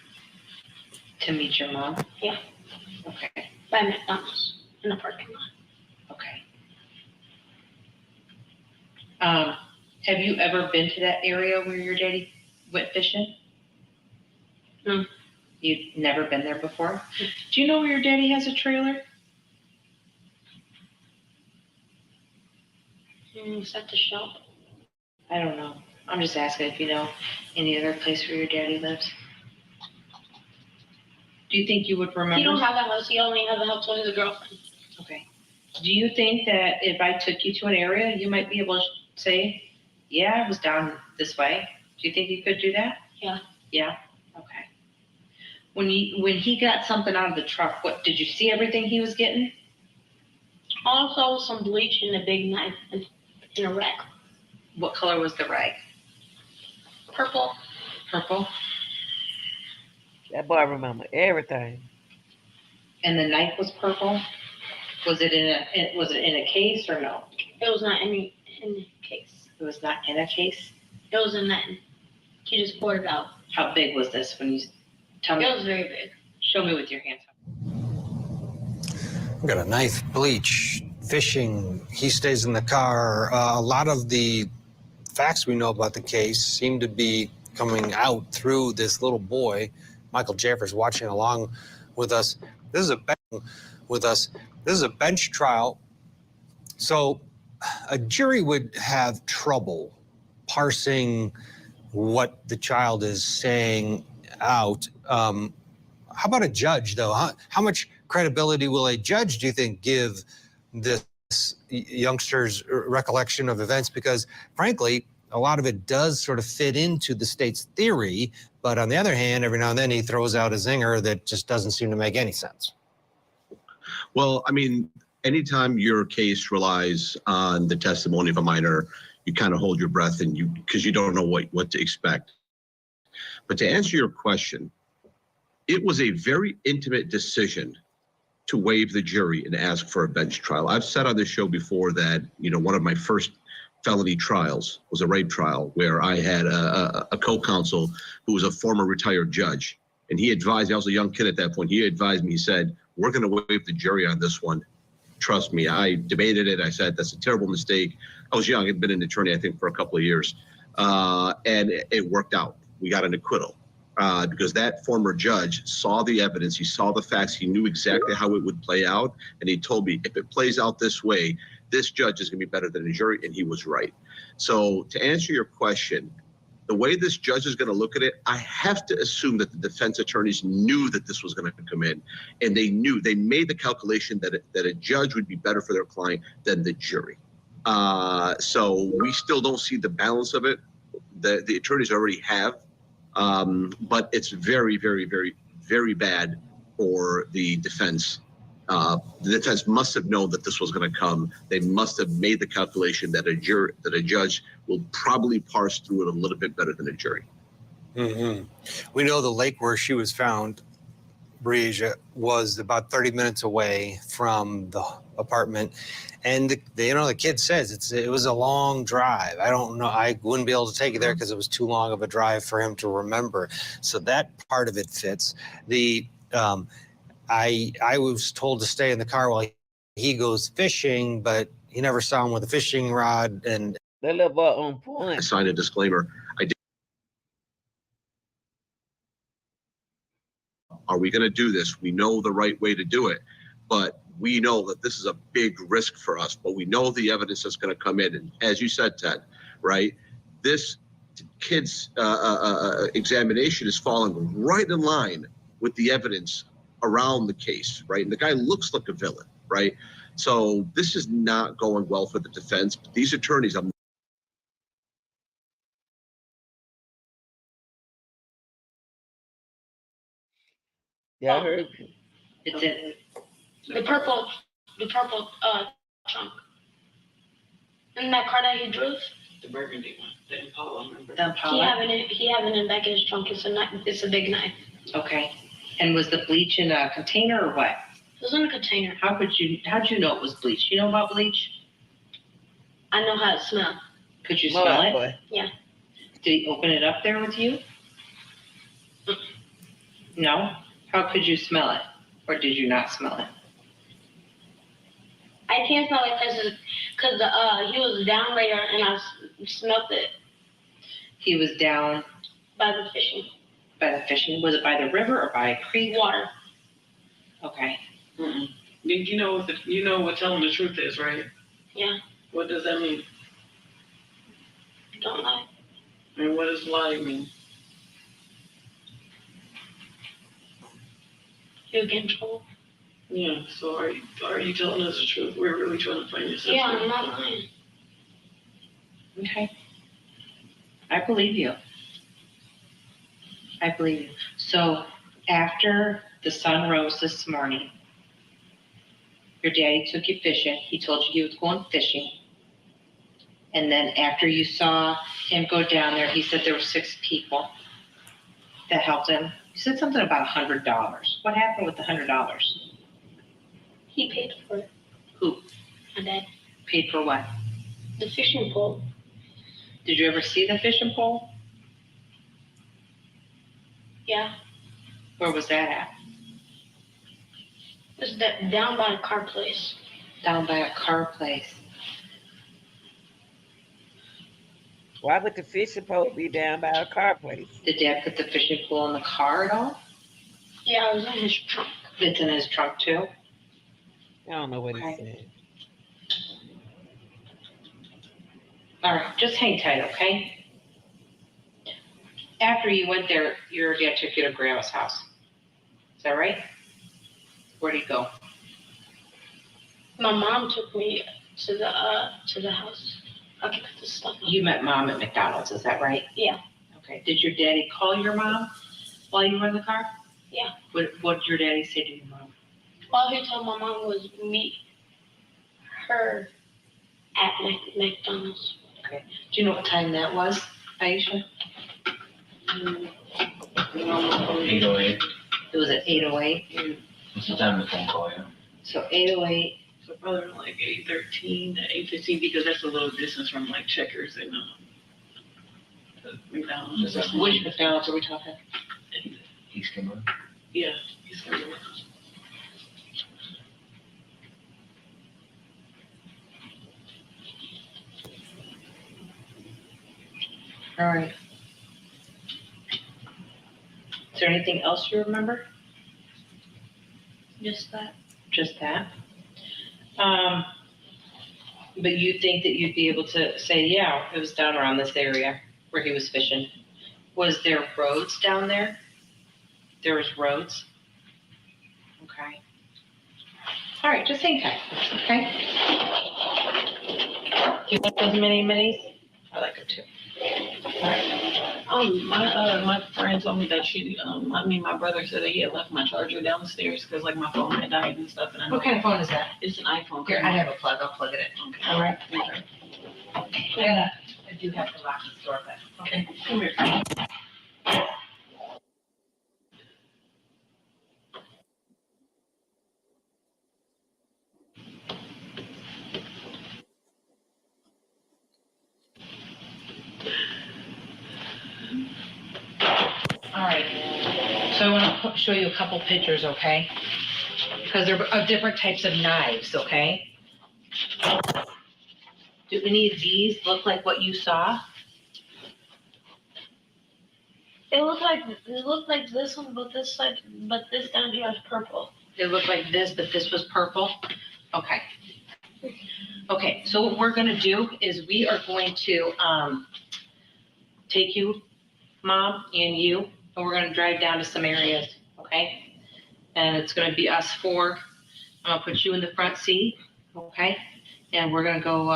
To meet your mom? Yeah. Okay. By McDonald's in the parking lot. Okay. Have you ever been to that area where your daddy went fishing? No. You've never been there before? Do you know where your daddy has a trailer? It's at the shop. I don't know. I'm just asking if you know any other place where your daddy lives. Do you think you would remember? He don't have a house. He only has a house with his girlfriend. Okay. Do you think that if I took you to an area, you might be able to say, yeah, I was down this way? Do you think you could do that? Yeah. Yeah? Okay. When he got something out of the truck, what, did you see everything he was getting? All I saw was some bleach and a big knife in a rag. What color was the rag? Purple. Purple? That boy remember everything. And the knife was purple? Was it in a case or no? It was not in a case. It was not in a case? It was in that. He just poured it out. How big was this when you tell me? It was very big. Show me with your hands. I've got a knife, bleach, fishing. He stays in the car. A lot of the facts we know about the case seem to be coming out through this little boy. Michael Jeffers watching along with us. This is a bench trial. So a jury would have trouble parsing what the child is saying out. How about a judge, though? How much credibility will a judge, do you think, give this youngster's recollection of events? Because, frankly, a lot of it does sort of fit into the state's theory. But on the other hand, every now and then he throws out a zinger that just doesn't seem to make any sense. Well, I mean, anytime your case relies on the testimony of a minor, you kind of hold your breath and because you don't know what to expect. But to answer your question, it was a very intimate decision to waive the jury and ask for a bench trial. I've said on this show before that, one of my first felony trials was a rape trial where I had a co-counsel who was a former retired judge. And he advised me, I was a young kid at that point, he advised me, he said, we're going to waive the jury on this one. Trust me. I debated it. I said, that's a terrible mistake. I was young. I'd been an attorney, I think, for a couple of years. And it worked out. We got an acquittal because that former judge saw the evidence. He saw the facts. He knew exactly how it would play out. And he told me, if it plays out this way, this judge is going to be better than the jury. And he was right. So to answer your question, the way this judge is going to look at it, I have to assume that the defense attorneys knew that this was going to come in, and they made the calculation that a judge would be better for their client than the jury. So we still don't see the balance of it. The attorneys already have, but it's very, very, very, very bad for the defense. The defense must have known that this was going to come. They must have made the calculation that a judge will probably parse through it a little bit better than a jury. Mm-hmm. We know the lake where she was found, Breasia, was about 30 minutes away from the apartment. And the kid says it was a long drive. I don't know. I wouldn't be able to take you there because it was too long of a drive for him to remember. So that part of it fits. I was told to stay in the car while he goes fishing, but he never saw him with a fishing rod. And that little boy on point. I signed a disclaimer. Are we going to do this? We know the right way to do it, but we know that this is a big risk for us, but we know the evidence that's going to come in. And as you said, Ted, right, this kid's examination is falling right in line with the evidence around the case, right? And the guy looks like a villain, right? So this is not going well for the defense. But these attorneys, Yeah, I heard. It's in the purple trunk. In that car that he drove? The burgundy one, the Impala, remember? The Impala? He have it in the back of his trunk. It's a big knife. Okay. And was the bleach in a container or what? It was in a container. How'd you know it was bleach? You know about bleach? I know how it smells. Could you smell it? Boy. Yeah. Did he open it up there with you? No? How could you smell it? Or did you not smell it? I can't smell it because he was down there and I smelled it. He was down by the fishing. By the fishing? Was it by the river or by a creek? Water. Okay. Mm-mm. You know what telling the truth is, right? Yeah. What does that mean? Don't lie. And what does lie mean? You'll get in trouble. Yeah, so are you telling us the truth? We're really trying to find this out. Yeah, I'm not lying. Okay. I believe you. I believe you. So after the sun rose this morning, your daddy took you fishing. He told you he was going fishing. And then after you saw him go down there, he said there were 6 people that helped him. You said something about $100. What happened with the $100? He paid for it. Who? My dad. Paid for what? The fishing pole. Did you ever see the fishing pole? Yeah. Where was that at? It was down by a car place. Down by a car place. Why would the fishing pole be down by a car place? Did Dad put the fishing pole in the car at all? Yeah, it was in his trunk. It's in his trunk too? I don't know what he said. All right, just hang tight, okay? After you went there, your dad took you to Grandma's house. Is that right? Where'd he go? My mom took me to the house. I could put the stuff on. You met Mom at McDonald's, is that right? Yeah. Okay. Did your daddy call your mom while you were in the car? Yeah. What did your daddy say to your mom? All he told my mom was meet her at McDonald's. Okay. Do you know what time that was, Aisha? 808. It was at 8:08. What's the time of the phone call, yeah? So 8:08. So probably like 8:13 to 8:15 because that's a little distance from like Checkers and McDonald's. Which McDonald's are we talking? East Kimberly. Yeah, he's coming. All right. Is there anything else you remember? Just that. Just that? But you think that you'd be able to say, yeah, it was down around this area where he was fishing. Was there roads down there? There was roads? Okay. All right, just hang tight, okay? Do you like those mini-minis? I like them too. All right. My friend told me that my brother said that he had left my charger downstairs because like my phone had died and stuff. And I know What kind of phone is that? it's an iPhone. Here, I have a plug. I'll plug it in. Okay. All right. I do have to lock the door, but okay. Come here. All right. So I want to show you a couple pictures, okay? Because they're of different types of knives, okay? Do any of these look like what you saw? It looked like this one, but this down here is purple. It looked like this, but this was purple? Okay. Okay, so what we're gonna do is we are going to take you, Mom, and you, and we're gonna drive down to some areas, okay? And it's gonna be us four. I'm gonna put you in the front seat, okay? And we're gonna go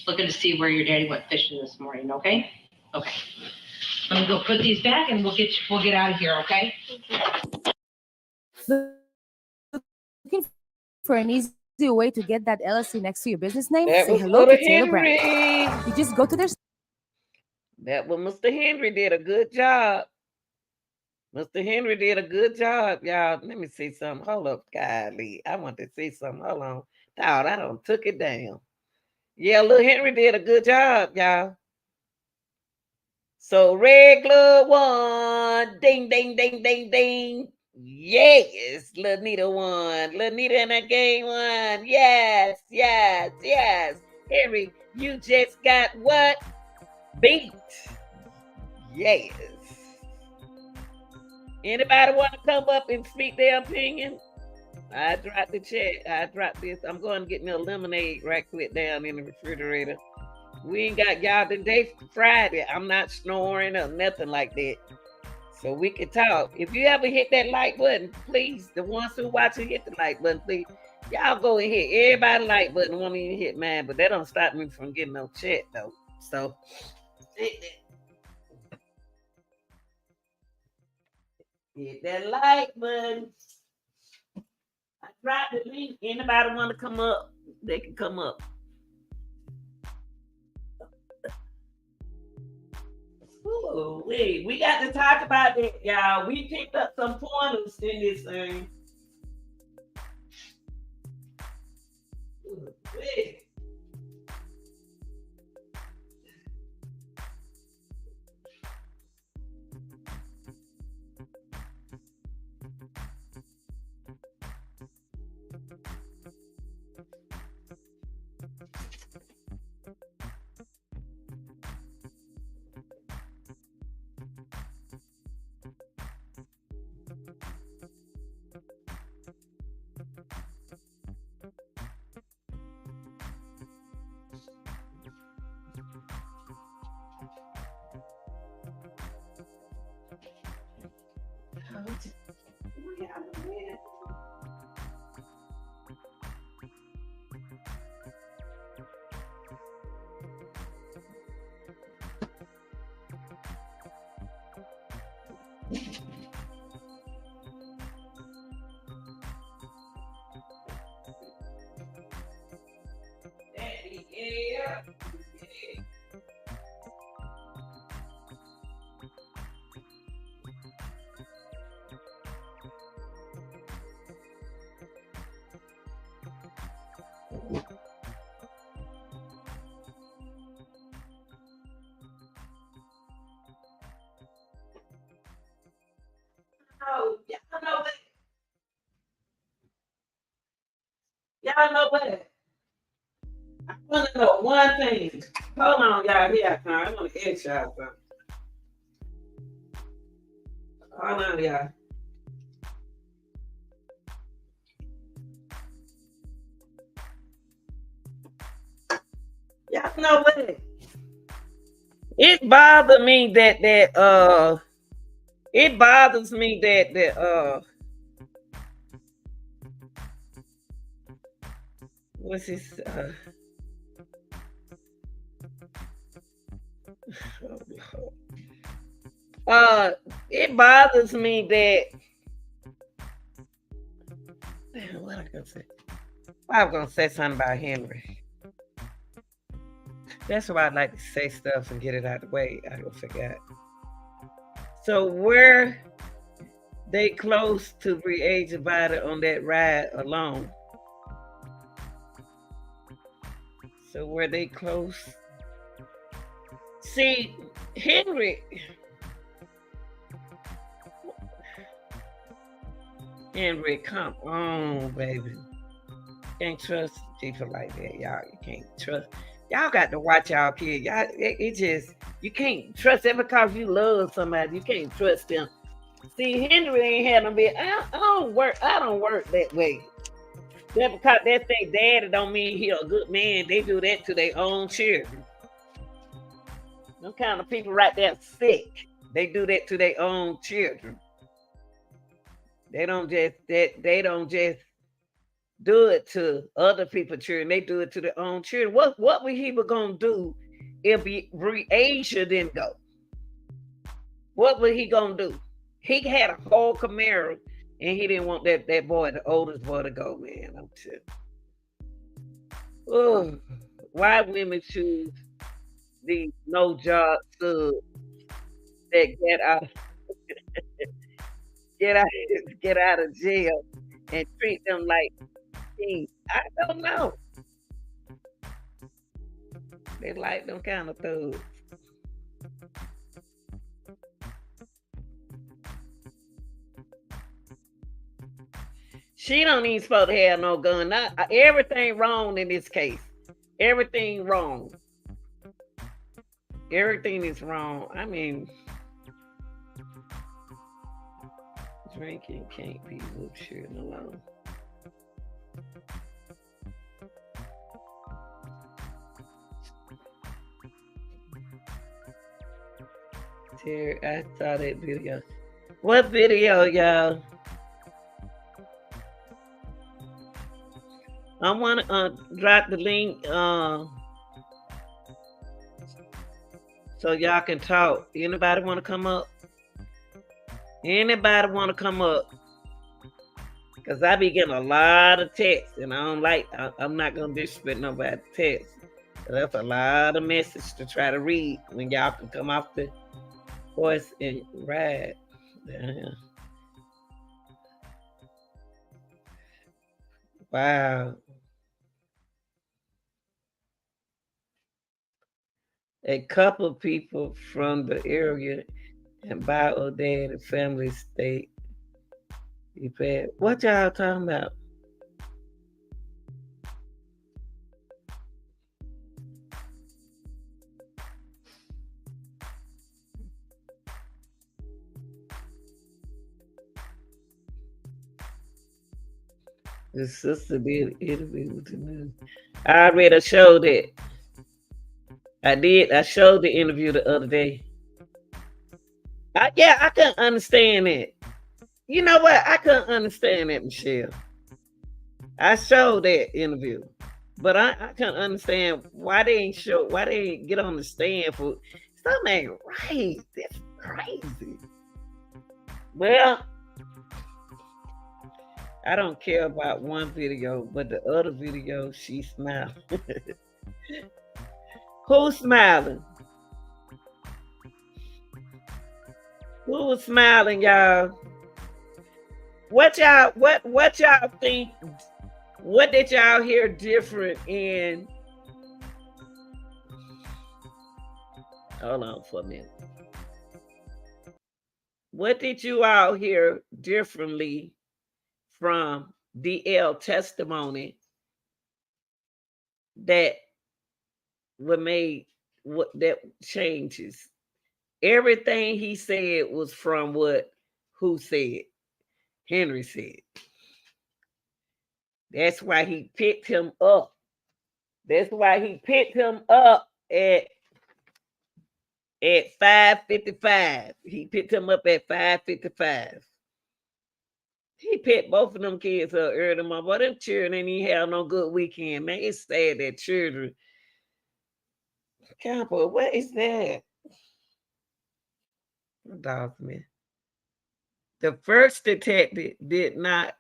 looking to see where your daddy went fishing this morning, okay? Okay. I'm gonna go put these back and we'll get out of here, okay? Looking for an easy way to get that LLC next to your business name? That Say was hello to Mr. Taylor Brown. Henry. You just go to their. That was Mr. Henry did a good job. Mr. Henry did a good job, y'all. Let me see something. Hold up, golly. I want to see something. Hold on. Thought I done took it down. Yeah, little Henry did a good job, y'all. So red glove won. Ding, ding, ding, ding, ding. Yes, Lenita won. Lenita in that game won. Yes, yes, yes. Henry, you just got what? Beat. Yes. Anybody want to come up and speak their opinion? I dropped the chat. I dropped this. I'm going to get me a lemonade right quick down in the refrigerator. We ain't got y'all today Friday. I'm not snoring or nothing like that. So we can talk. If you ever hit that like button, please, the ones who watching, hit the like button, please. Y'all go and hit everybody like button. Won't even hit mine, but that don't stop me from getting no chat though. So hit that like button. I dropped the link. Anybody want to come up? They can come up. Ooh, wait, we got to talk about that, y'all. We picked up some pointers in this thing. Ooh, wait. Y'all know what? I want to know one thing. Hold on, y'all. Here I come. I want to ask y'all something. Hold on, y'all. Y'all know what? It bothers me that it bothers me that what's this it bothers me that what I gonna say? I was gonna say something about Henry. That's why I like to say stuff and get it out of the way. I don't forget. So where they close to re-age divided on that ride alone. So where they close. See, Henry come on, baby. Can't trust people like that, y'all. You can't trust. Y'all got to watch y'all kids. Y'all, it just, you can't trust them because you love somebody. You can't trust them. See, Henry ain't had no bit. I don't work that way. That because that's their daddy don't mean he a good man. They do that to their own children. Them kind of people right there sick. They do that to their own children. They don't just do it to other people's children. They do it to their own children. What were he gonna do if Asia didn't go? What was he gonna do? He had a whole Camaro and he didn't want that boy, the oldest boy, to go, man. I'm telling you. Oh, why women choose these no job subs that get out of jail and treat them like things? I don't know. They like them kind of thugs. She don't even supposed to have no gun. Everything wrong in this case. Everything wrong. Everything is wrong. I mean, drinking can't be luxury alone. Terry, I saw that video. What video, y'all? I want to drop the link so y'all can talk. Anybody want to come up? Anybody want to come up? Because I be getting a lot of texts, and I don't like, I'm not going to disrespect nobody's text. That's a lot of message to try to read when y'all can come off the voice and ride. Yeah. Wow. A couple people from the area and by O'Dad and family state. What y'all talking about? The sister did an interview with the news. I already showed it. I did. I showed the interview the other day. I couldn't understand it. You know what? I couldn't understand it, Michelle. I showed that interview, but I couldn't understand why they ain't get on the stand for something ain't right. That's crazy. Well, I don't care about one video, but the other video, she smiled. Who's smiling? Who was smiling, y'all? What y'all think? What did y'all hear different in? Hold on for a minute. What did you all hear differently from DL testimony that were made, what that changes. Everything he said was from who said? Henry said. That's why he picked him up. That's why he picked him up at 5:55. He picked him up at 5:55. He picked both of them kids up early morning. But them children ain't even have no good weekend, man. It's sad that children. Camper, what is that? Dog, man. The first detective did not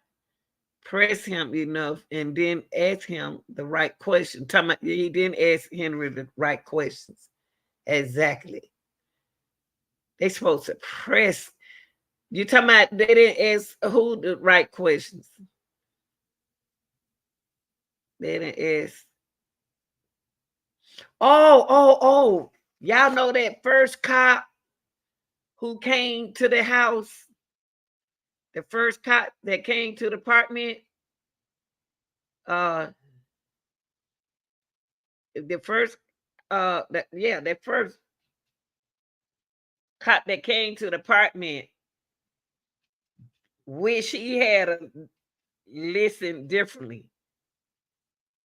press him enough and didn't ask him the right question. He didn't ask Henry the right questions. Exactly. They supposed to press. You talking about they didn't ask who the right questions? They didn't ask. Oh. Y'all know that first cop who came to the house? The first cop that came to the apartment? The first that first cop that came to the apartment, wish he had listened differently.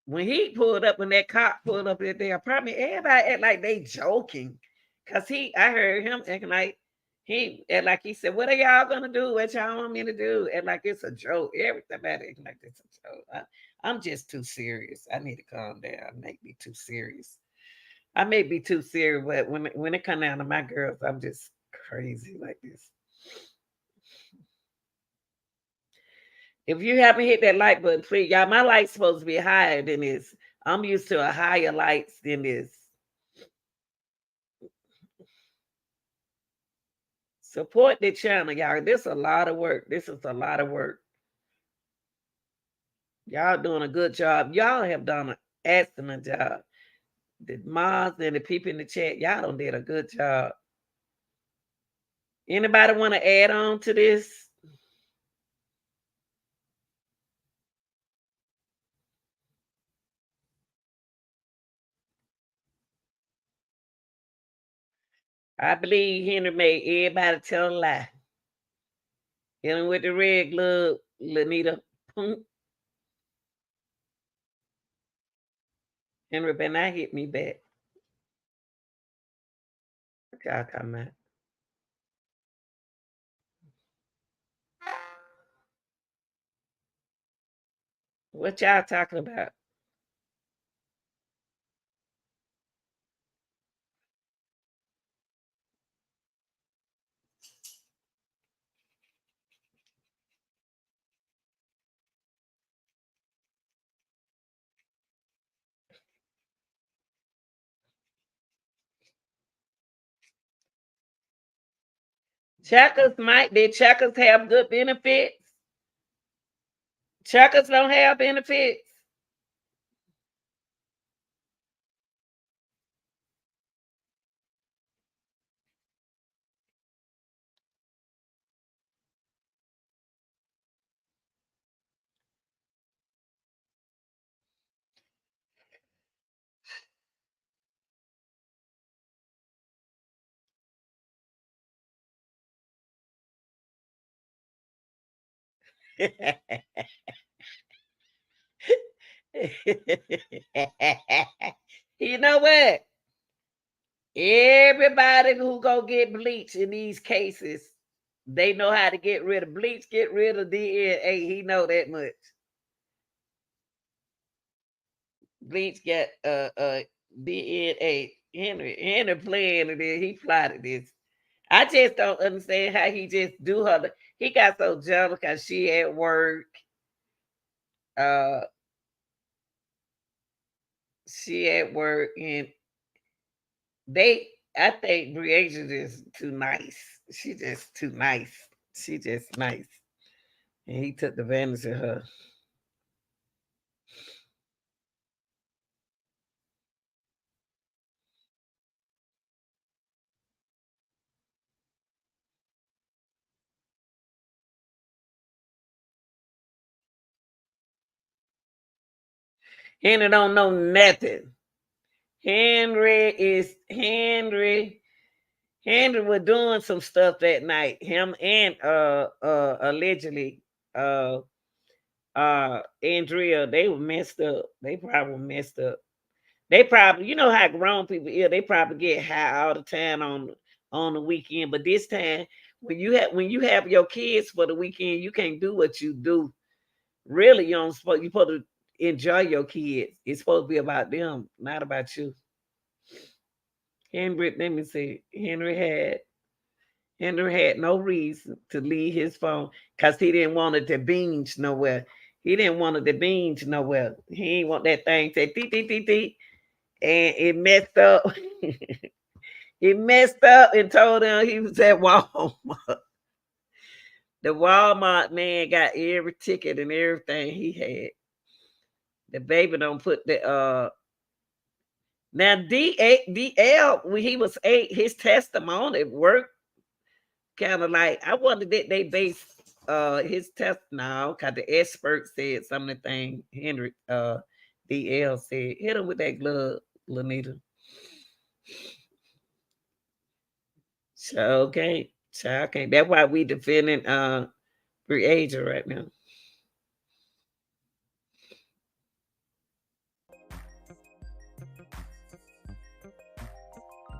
When he pulled up, when that cop pulled up at their apartment, everybody act like they joking. Cause I heard him acting like he said, "What are y'all gonna do? What y'all want me to do?" And like it's a joke. Everybody acting like it's a joke. I'm just too serious. I need to calm down. I may be too serious. I may be too serious, but when it come down to my girls, I'm just crazy like this. If you haven't hit that like button, please, y'all, my light's supposed to be higher than this. I'm used to a higher lights than this. Support the channel, y'all. This is a lot of work. This is a lot of work. Y'all doing a good job. Y'all have done an excellent job. The moms and the people in the chat, y'all done did a good job. Anybody want to add on to this? I believe Henry made everybody tell a lie. Hit him with the red glove, Lenita. Henry better not hit me back. What y'all talking about? What y'all talking about? Did checkers have good benefits? Checkers don't have benefits. You know what? Everybody who go get bleach in these cases, they know how to get rid of bleach, get rid of DNA. He know that much. Bleach got DNA. Henry playing it. He plotted this. I just don't understand how he just do her. He got so jealous because she at work. She at work and I think Briasia is too nice. She just too nice. She just nice. And he took advantage of her. Henry don't know nothing. Henry was doing some stuff that night. Him and allegedly Andrea, they were messed up. They probably messed up. They probably, you know how grown people is, they probably get high all the time on the weekend. But this time, when you have your kids for the weekend, you can't do what you do. Really, you're supposed to enjoy your kids. It's supposed to be about them, not about you. Henry, let me see. Henry had no reason to leave his phone because he didn't want it to binge nowhere. He didn't want it to binge nowhere. He didn't want that thing to tee tee tee tee, and it messed up. He messed up and told him he was at Walmart. The Walmart man got every ticket and everything he had. The baby don't put the now DL when he was 8, his testimony worked kind of like, I wonder that they based his test now because the expert said some of the thing Henry DL said. Hit him with that glove, Lenita. So okay. That's why we defending free agent right now.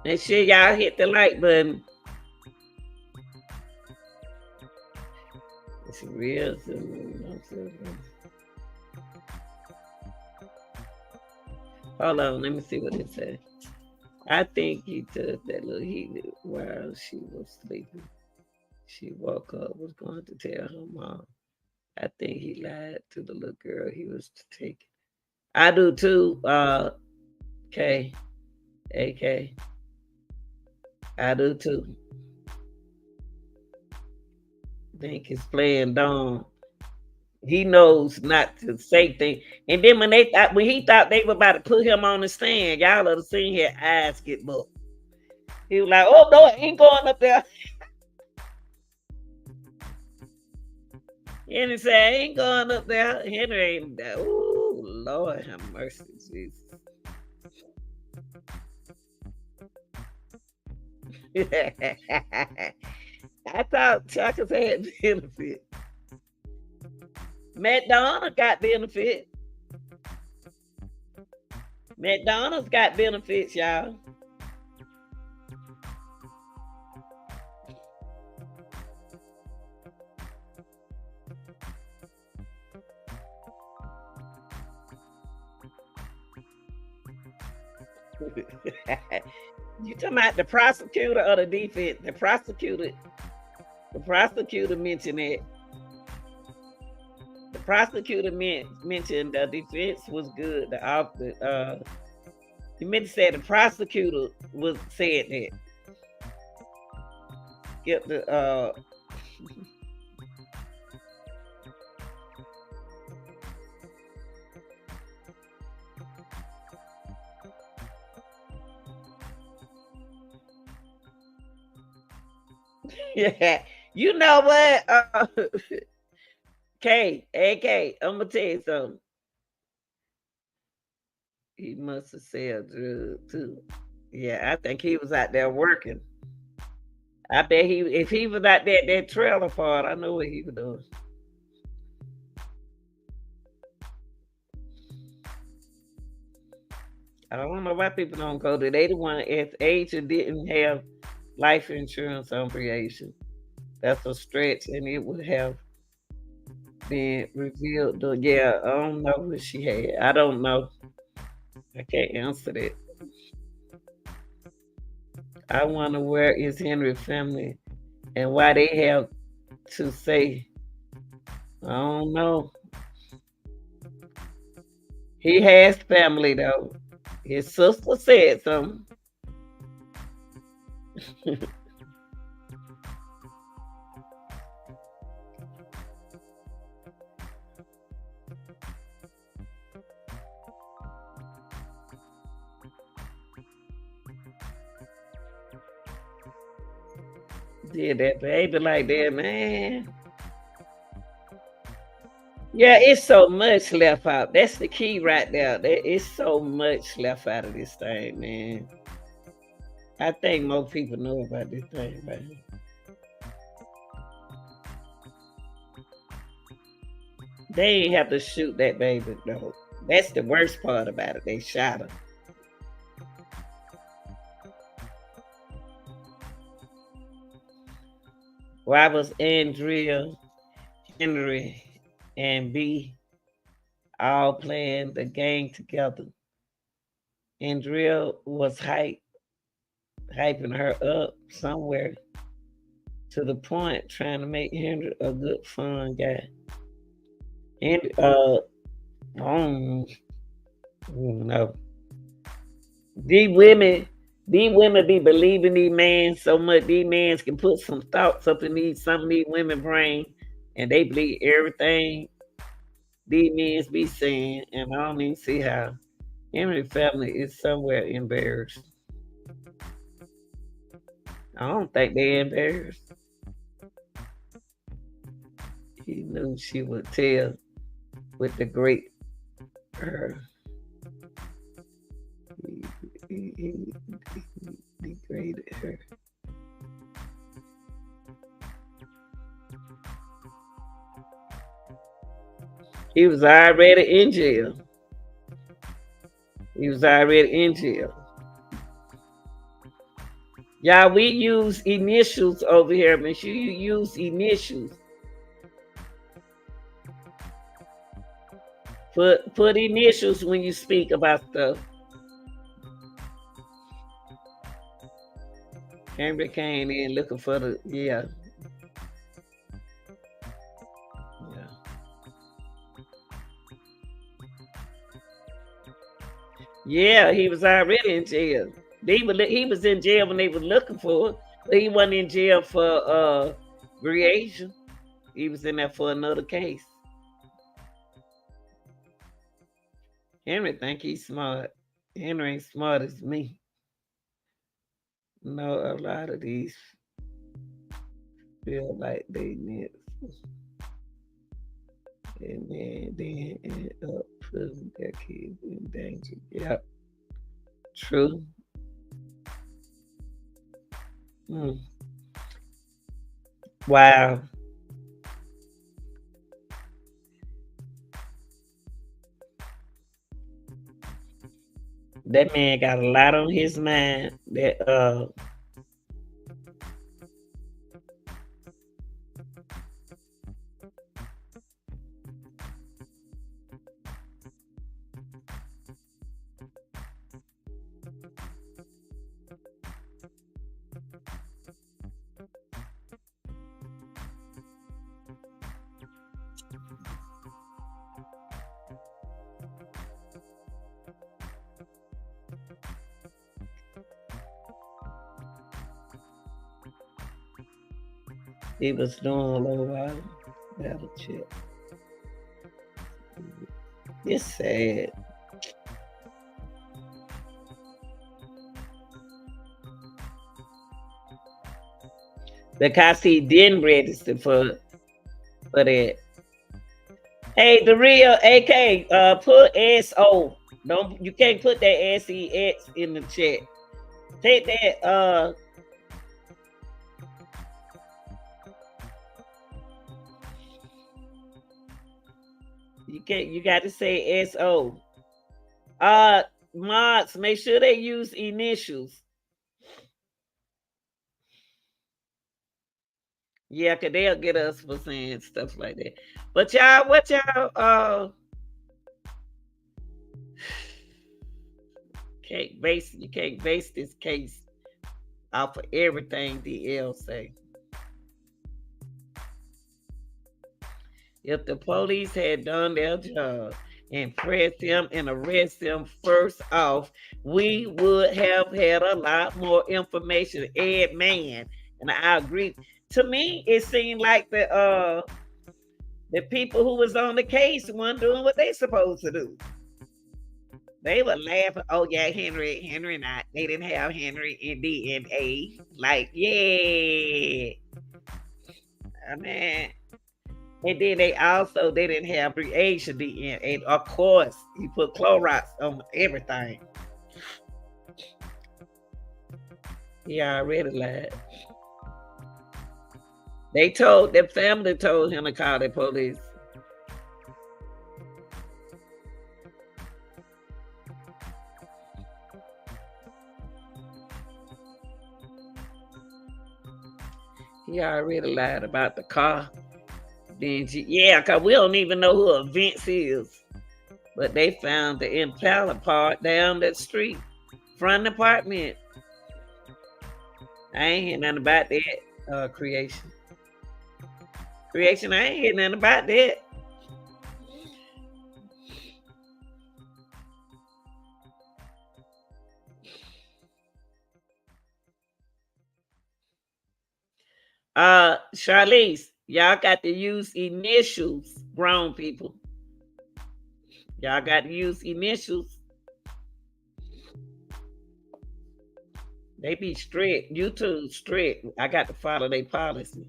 Make sure y'all hit the like button. It's real. Hold on, let me see what it says. I think he took that little heat while she was sleeping. She woke up, was going to tell her mom. I think he lied to the little girl he was taking. I do too, AK. I do too. Think he's playing dumb. He knows not to say things. And then when he thought they were about to put him on the stand, y'all have seen his eyes get booked. He was like, "Oh no, I ain't going up there." And he said, "I ain't going up there." Henry ain't there. Ooh, Lord have mercy, Jesus. I thought Chuckers had benefit. McDonald's got benefit. McDonald's got benefits, y'all. You talking about the prosecutor or the defense? The prosecutor mentioned it. The prosecutor mentioned the defense was good. He meant to say the prosecutor said that. Get the yeah, you know what? AK, I'm gonna tell you something. He must have said drugs too. Yeah, I think he was out there working. I bet if he was out there that trailer part, I know what he was doing. I don't know why people don't go to. They the one if agent didn't have life insurance on creation. That's a stretch, and it would have been revealed. Yeah, I don't know what she had. I don't know. I can't answer that. I wonder where is Henry's family and why they have to say. I don't know. He has family though. His sister said something. Did that baby like that, man. Yeah, it's so much left out. That's the key right there. There is so much left out of this thing, man. I think most people know about this thing, right? They ain't have to shoot that baby, though. That's the worst part about it. They shot her. Why was Andrea, Henry, and B all playing the game together? Andrea was hyping her up somewhere to the point trying to make Henry a good fun guy. And I don't know. These women be believing these men so much. These men can put some thoughts up in some of these women brain, and they believe everything these men be saying. And I don't even see how Henry family is somewhere embarrassed. I don't think they're embarrassed. He knew she would tell with the great her. He degraded her. He was already in jail. Y'all, we use initials over here. Make sure you use initials. Put initials when you speak about stuff. Henry came in looking for the, yeah. Yeah, he was already in jail. He was in jail when they were looking for it, but he wasn't in jail for creation. He was in there for another case. Henry think he's smart. Henry ain't smart as me. No, a lot of these feel like they need, and then they end up putting their kids in danger. Yep. True. Wow. That man got a lot on his mind. That he was doing a little while. Battle chip. It's sad. Because he didn't register for that. Hey, the real AK, put SO. You can't put that SEX in the chat. Take that you got to say SO. Mods, make sure they use initials. Yeah, cause they'll get us for saying stuff like that. But y'all, what y'all you can't base this case off of everything DL say. If the police had done their job and press him and arrest him first off, we would have had a lot more information. Ed Man, and I agree. To me, it seemed like the people who was on the case weren't doing what they supposed to do. They were laughing. Oh yeah, Henry not. They didn't have Henry in DNA. Like, yeah. I mean, And then they didn't have reagent in. And of course, he put Clorox on everything. He already lied. The family told him to call the police. He already lied about the car. Then because we don't even know who a Vince is. But they found the Impala part down that street, front of the apartment. I ain't hear nothing about that, Creation. Creation, I ain't hear nothing about that. Charlize, y'all got to use initials, grown people. Y'all got to use initials. They be strict. YouTube strict. I got to follow their policy.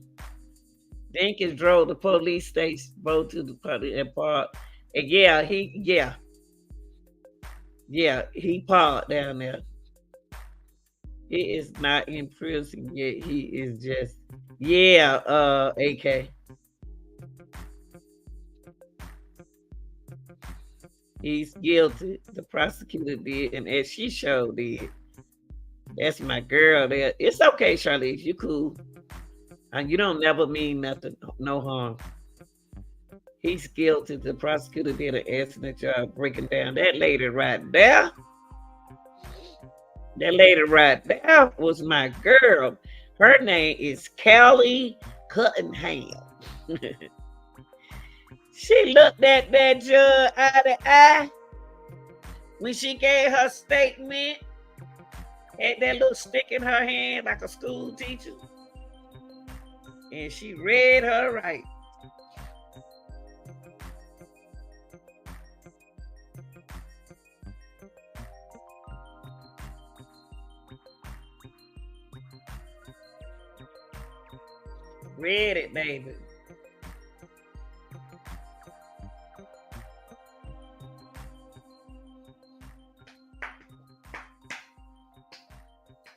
Dinkins drove the police station, both to the police and parked. And he parked down there. He is not in prison yet. He is just, AK. He's guilty. The prosecutor did, and as she showed did. That's my girl there. It's okay, Charlize. You cool. And you don't never mean nothing, no harm. He's guilty. The prosecutor did an excellent job breaking down that lady right there. That lady right there was my girl. Her name is Kelly Cunningham. She looked at that judge eye to eye when she gave her statement. Had that little stick in her hand like a school teacher. And she read her right. Read it, baby.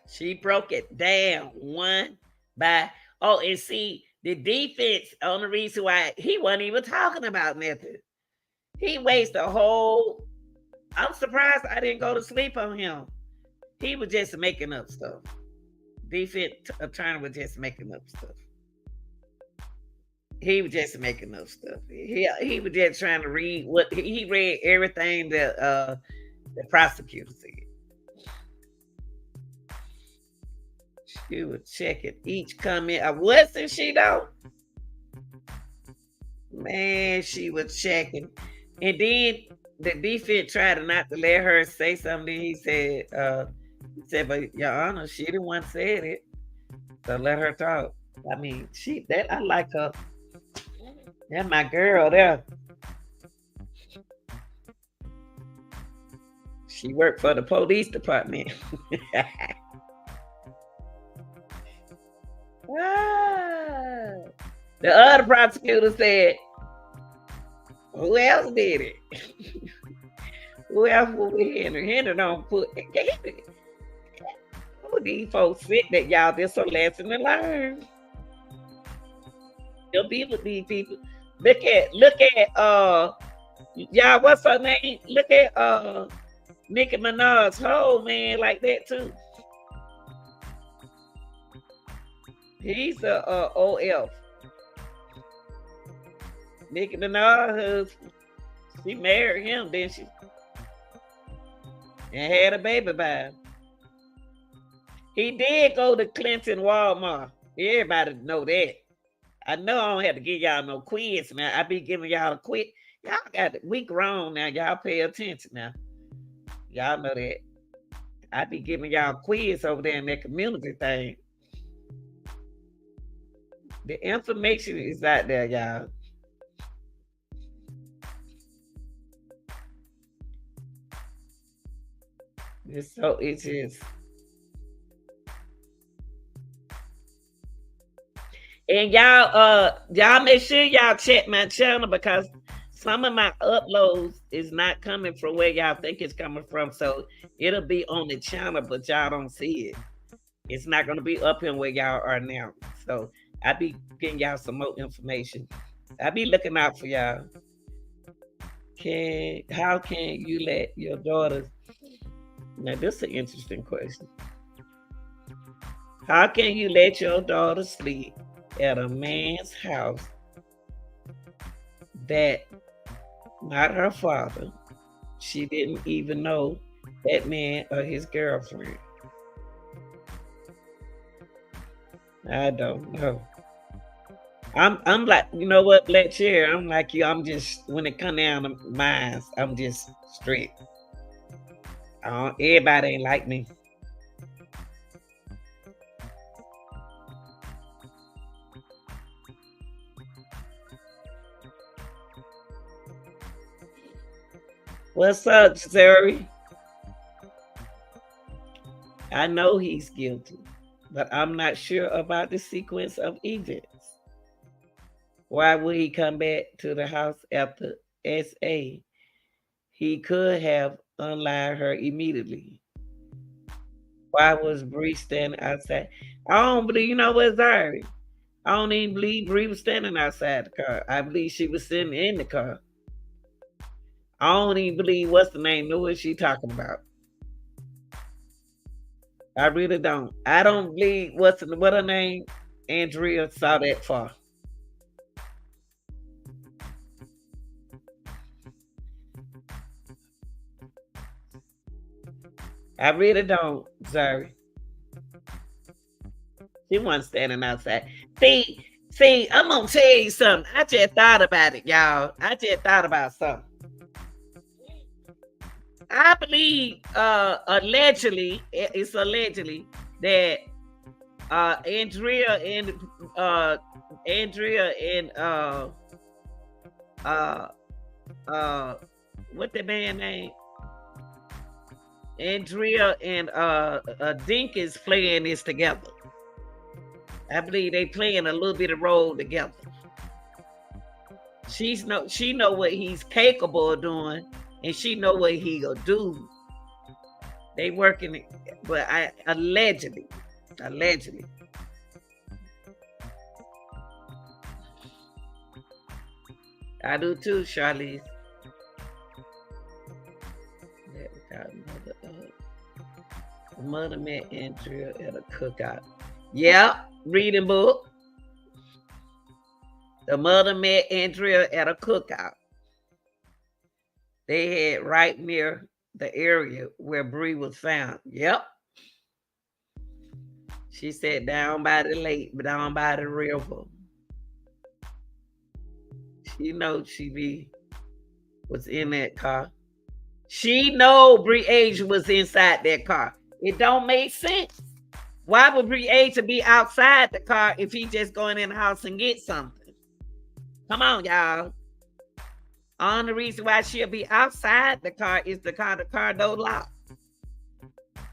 She broke it down one by, and see, the defense, on the reason why he wasn't even talking about nothing. He wasted a whole, I'm surprised I didn't go to sleep on him. He was just making up stuff. Defense attorney was just making up stuff. He was just making up stuff. He was just trying to read what he read everything that the prosecutor said. She was checking each comment. Wasn't she though? Man, she was checking. And then the defense tried not to let her say something. He said, but Your Honor, she the one said it. So let her talk. I mean, I like her. That's my girl there. She worked for the police department. The other prosecutor said, who else did it? Who else was with Henry? Henry don't put it. Who these folks sit that y'all, this a lesson to learn. You'll be with these people. Look at y'all, what's her name? Look at Nicki Minaj's whole man like that too. He's a OF. Nicki Minaj, she married him, didn't she? And had a baby by him. He did go to Clinton Walmart. Everybody know that. I know I don't have to give y'all no quiz now. I be giving y'all a quiz. Y'all got it. We grown now. Y'all pay attention now. Y'all know that. I be giving y'all a quiz over there in that community thing. The information is out there, y'all. So it is. And y'all make sure y'all check my channel because some of my uploads is not coming from where y'all think it's coming from. So it'll be on the channel, but y'all don't see it. It's not gonna be up here where y'all are now. So I be getting y'all some more information. I be looking out for y'all. How can you let your daughters? Now this is an interesting question. How can you let your daughter sleep at a man's house that not her father? She didn't even know that man or his girlfriend. I don't know. I'm like, you know what, Black Chair, I'm like you. I'm just, when it come down to mine, I'm just strict. Everybody ain't like me. What's up, Zuri? I know he's guilty, but I'm not sure about the sequence of events. Why would he come back to the house after SA? He could have unlined her immediately. Why was Bree standing outside? I don't believe, you know what, Zari? I don't even believe Bree was standing outside the car. I believe she was sitting in the car. I don't even believe what's the name knew what she talking about. I really don't. I don't believe what her name, Andrea, saw that far. I really don't, sorry. She wasn't standing outside. See, I'm gonna tell you something. I just thought about it, y'all. I just thought about something. I believe allegedly, it's allegedly that Andrea and what the man name? Andrea and Dinkins playing this together. I believe they playing a little bit of role together. She know what he's capable of doing, and she know what he'll do. They working it, but allegedly. I do too, Charlize. The mother met Andrea at a cookout. Yeah, reading book. The mother met Andrea at a cookout. They had right near the area where Bree was found. Yep. She said down by the lake, down by the river. She knows she was in that car. She know Bree Asia was inside that car. It don't make sense. Why would Bree Asia be outside the car if he just going in the house and get something? Come on, y'all. Only reason why she'll be outside the car is the car door locked.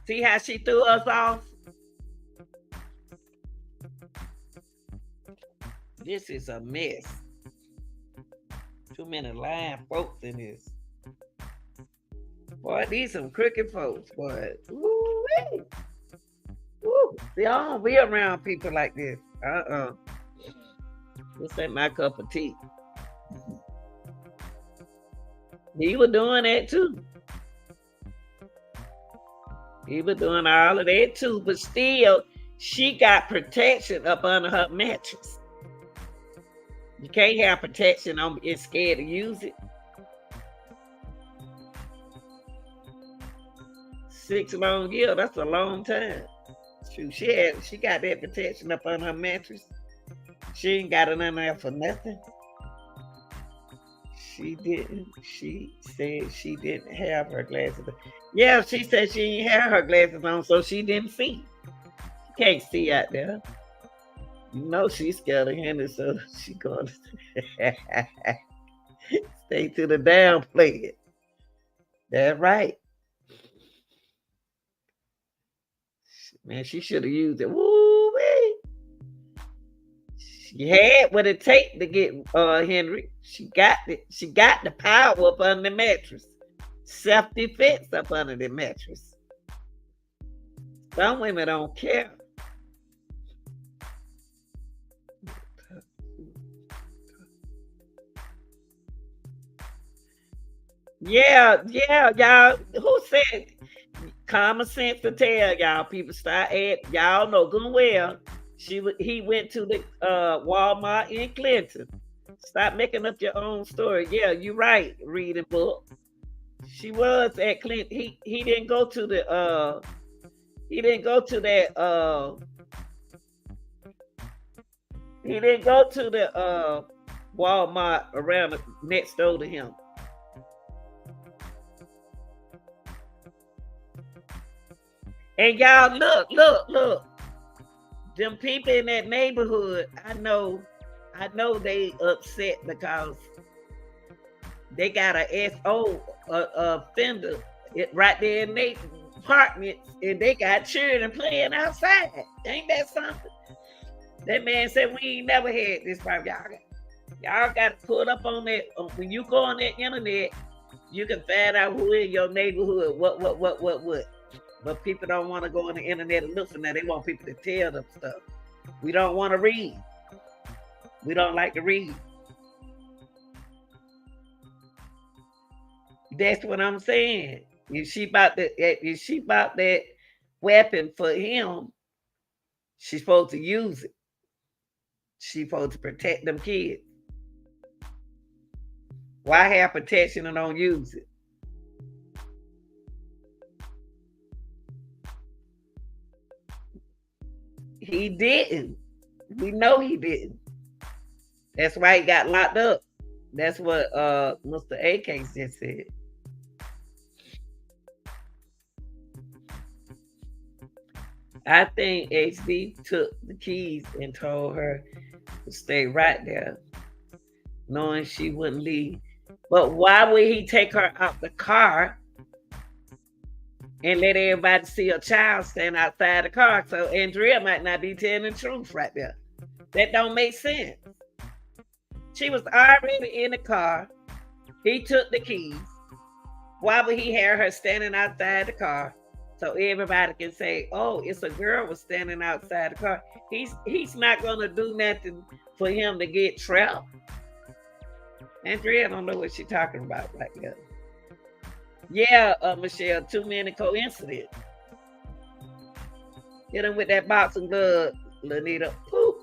See how she threw us off? This is a mess. Too many lying folks in this. Boy, these some crooked folks, boy. Ooh-wee. Ooh, see, I don't be around people like this. This ain't my cup of tea. He was doing that too. He was doing all of that too, but still, she got protection up under her mattress. You can't have protection on it's scared to use it. 6 long years, that's a long time. Shoot, she got that protection up on her mattress. She ain't got it in there for nothing. She didn't. She said she didn't have her glasses on. Yeah, she said she didn't have her glasses on, so she didn't see. She can't see out there. You know she's scared of Henry, so she gonna stay to the downplay it. That's right. Man, she should have used it. Woo-wee. She had what it take to get Henry. She got the power up under the mattress. Self-defense up under the mattress. Some women don't care. Yeah, y'all. Who said common sense to tell y'all? People start at y'all know good and well. He went to the Walmart in Clinton. Stop making up your own story. Yeah, you're right. Reading book. She was at Clinton. He didn't go to the he didn't go to that he didn't go to the Walmart around next door to him. And y'all look. Them people in that neighborhood, I know they upset because they got a SO offender right there in their apartments, and they got children playing outside. Ain't that something? That man said we ain't never had this problem. Y'all got to put up on that. When you go on that internet, you can find out who in your neighborhood, what. But people don't want to go on the internet and look for that. They want people to tell them stuff. We don't want to read. We don't like to read. That's what I'm saying. If she bought that weapon for him, she's supposed to use it. She's supposed to protect them kids. Why have protection and don't use it? He didn't. We know he didn't. That's why he got locked up. That's what Mr. AK just said. I think HD took the keys and told her to stay right there, knowing she wouldn't leave. But why would he take her out the car and let everybody see a child stand outside the car? So Andrea might not be telling the truth right there. That don't make sense. She was already in the car. He took the keys. Why would he have her standing outside the car so everybody can say, oh, it's a girl was standing outside the car? He's not going to do nothing for him to get trapped. Andrea don't know what she's talking about right now. Yeah, Michelle, too many coincidences. Hit him with that boxing glove, Lenita. Poop.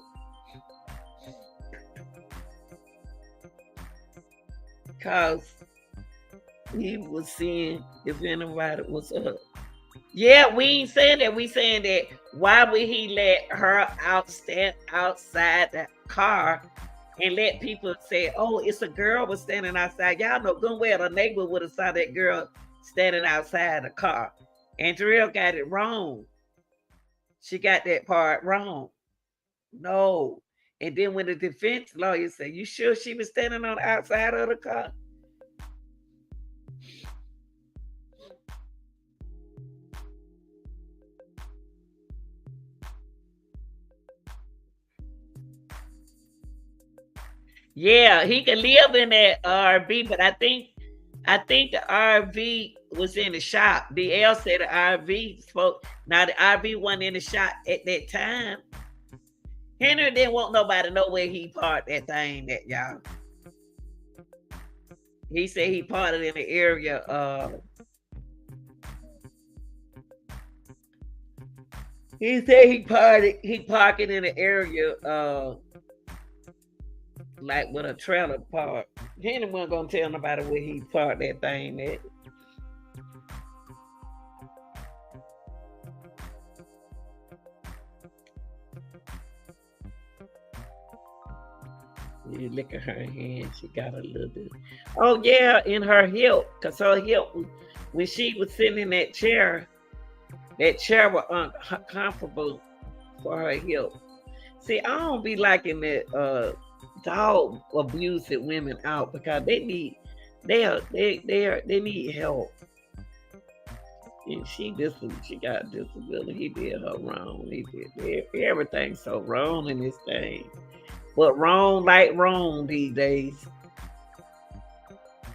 Because he was seeing if anybody was up. Yeah, we ain't saying that. We saying that why would he let her stand outside the car and let people say, oh, it's a girl was standing outside? Y'all know good and well the neighbor would have saw that girl standing outside the car. Andrea got it wrong. She got that part wrong. No. And then when the defense lawyer said, you sure she was standing on the outside of the car? Yeah, he could live in that RV, but I think the RV was in the shop. DL said the RV spoke. Now the RV wasn't in the shop at that time. Henry didn't want nobody to know where he parked that thing at, y'all. He said he parked it in the area. He said he parked it in the area like with a trailer park. Henry wasn't gonna tell nobody where he parked that thing at. You look at her hand, she got a little bit. Oh yeah, in her hip, because her hip, when she was sitting in that chair was uncomfortable for her hip. See, I don't be liking that dog abusive women out because they need help. And she got a disability. He did her wrong. He did everything so wrong in this thing. But wrong like wrong these days.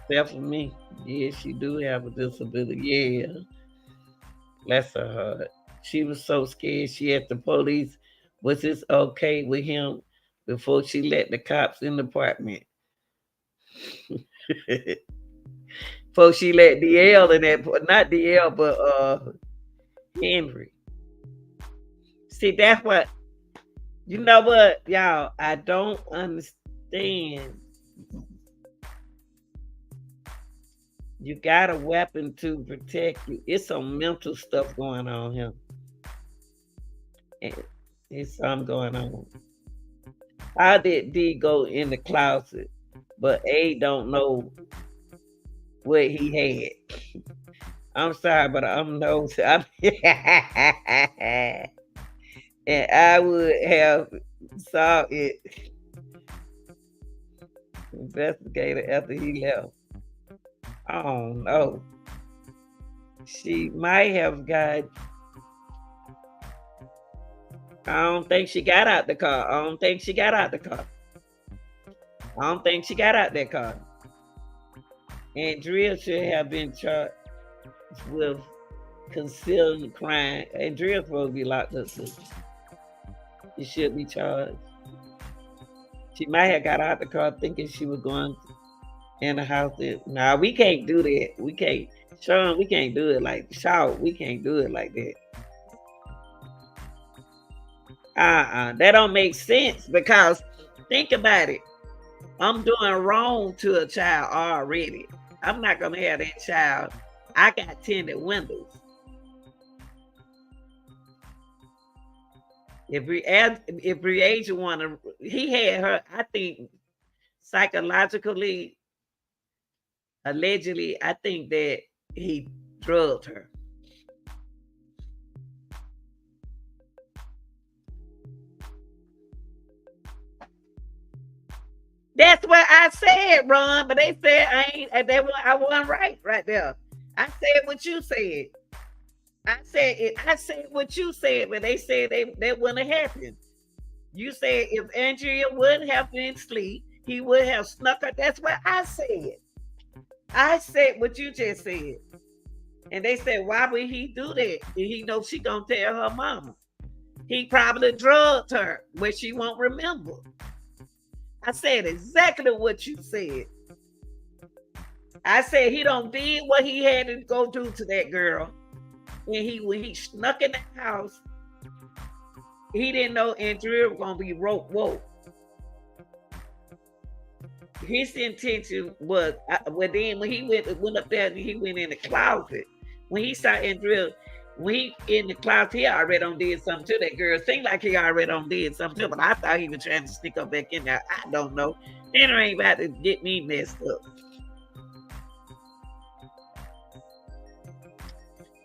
Except for me. Yeah, she do have a disability. Yeah. Bless her heart. She was so scared. She asked the police, was this okay with him before she let the cops in the apartment? Before she let DL in that, not DL, but Henry. See, that's what, you know what, y'all, I don't understand. You got a weapon to protect you. It's some mental stuff going on here. And it's something going on. How did D go in the closet, but A don't know what he had? I'm sorry, but I'm no. And I would have saw it investigated after he left. I don't know. She might have got. I don't think she got out the car. I don't think she got out the car. I don't think she got out that car. Andrea should have been charged with concealing crime. Andrea's supposed to be locked up too. She should be charged. She might have got out the car thinking she was going in the house. Nah, we can't do that. We can't. Sean, we can't do it like Shaw. We can't do it like that. That don't make sense because think about it. I'm doing wrong to a child already. I'm not gonna have that child. I got tinted windows. If Briasia wanna, he had her, I think psychologically, allegedly, I think that he drugged her. That's what I said, Ron, but they said I wasn't right there. I said what you said. I said what you said, but they said that wouldn't have happened. You said if Andrea wouldn't have been asleep, he would have snuck her. That's what I said. I said what you just said. And they said, why would he do that? And he knows she gonna tell her mama. He probably drugged her where she won't remember. I said exactly what you said. I said he don't did what he had to go do to that girl. And when he snuck in the house, he didn't know Andrea was gonna be woke. His intention was, then when he went up there and he went in the closet, when he saw Andrea, when he in the closet, he already done did something to that girl. Seemed like he already done did something to her, but I thought he was trying to sneak her back in there. I don't know. Dinner ain't about to get me messed up.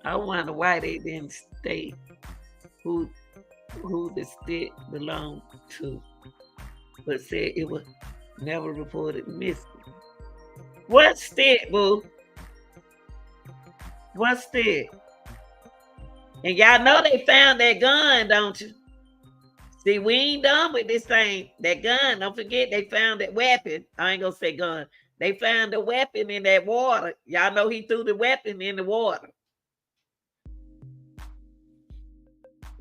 I wonder why they didn't state who the stick belonged to, but said it was never reported missing. What stick, boo? What stick? And y'all know they found that gun, don't you? See, we ain't done with this thing. That gun, don't forget, they found that weapon. I ain't gonna say gun. They found the weapon in that water. Y'all know he threw the weapon in the water.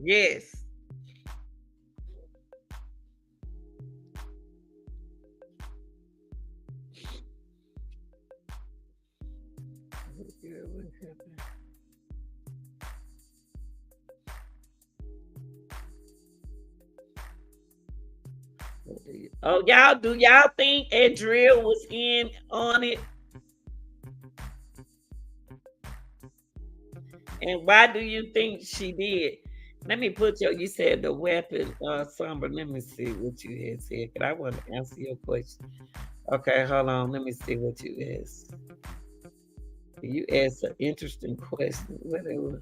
Yes. Oh, do y'all think Andrea was in on it? And why do you think she did? Let me put you said the weapon, Summer. Let me see what you had said, because I want to answer your question. Okay, hold on. Let me see what you asked. You asked an interesting question. Whatever.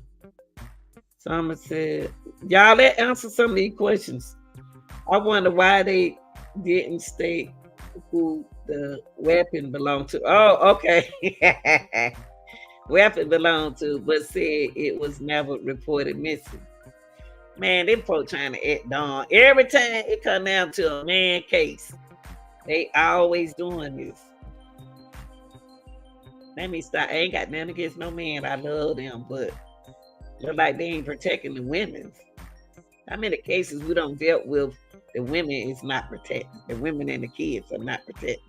Summer said, y'all, let's answer some of these questions. I wonder why they didn't state who the weapon belonged to. Oh, okay. Weapon belonged to, but said it was never reported missing. Man, them folks trying to act dumb. Every time it come down to a man case, they always doing this. Let me stop. I ain't got nothing against no man. I love them, but look like they ain't protecting the women. How many cases we don't dealt with the women is not protected? The women and the kids are not protected.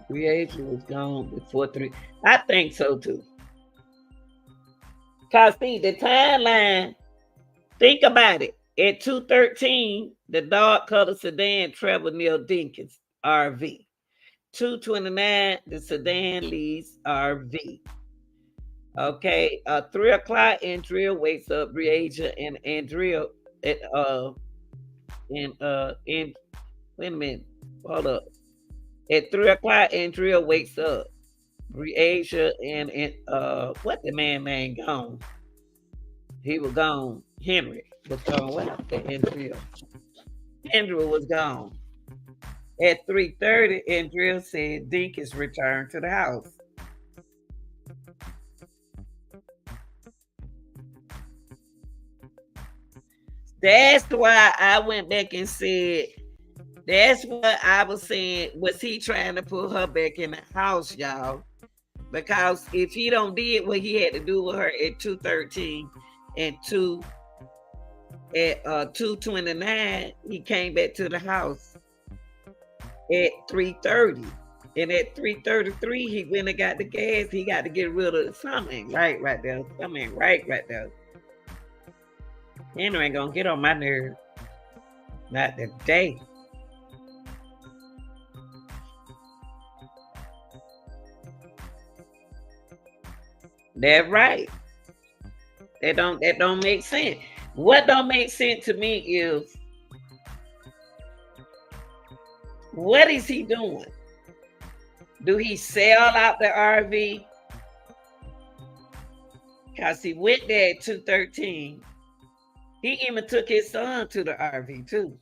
Creation was gone before 3. I think so too. Cause see the timeline. Think about it. At 2:13, the dark colored sedan traveled near Dinkins RV. 2:29, the sedan leaves RV. Okay, 3 o'clock, Andrea wakes up. Breasia and Andrea at in wait a minute, hold up. At 3 o'clock, Andrea wakes up. Breasia and what the man name gone? He was gone. Henry was gone. What happened to Andrea? Andrea was gone. At 3:30, Andrea said Dinkins returned to the house. That's why I went back and said, that's what I was saying. Was he trying to put her back in the house, y'all? Because if he don't did what he had to do with her at 2:13 and 2:29, he came back to the house at 3:30. And at 3:33, he went and got the gas. He got to get rid of something right there. Something right there. Henry ain't gonna get on my nerve. Not today. That's right. That don't make sense. What don't make sense to me is, what is he doing? Do he sell out the RV? Because he went there at 2:13. He even took his son to the RV too.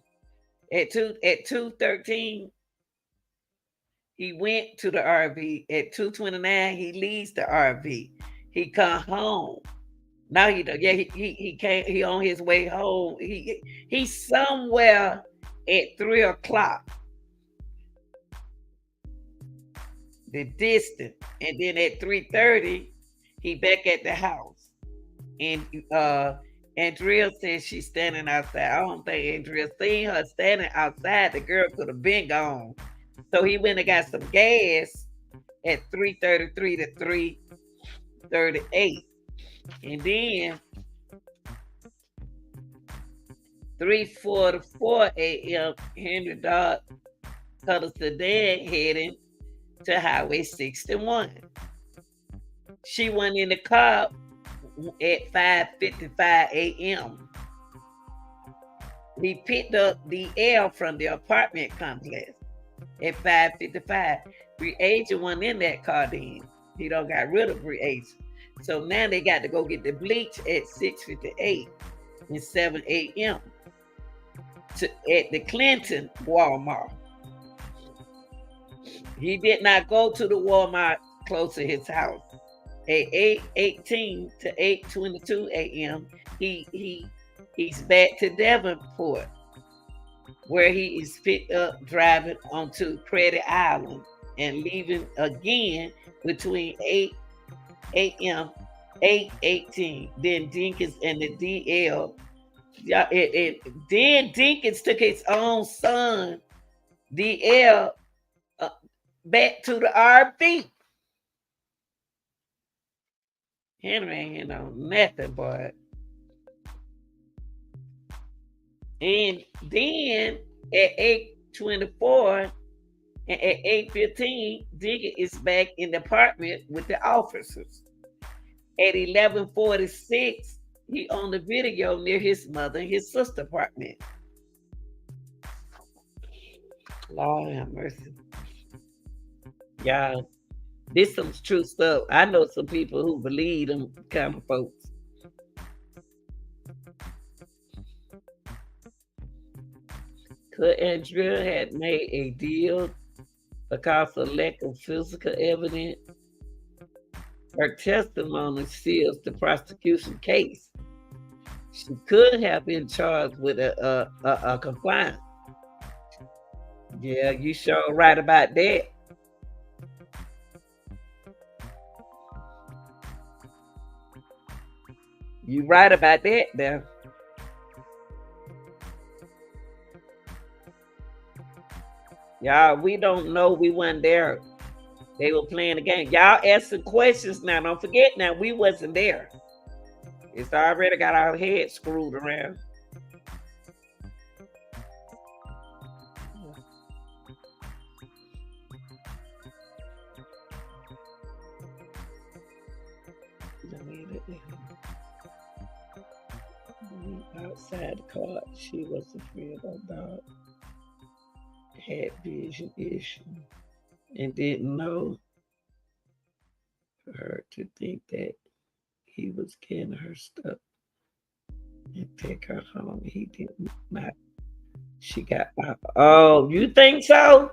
At 2:13, he went to the RV. At 2:29, he leaves the RV. He come home. Now he came. He on his way home. He's somewhere at 3 o'clock. The distance, and then at 3:30, he back at the house. And Andrea says she's standing outside. I don't think Andrea seen her standing outside. The girl could have been gone. So he went and got some gas at 3:33 to 3:38. And then 3:44 a.m., Henry Dodd cut a sedan heading to Highway 61. She went in the car at 5:55 a.m. He picked up the L from the apartment complex at 5:55. Breasia wasn't in that car then. He done got rid of Breasia. So now they got to go get the bleach at 6:58 and 7 a.m. at the Clinton Walmart. He did not go to the Walmart close to his house. At 8:18 to 8:22 a.m., he's back to Devonport, where he is picked up driving onto Credit Island and leaving again between 8 a.m. 8:18. Then Dinkins and the DL. Then Dinkins took his own son, DL, back to the RV. Henry ain't nothing, boy. And then at 8:24 and at 8:15, Dinkins is back in the apartment with the officers. At 11:46, he on the video near his mother and his sister apartment. Lord have mercy. Y'all, this some true stuff. I know some people who believe them kind of folks. Kurt and Drill had made a deal because of lack of physical evidence. Her testimony seals the prosecution case. She could have been charged with a compliance. Yeah, you sure right about that. You right about that there. Y'all, we don't know. We weren't there. They were playing the game. Y'all asking questions now. Don't forget now, we wasn't there. It's already got our heads screwed around. Outside the car, she was afraid of dog. Had vision issue and didn't know her to think that he was getting her stuff and take her home. He did not. She got out. Oh, you think so?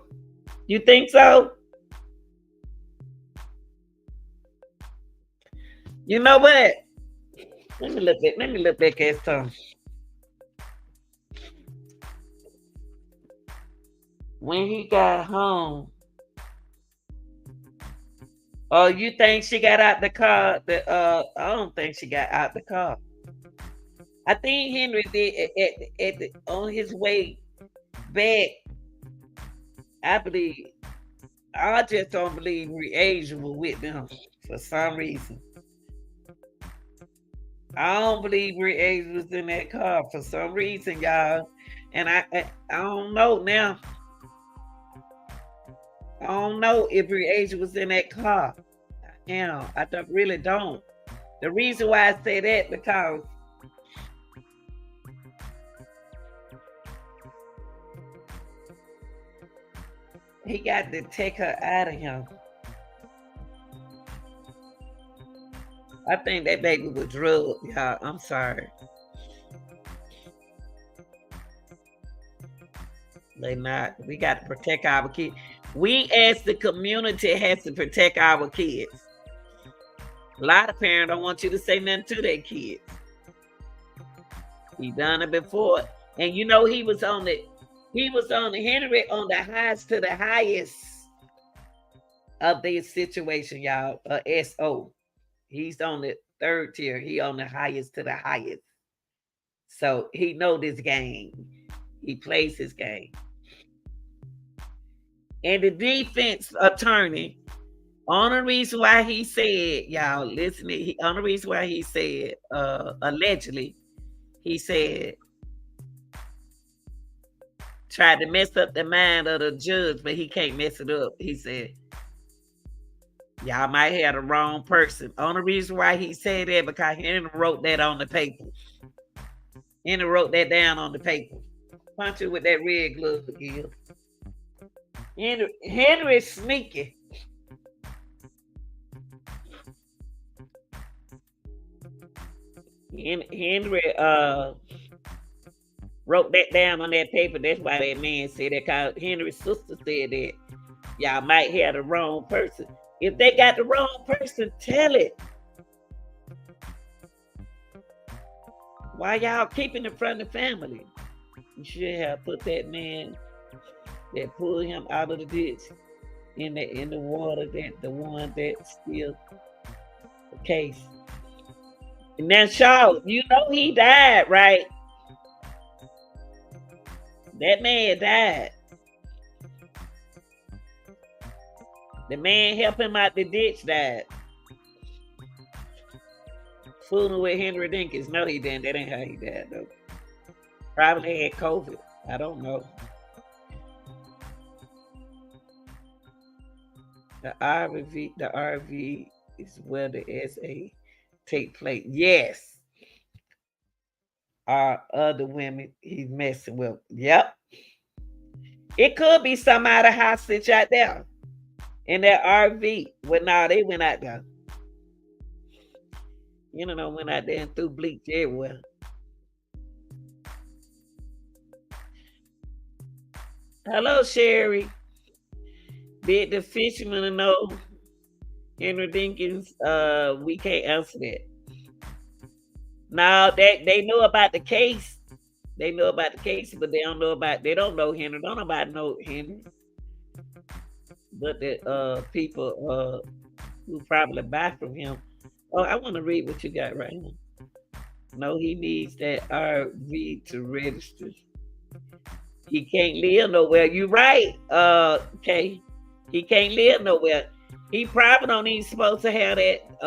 You think so? You know what? Let me look back at some. When he got home. Oh, you think she got out the car? I don't think she got out the car. I think Henry did on his way back. I believe. I just don't believe Asia was with them for some reason. I don't believe Asia was in that car for some reason, y'all. And I don't know now. I don't know if Asia was in that car. I really don't. The reason why I say that because he got to take her out of him. I think that baby was drugged, y'all. I'm sorry. They not. We got to protect our kids. We as the community has to protect our kids. A lot of parents don't want you to say nothing to their kids. He done it before. And you know he was on the Henry on the highest to the highest of this situation, y'all. SO. He's on the third tier. He on the highest to the highest. So he know this game. He plays his game. And the defense attorney, on the reason why he said, y'all, listen, on the reason why he said, allegedly, he said, tried to mess up the mind of the judge, but he can't mess it up. He said, y'all might have the wrong person. On the reason why he said that, because Henry wrote that on the paper. Henry wrote that down on the paper. Punch it with that red glove, Gill. Henry sneaky. Henry wrote that down on that paper. That's why that man said that, because Henry's sister said that y'all might have the wrong person. If they got the wrong person, tell it. Why y'all keeping it from the family? You should have put that man that pulled him out of the ditch in the water, that the one that still the case. And now, Shaw, you know he died, right? That man died. The man helping him out the ditch died. Fooling with Henry Dinkins. No, he didn't. That ain't how he died, though. Probably had COVID. I don't know. The RV is where the SA take place. Yes. Are other women he's messing with. Yep. It could be somebody hostage out there in that RV. Well, no, they went out there. You know, went out there and threw bleach everywhere. Hello, Sherry. Did the fisherman know Henry Dinkins? We can't answer that. Now they know about the case. They know about the case, but they don't know Henry. Don't nobody know Henry. But the people who probably buy from him. Oh, I want to read what you got right now. No, he needs that RV to register. He can't live nowhere. You right, okay. He can't live nowhere. He probably don't even supposed to have that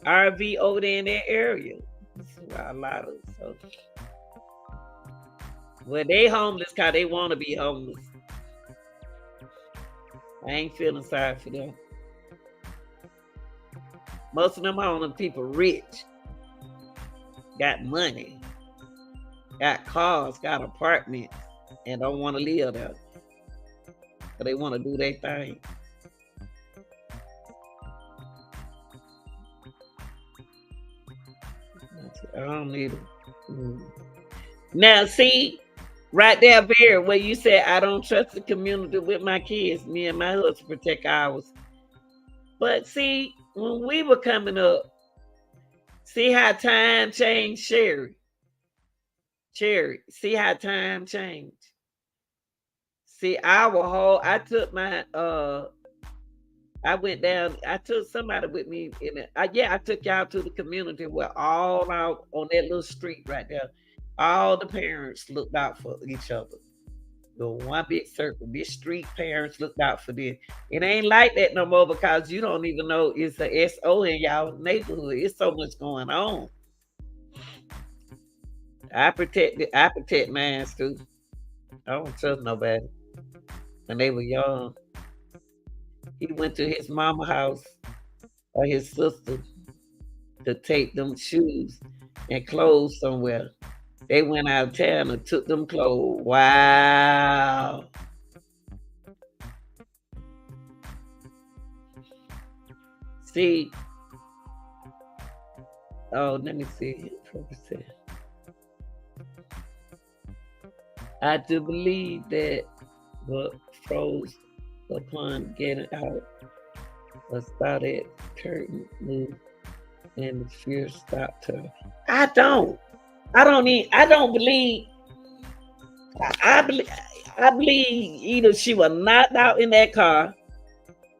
RV over there in that area. That's why a lot of so. Well, they homeless because they want to be homeless. I ain't feeling sorry for them. Most of them homeless people rich, got money, got cars, got apartments, and don't want to live there. But they want to do their thing. I don't need them. Now, see, right there, Vera, where you said, I don't trust the community with my kids. Me and my husband protect ours. But see, when we were coming up, see how time changed, Sherry. Cherry, see how time changed. See, I took my, I went down, I took somebody with me in it. Yeah, I took y'all to the community where all out on that little street right there, all the parents looked out for each other. The one big circle, this street parents looked out for this. It ain't like that no more because you don't even know it's a SO in y'all neighborhood. It's so much going on. I protect mine too. I don't trust nobody. When they were young, he went to his mama house or his sister to take them shoes and clothes somewhere. They went out of town and took them clothes. Wow. See, oh, let me see. I do believe that what froze upon getting out was started curtain move and the fear stopped her. I don't believe. I believe either she was knocked out in that car,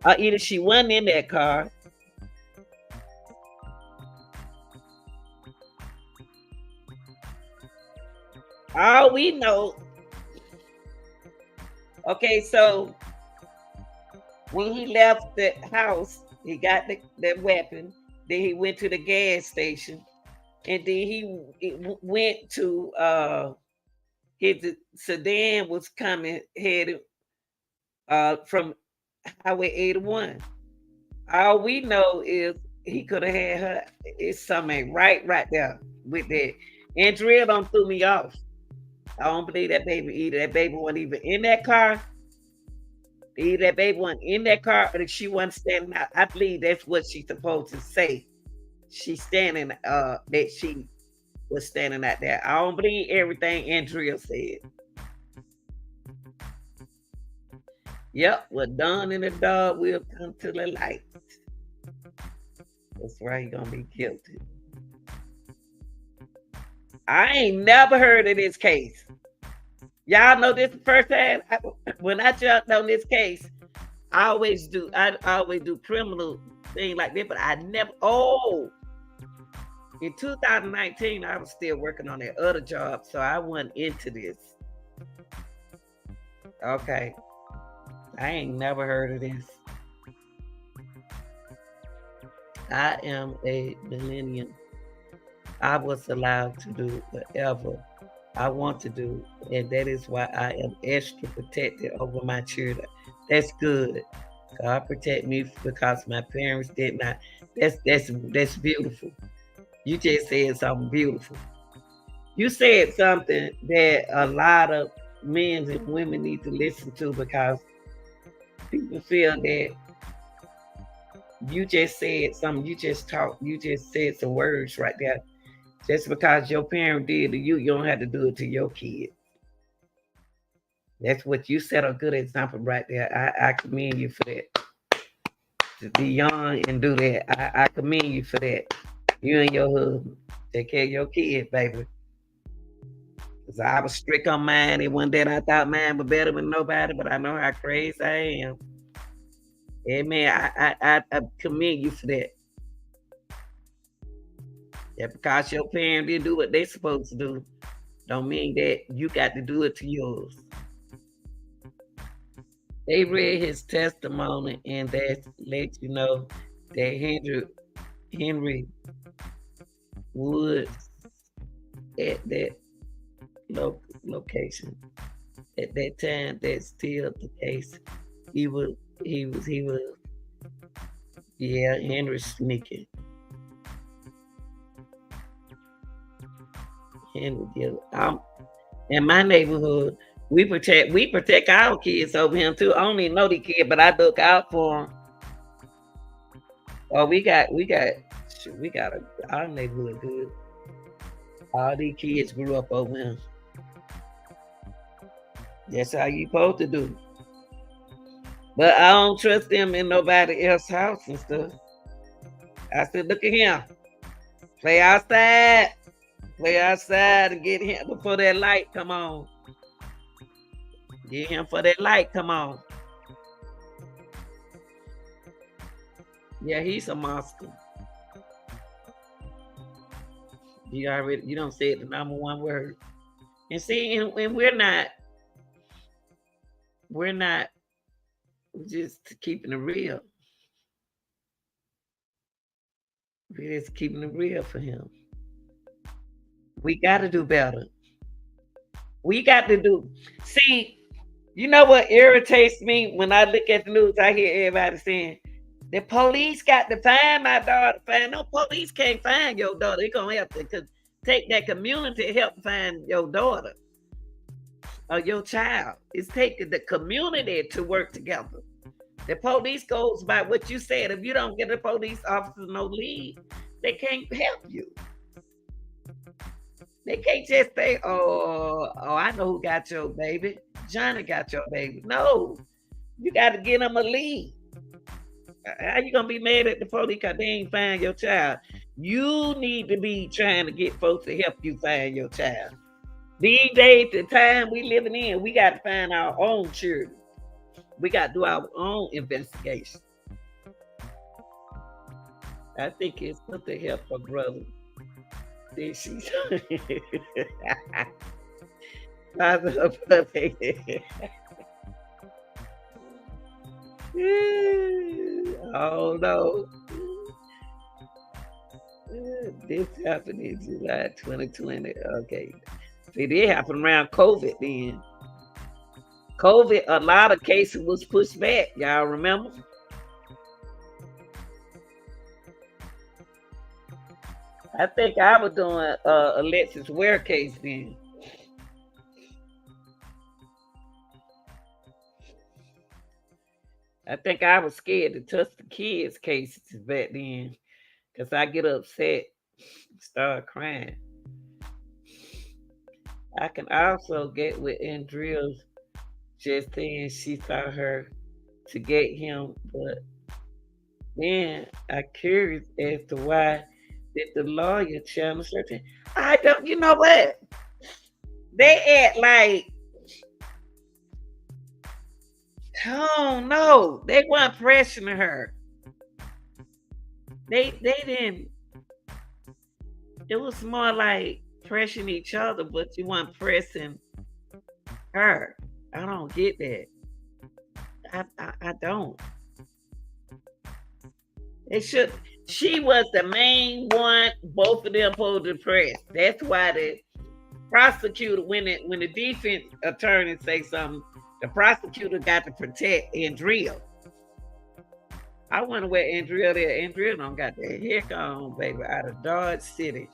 or either she wasn't in that car. All we know. Okay, so when he left the house, he got the weapon. Then he went to the gas station, and then he went to his sedan was coming headed from Highway 81. All we know is he could have had her. It's something right there with that. Andrea don't threw me off. I don't believe that baby either. That baby wasn't even in that car. Either that baby wasn't in that car or that she wasn't standing out. I believe that's what she's supposed to say. She's standing, that she was standing out there. I don't believe everything Andrea said. Yep, what done in the dark will come to the light. That's right, you're gonna be guilty. I ain't never heard of this case. Y'all know this the first time when I jumped on this case. I always do criminal things like this, but I never. Oh, in 2019, I was still working on that other job, so I went into this. Okay, I ain't never heard of this. I am a millennial. I was allowed to do whatever I want to do, and that is why I am extra protected over my children. That's good. God protect me because my parents did not. That's beautiful. You just said something beautiful. You said something that a lot of men and women need to listen to because people feel that you just said something. You just talked. You just said some words right there. Just because your parent did to you, you don't have to do it to your kid. That's what you set a good example right there. I commend you for that. To be young and do that. I commend you for that. You and your husband. Take care of your kids, baby. Because I was strict on mine, and one day I thought mine was better than nobody, but I know how crazy I am. Amen. I commend you for that. Yeah, because your parents didn't do what they supposed to do, don't mean that you got to do it to yours. They read his testimony, and that lets you know that Henry Woods at that location at that time. That's still the case. He was. Yeah, Henry sneaking. Henry Gill. In my neighborhood, we protect our kids over him too. I don't even know the kid, but I look out for him. Oh, we got our neighborhood good. All these kids grew up over him. That's how you supposed to do. But I don't trust them in nobody else's house and stuff. I said, look at him. Play outside. Play outside and get him before that light come on. Get him for that light come on. Yeah, he's a monster. You don't say it the number one word. And see, and we're not just keeping it real. We're just keeping it real for him. We got to do better. We got to do. See, you know what irritates me when I look at the news? I hear everybody saying, the police got to find my daughter. No, police can't find your daughter. They're going to have to take that community to help find your daughter or your child. It's taking the community to work together. The police goes by what you said. If you don't get a police officer no lead, they can't help you. They can't just say, oh, I know who got your baby. Johnny got your baby. No, you got to get them a lead. How you going to be mad at the police because they ain't find your child? You need to be trying to get folks to help you find your child. These days, the time we living in, we got to find our own children. We got to do our own investigation. I think it's good to help her brother. See, she's oh no. This happened in July 2020. Okay. See, it happened around COVID then. COVID, a lot of cases was pushed back. Y'all remember? I think I was doing Alexis Ware case then. I think I was scared to touch the kids' cases back then because I get upset, start crying. I can also get with Andrea's just saying she saw her to get him, but then I'm curious as to why did the lawyer channel certain. I don't, you know what? They act like, oh no, they weren't pressuring her. They didn't. It was more like pressuring each other, but you weren't pressing her. I don't get that. I don't. It should. She was the main one. Both of them supposed to press. That's why the prosecutor, when the defense attorney say something, the prosecutor got to protect Andrea. I wonder where Andrea there. Andrea don't got that heck on, baby, out of Dodge City.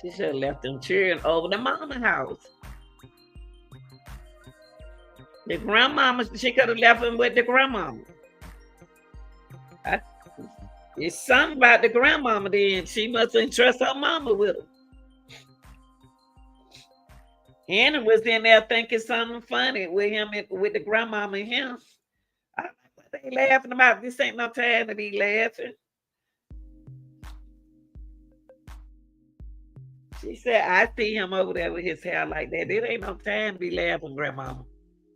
She should have left them children over the mama house. The grandmama, she could have left them with the grandmama. It's something about the grandmama then. She must entrust her mama with her. Hannah was in there thinking something funny with him, with the grandmama and him. I like what they laughing about. This ain't no time to be laughing. She said, I see him over there with his hair like that. It ain't no time to be laughing, grandmama.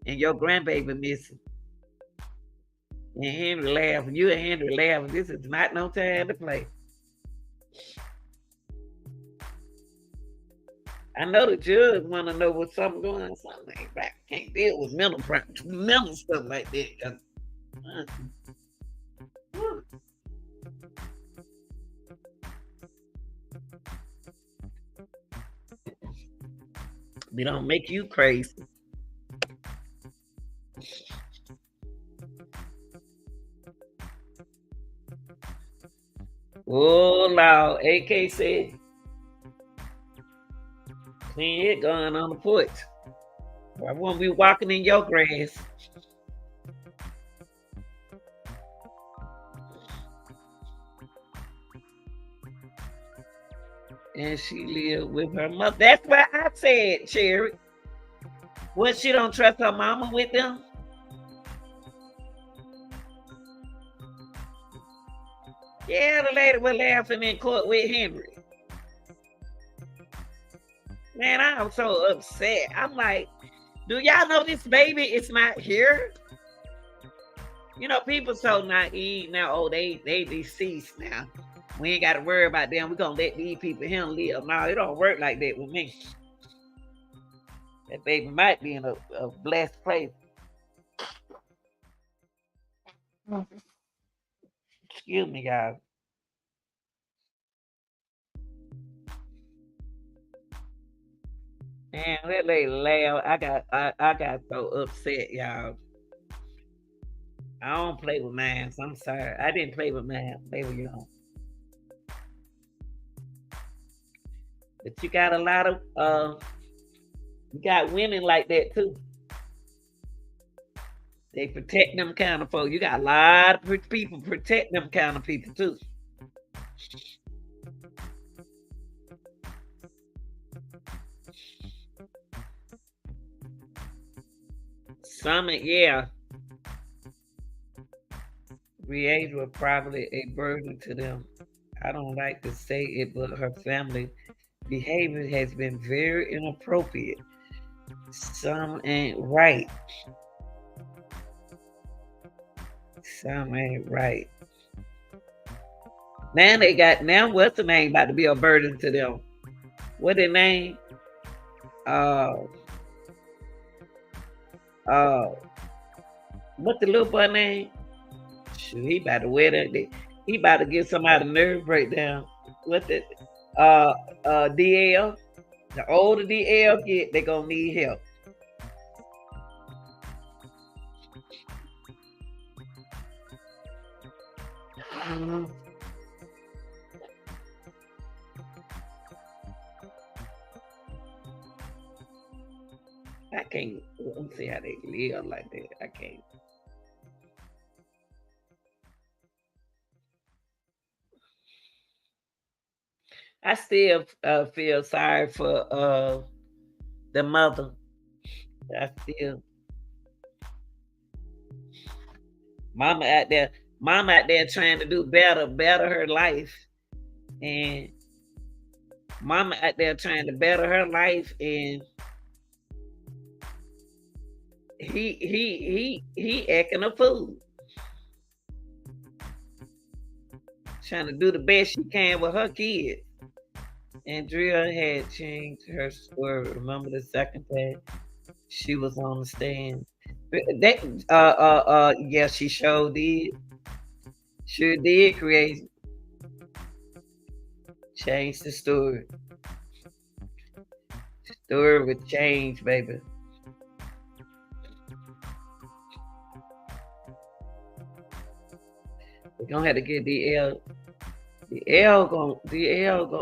And your grandbaby missing. And Henry laughing. You and Henry laughing. This is not no time to play. I know the judge want to know what's something going on. Something ain't right. Can't deal with mental stuff like that. We don't make you crazy. Oh, Lord. AK said, clean it going on the porch. I won't be walking in your grass. And she lived with her mother. That's what I said, Cherry. What, she don't trust her mama with them? Yeah, the lady was laughing in court with Henry. Man, I'm so upset. I'm like, do y'all know this baby is not here? You know, people so naive now. Oh, they deceased now. We ain't got to worry about them. We're going to let these people here live. No, it don't work like that with me. That baby might be in a blessed place. Excuse me, guys. Man, that lady laughed. I got so upset, y'all. I don't play with mine, so I'm sorry. I didn't play with mine. Play with your own. But you got a lot of you got women like that too. They protect them kind of folks. You got a lot of people protect them kind of people too. Some, yeah. Re-age was probably a burden to them. I don't like to say it, but her family behavior has been very inappropriate. Some ain't right. Some ain't right. Now they got, now what's the name about to be a burden to them? What the name? What the little boy name? Shoot, he about to wear that. He about to give somebody a nerve breakdown. What the DL? The older DL get, they gonna need help. I can't. Let me see how they live like that. I can't. I still feel sorry for the mother. I still, mama out there trying to do better her life, and mama out there trying to better her life, and he acting a fool, trying to do the best she can with her kids. Andrea had changed her story. Remember the second day she was on the stand? That yeah, she sure did. Sure did, crazy. Change the story. Story would change, baby. We're gonna have to get The L go,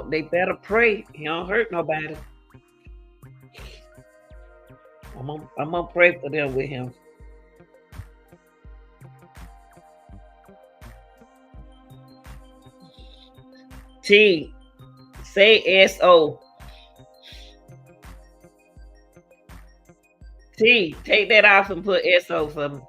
they better pray. He don't hurt nobody. I'm gonna pray for them with him. T, say S-O. T, take that off and put S-O for me.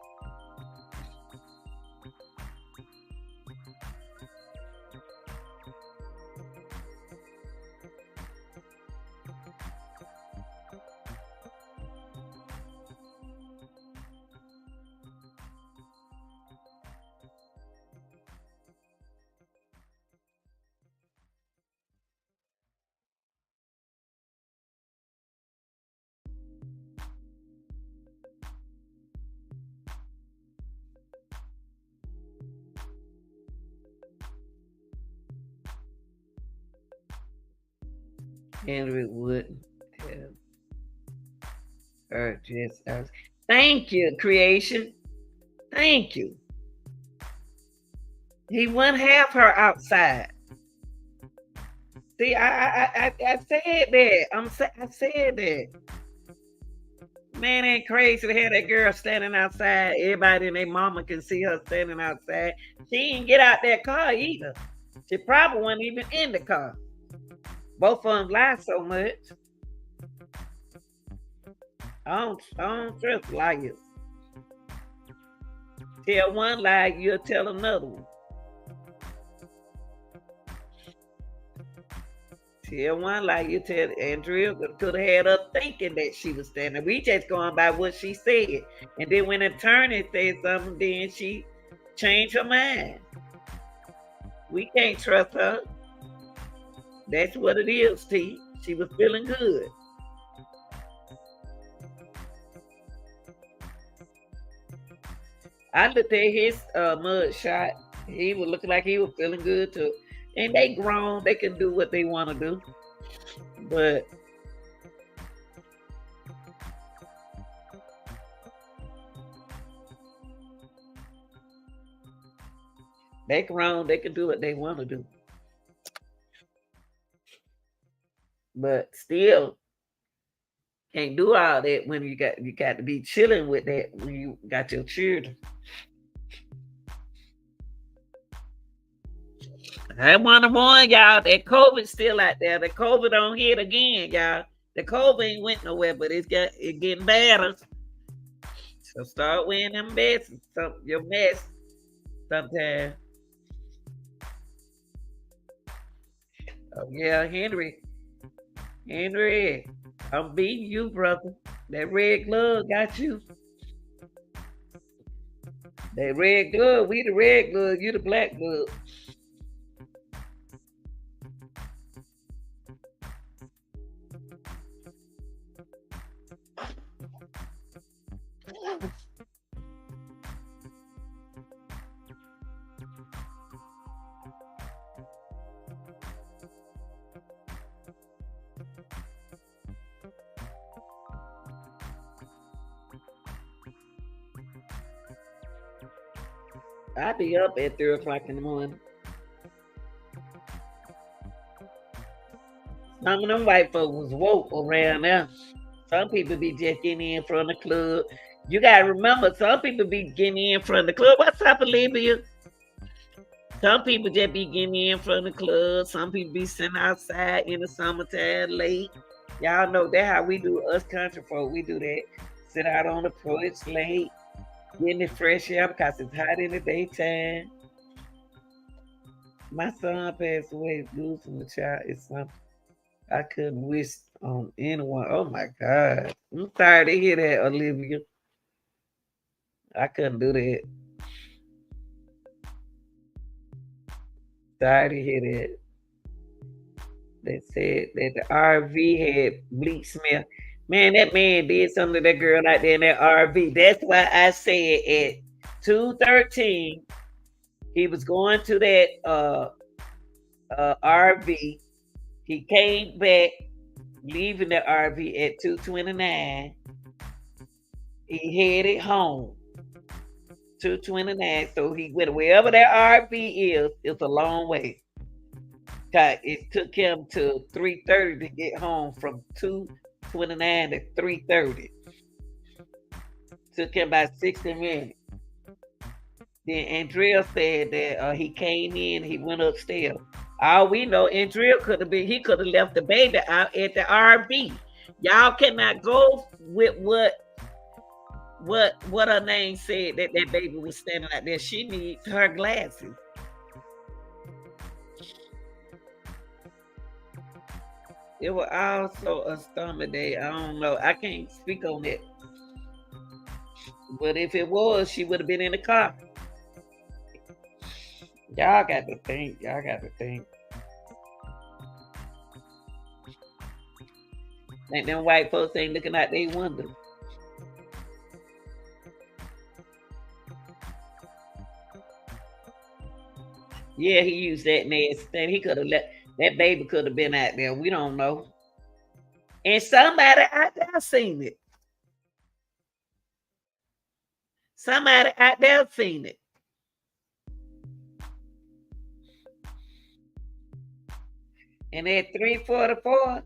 Henry wouldn't have her just us. Thank you, creation. Thank you. He wouldn't have her outside. See, I said that. I said that. Man, ain't crazy to have that girl standing outside. Everybody and their mama can see her standing outside. She didn't get out that car either. She probably wasn't even in the car. Both of them lie so much. I don't trust liars. Tell one lie, you'll tell another one. Tell one lie, you tell Andrea could have had us thinking that she was standing. We just going by what she said. And then when the attorney said something, then she changed her mind. We can't trust her. That's what it is, T. She was feeling good. I looked at his mud shot. He was looking like he was feeling good too. And they grown, they can do what they want to do. But they grown, they can do what they want to do. But still, can't do all that when you got to be chilling with that when you got your children. I want to warn y'all that COVID's still out there. The COVID don't hit again, y'all. The COVID ain't went nowhere, but it's getting better. So start wearing them vests, your vest sometime. Oh yeah, Henry, I'm beating you, brother. That red glove got you. That red glove, we the red glove, you the black glove. I be up at 3 o'clock in the morning. Some of them white folks was woke around there. Some people be just getting in from the club. You gotta remember, some people be getting in from the club. What's up, Olivia? Some people just be getting in from the club. Some people be sitting outside in the summertime late. Y'all know that how we do, us country folk. We do that. Sit out on the porch late, getting the fresh air because it's hot in the daytime. My son passed away, losing the child is something I couldn't wish on anyone. Oh my God. I'm sorry to hear that, Olivia. I couldn't do that. Sorry to hear that. They said that the RV had bleach smell. Man, that man did something to that girl out there in that RV. That's why I said at 2:13, he was going to that RV. He came back, leaving the RV at 2:29. He headed home. 2:29. So he went wherever that RV is, it's a long way. It took him to 3:30 to get home from 2:29 to 3:30. Took him about 60 minutes. Then Andrea said that he came in, he went upstairs. All we know, Andrea could have left the baby out at the RV. Y'all cannot go with what her name said that baby was standing out there. She needs her glasses. It was also a stomach day. I don't know. I can't speak on it. But if it was, she would have been in the car. Y'all got to think. Y'all got to think. Like them white folks ain't looking out they window. Yeah, he used that nasty thing. He could have that baby could have been out there. We don't know. And somebody out there seen it. Somebody out there seen it. And at 3:44,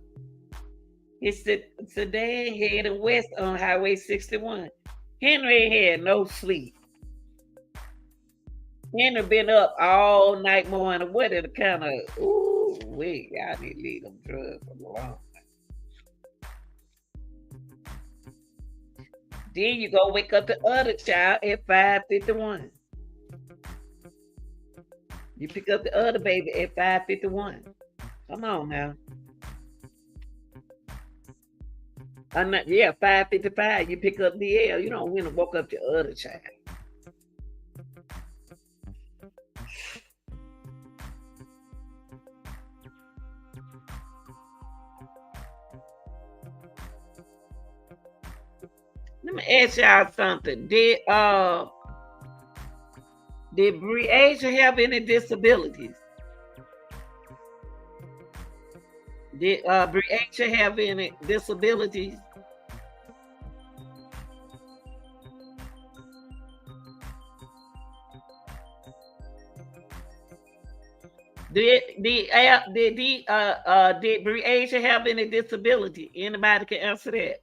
it's the sedan heading west on Highway 61. Henry had no sleep. Henry been up all night morning. What it kind of, ooh, wait, y'all need to leave them drugs alone. Then you go wake up the other child at 5:51. You pick up the other baby at 5:51. Come on now. Yeah, 5:55. You pick up DL. You don't win and woke up the other child. Let me ask y'all something. Did Breasia have any disabilities? Did Breasia have any disabilities? Did Breasia have any disability? Anybody can answer that.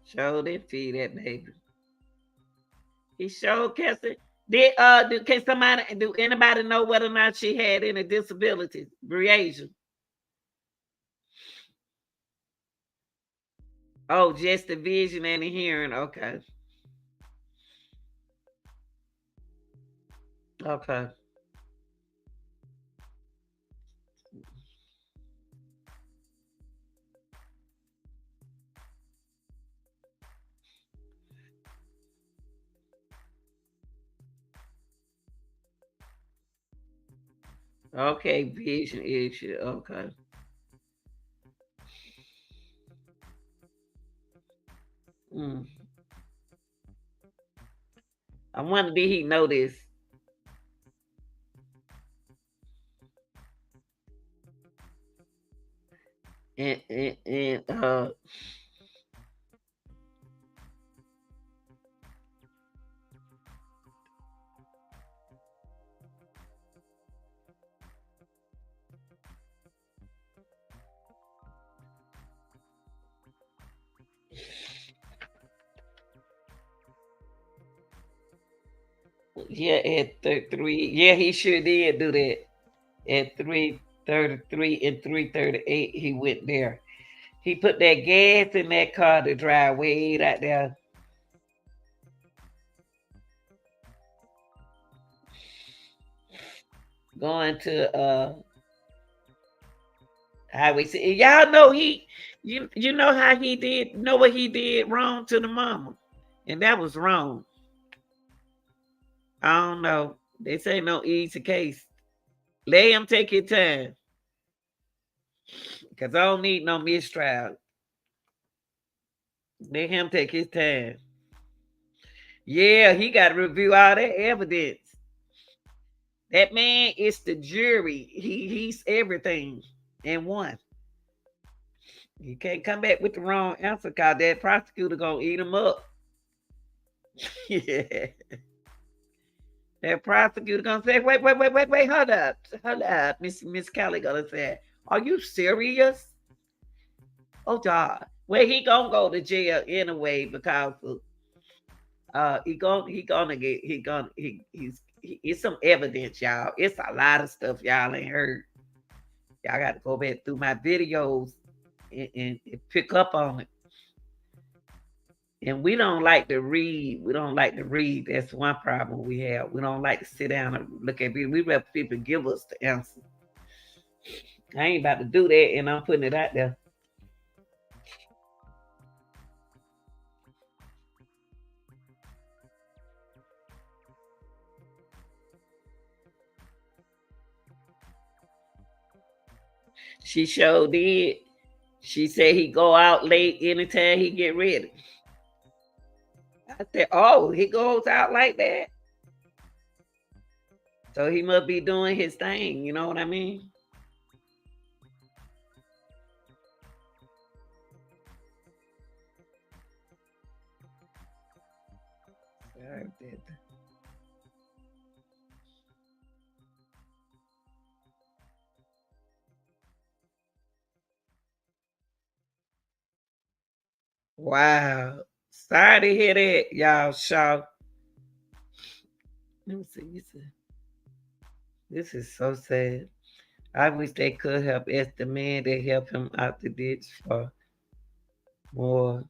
Show didn't feed that baby. He showed Cassie. Do anybody know whether or not she had any disabilities? Breasia. Oh, just the vision and the hearing. Okay. Okay. Okay, vision issue. Okay. I wonder, did he know this? And yeah, at 3. Yeah, he sure did do that. At 3:33 and 3:38, he went there. He put that gas in that car to drive way out there. Going to Highway 6. Y'all know you know how he did, know what he did wrong to the mama. And that was wrong. I don't know. This ain't no easy case. Let him take your time. Because I don't need no mistrial. Let him take his time. Yeah, he got to review all that evidence. That man is the jury. He's everything in one. You can't come back with the wrong answer because that prosecutor gonna eat him up. Yeah. That prosecutor gonna say, wait, hold up. Miss Kelly gonna say, are you serious? Oh God. Well, he gonna go to jail anyway because it's some evidence, y'all. It's a lot of stuff y'all ain't heard. Y'all got to go back through my videos and pick up on it. And we don't like to read. We don't like to read. That's one problem we have. We don't like to sit down and look at people. We let people give us the answer. I ain't about to do that, and I'm putting it out there. She sure did. She said he go out late anytime he get ready. I said, oh, he goes out like that? So he must be doing his thing, you know what I mean? Wow. Sorry to hear that, y'all. Shaw. Let me see. This is so sad. I wish they could have asked the man to help him out the ditch for more.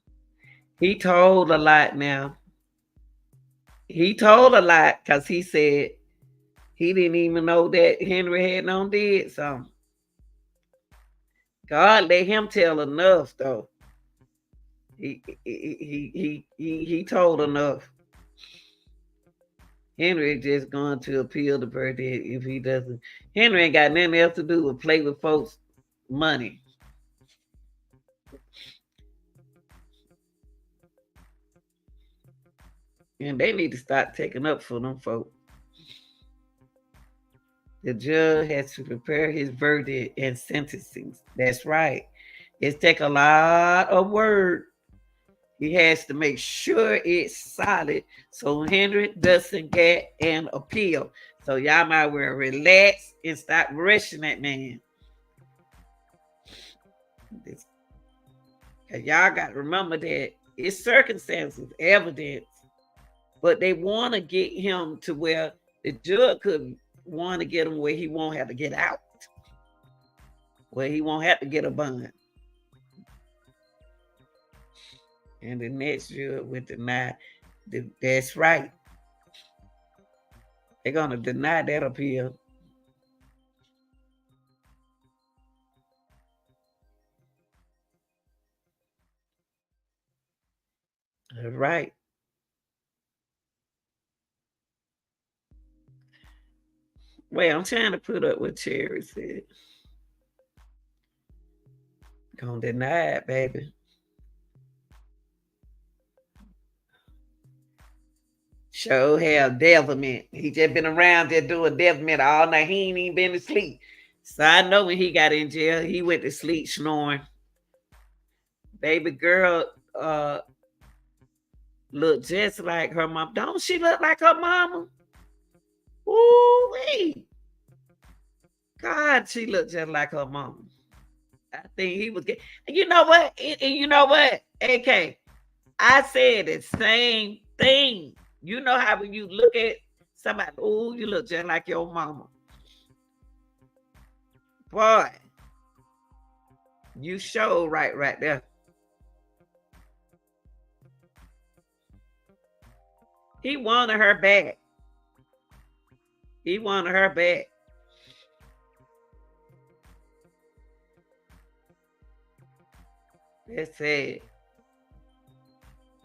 He told a lot now. He told a lot because he said he didn't even know that Henry had no did something. God let him tell enough though. He told enough. Henry just going to appeal the verdict if he doesn't. Henry ain't got nothing else to do but play with folks' money. And they need to start taking up for them folks. The judge has to prepare his verdict and sentencing. That's right. It's take a lot of work. He has to make sure it's solid so Henry doesn't get an appeal. So y'all might well relax and stop rushing that man. Y'all got to remember that it's circumstances, evidence, but they want to get him to where the judge could want to get him where he won't have to get out, where he won't have to get a bond. And the next judge would deny. That's right. They're going to deny that appeal. All right. Wait, I'm trying to put up what Cherry said. Gonna deny it, baby. Show hell devilment. He just been around there doing devilment all night. He ain't even been to sleep. So I know when he got in jail, he went to sleep snoring. Baby girl look just like her mom. Don't she look like her mama? Ooh-wee. God, she looked just like her mama. I think he was getting, you know what? You know what, AK? I said the same thing. You know how when you look at somebody, oh, you look just like your mama. Boy, you show right there. He wanted her back. He wanted her back. That's it.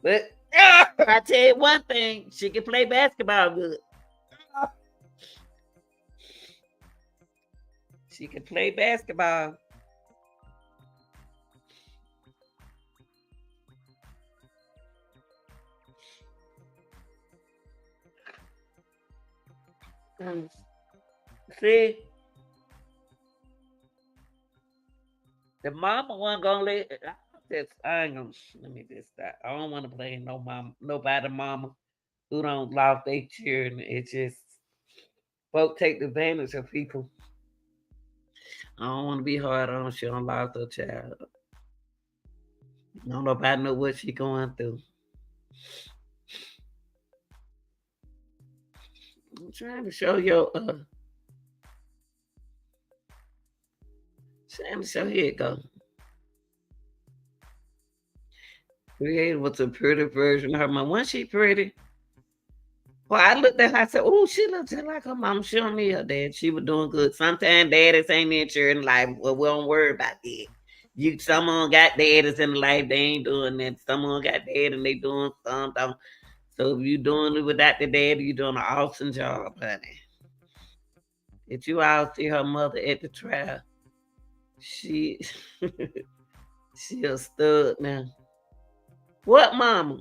But I tell you one thing, she can play basketball good. She can play basketball. See? The mama wasn't gonna I ain't gonna let me just stop. I don't want to blame nobody mama who don't love their children. It's just folk take advantage of people. I don't want to be hard on she don't love her child. Don't nobody know what she going through. I'm trying to show you trying to show here it go. Created was a pretty version of her mom. Wasn't she pretty? Well, I looked at her, I said, oh, she looks just like her mom. She don't need her dad. She was doing good. Sometimes daddies ain't in in life. Well, we don't worry about that. Someone got daddies in life, they ain't doing that. Someone got dad and they doing something. So if you doing it without the daddy, you doing an awesome job, honey. Did you all see her mother at the trial? She she a stud now. What mama?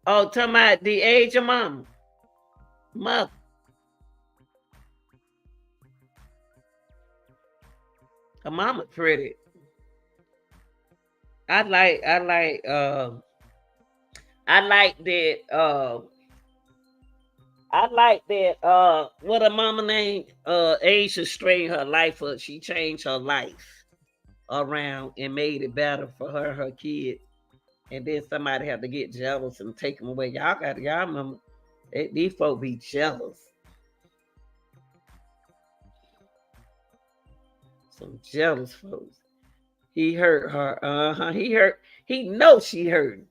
Oh, talking about the age of mama. Mother. Her mama pretty. I like that what her mama name Asia straightened her life up. She changed her life around and made it better for her kids. And then somebody had to get jealous and take them away. Y'all remember these folks be jealous. Some jealous folks. He hurt her. He knows she hurt.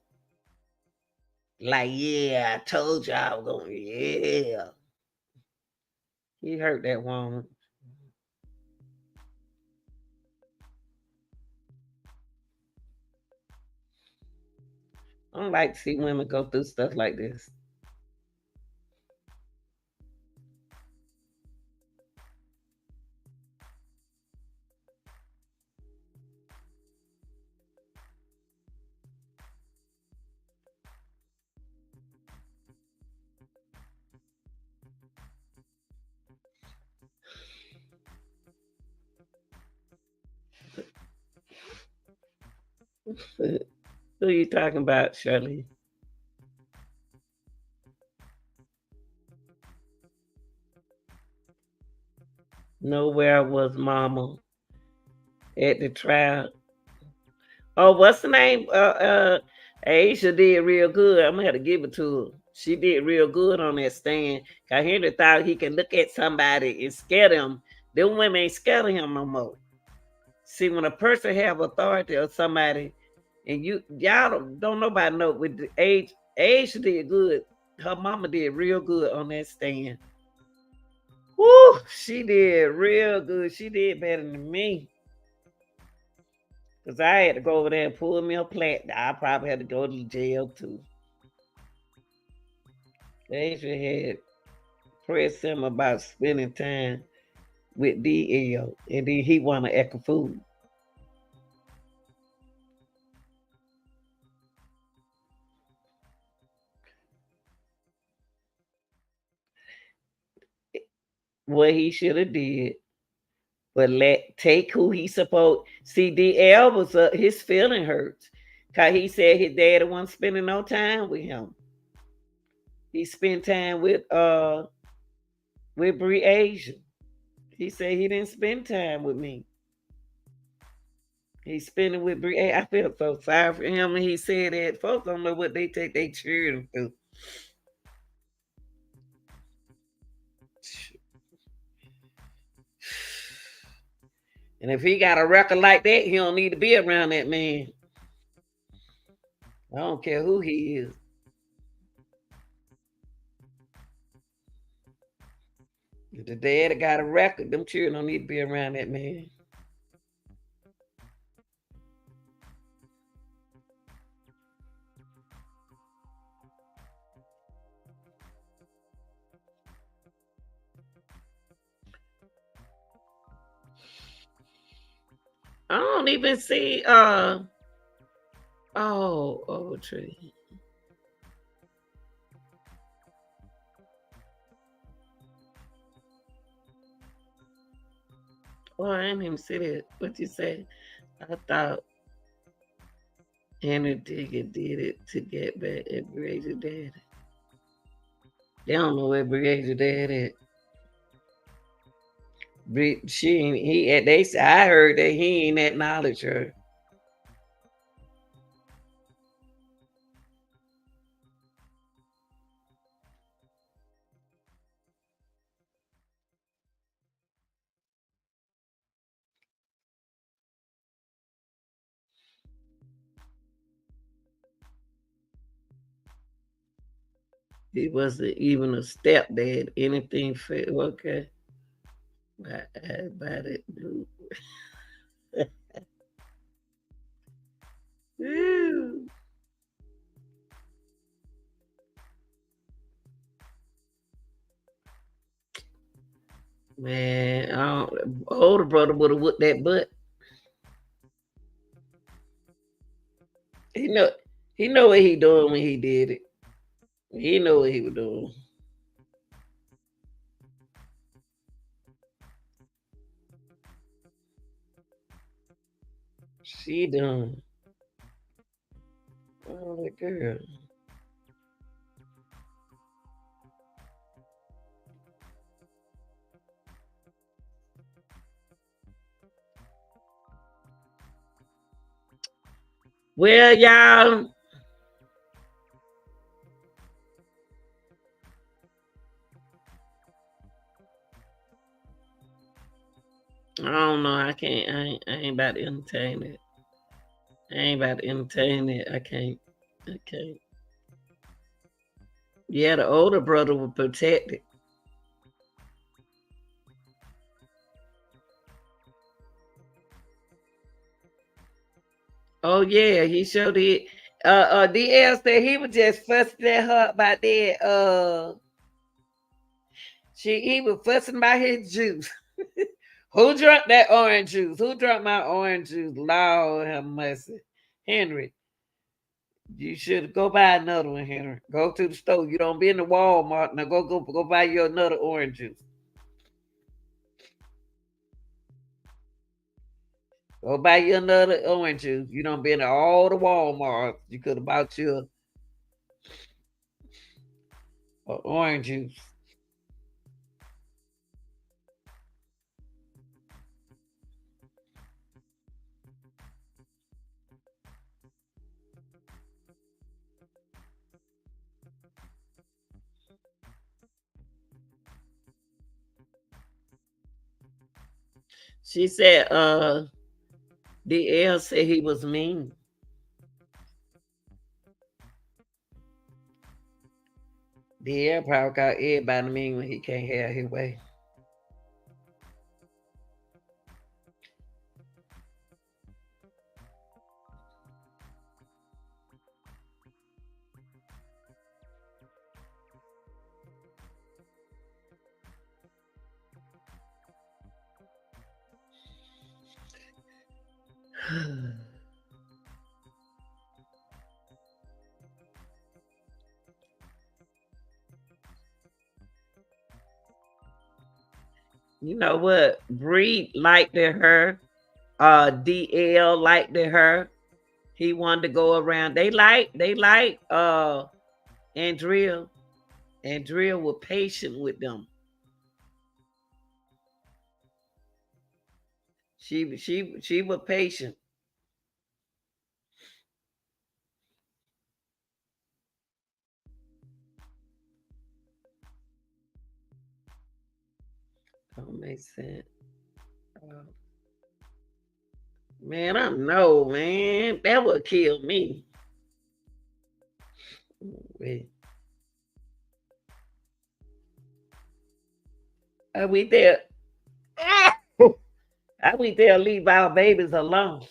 Like, yeah, I told you I was going, yeah. He hurt that woman. I don't like to see women go through stuff like this. Who are you talking about, Shirley? Nowhere was mama at the trial. Oh, what's the name? Aisha did real good. I'm gonna have to give it to her. She did real good on that stand. Cause Henry thought he can look at somebody and scare them. Them women ain't scared of him no more. See, when a person have authority or somebody, and y'all don't nobody know with the age, Aisha did good. Her mama did real good on that stand. Woo! She did real good. She did better than me. Because I had to go over there and pull me a plant. I probably had to go to jail too. Aisha had pressed him about spending time with DL, and then he wanted to act a fool. What he should have did, but take who he supposed. See, DL was his feeling hurts, cause he said his daddy wasn't spending no time with him. He spent time with Brie Asia. He said he didn't spend time with me. He's spending with Brie. I feel so sorry for him, and he said that folks don't know what they take their children through. And if he got a record like that, he don't need to be around that man. I don't care who he is. If the dad got a record, them children don't need to be around that man. I don't even see tree. Oh, I didn't even see that. What you say? I thought Henry Dinkins did it to get back at Brigadier Daddy. They don't know where Brigadier Daddy at. She ain't, he they say I heard that he ain't acknowledged her. He wasn't even a stepdad. Anything for okay. About it. Woo. Man, older brother would have whooped that butt. He know what he doing when he did it. He know what he was doing. She done. Oh, that girl. Well, y'all. I don't know. I can't. I ain't about to entertain it. I ain't about to entertain it. I can't. I can't. Yeah, the older brother was protected. Oh yeah, he showed it. DL said he was just fussing at her about that. He was fussing about his juice. Who drank that orange juice? Who drank my orange juice? Lord have mercy. Henry, you should go buy another one, Henry. Go to the store. You don't be in the Walmart. Now go buy you another orange juice. Go buy you another orange juice. You don't be in all the Walmart. You could have bought you a orange juice. She said, DL said he was mean. DL probably got everybody mean when he can't have his way. You know what? Bree liked her. DL liked her. He wanted to go around. They like Andrea. Andrea was patient with them. She was patient. Don't make sense. Man, I know, man. That would kill me. Wait. Are we there? Are we there? Leave our babies alone.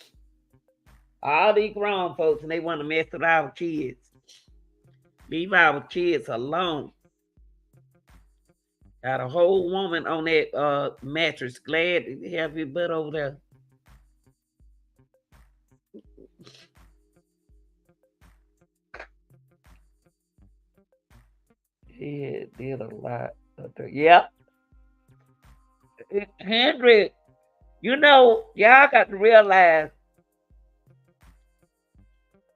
All these grown folks, and they want to mess with our kids. Leave our kids alone. Got a whole woman on that mattress. Glad to have your butt over there. He did a lot. Yep. Henry, You know, y'all got to realize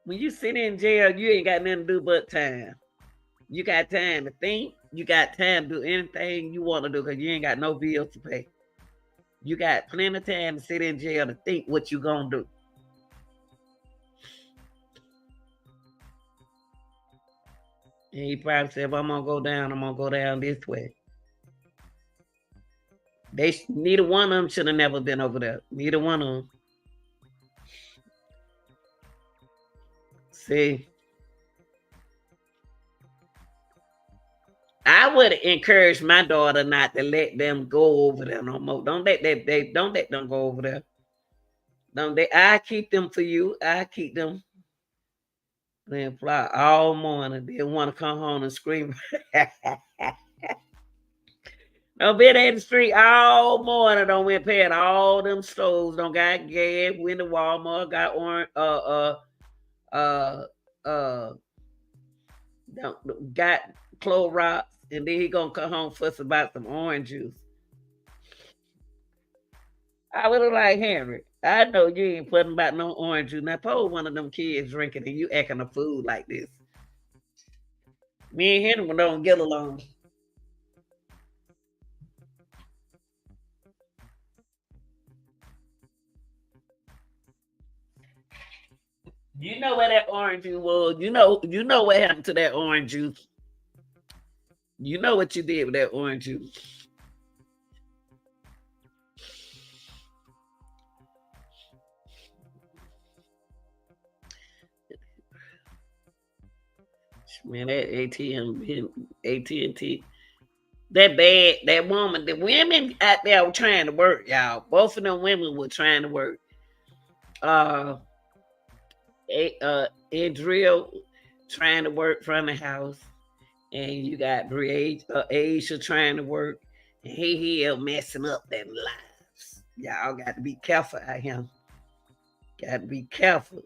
when you sit in jail, you ain't got nothing to do but time. You got time to think. You got time to do anything you want to do because you ain't got no bills to pay. You got plenty of time to sit in jail to think what you gonna do. And he probably said, if I'm gonna go down this way. Neither one of them should have never been over there. Neither one of them. See, I would encourage my daughter not to let them go over there no more. Don't let them go over there. I keep them for you. I keep them. They fly all morning. They want to come home and scream. Don't be at the street all morning. Don't went paying all them stores. Don't got gas. Went to Walmart. Got orange. Got Clorox, and then he gonna come home fuss about some orange juice. I would have like, Henry, I know you ain't putting about no orange juice. Now, suppose one of them kids drinking and you acting a fool like this. Me and Henry don't get along. You know where that orange juice was. You know what happened to that orange juice. You know what you did with that orange juice. Man, that AT&T, that bad, that woman, the women out there were trying to work, y'all. Both of them women were trying to work. Adriel trying to work from the house, and you got Asia trying to work, and he messing up them lives. Y'all got to be careful out here. Got to be careful.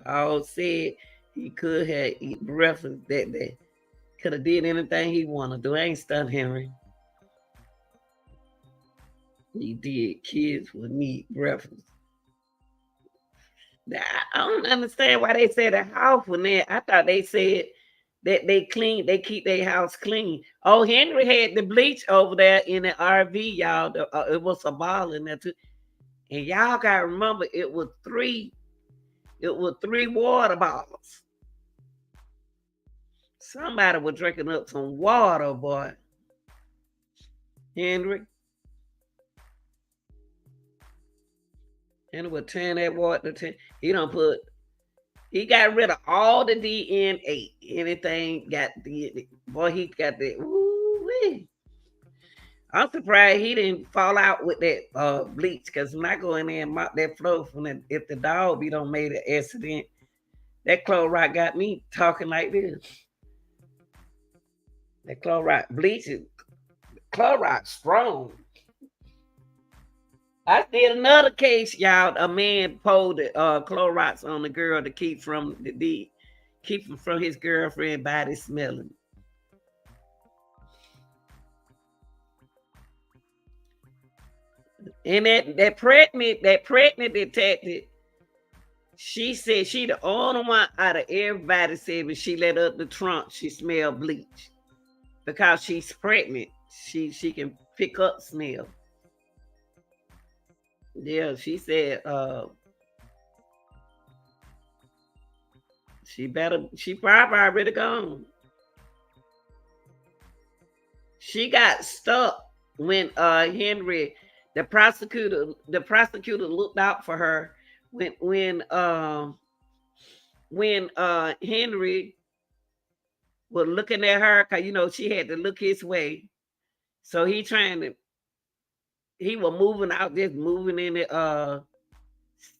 Paul said he could have eaten breakfast that day. Could have did anything he wanted to do. I ain't stunned Henry. He did. Kids would need breakfast. I don't understand why they said a house when I thought they said that they keep their house clean. Oh, Henry had the bleach over there in the RV, y'all. It was a ball in there too. And y'all gotta remember it was three water bottles. Somebody was drinking up some water, boy. Henry would turn that water to he got rid of all the DNA. Anything got the boy, he got the ooh-wee. I'm surprised he didn't fall out with that bleach, because when I go in there and mop that floor if the dog don't made an accident, that Clorox got me talking like this. That Clorox bleach is Clorox strong. I did another case, y'all. A man poured Clorox on the girl to keep from his girlfriend body smelling. And that pregnant detective, she said she the only one out of everybody said when she let up the trunk, she smelled bleach. Because she's pregnant, she can pick up smell. Yeah, she said she probably already gone. She got stuck when Henry, the prosecutor looked out for her when Henry was looking at her, because she had to look his way. So he was moving out, just moving in the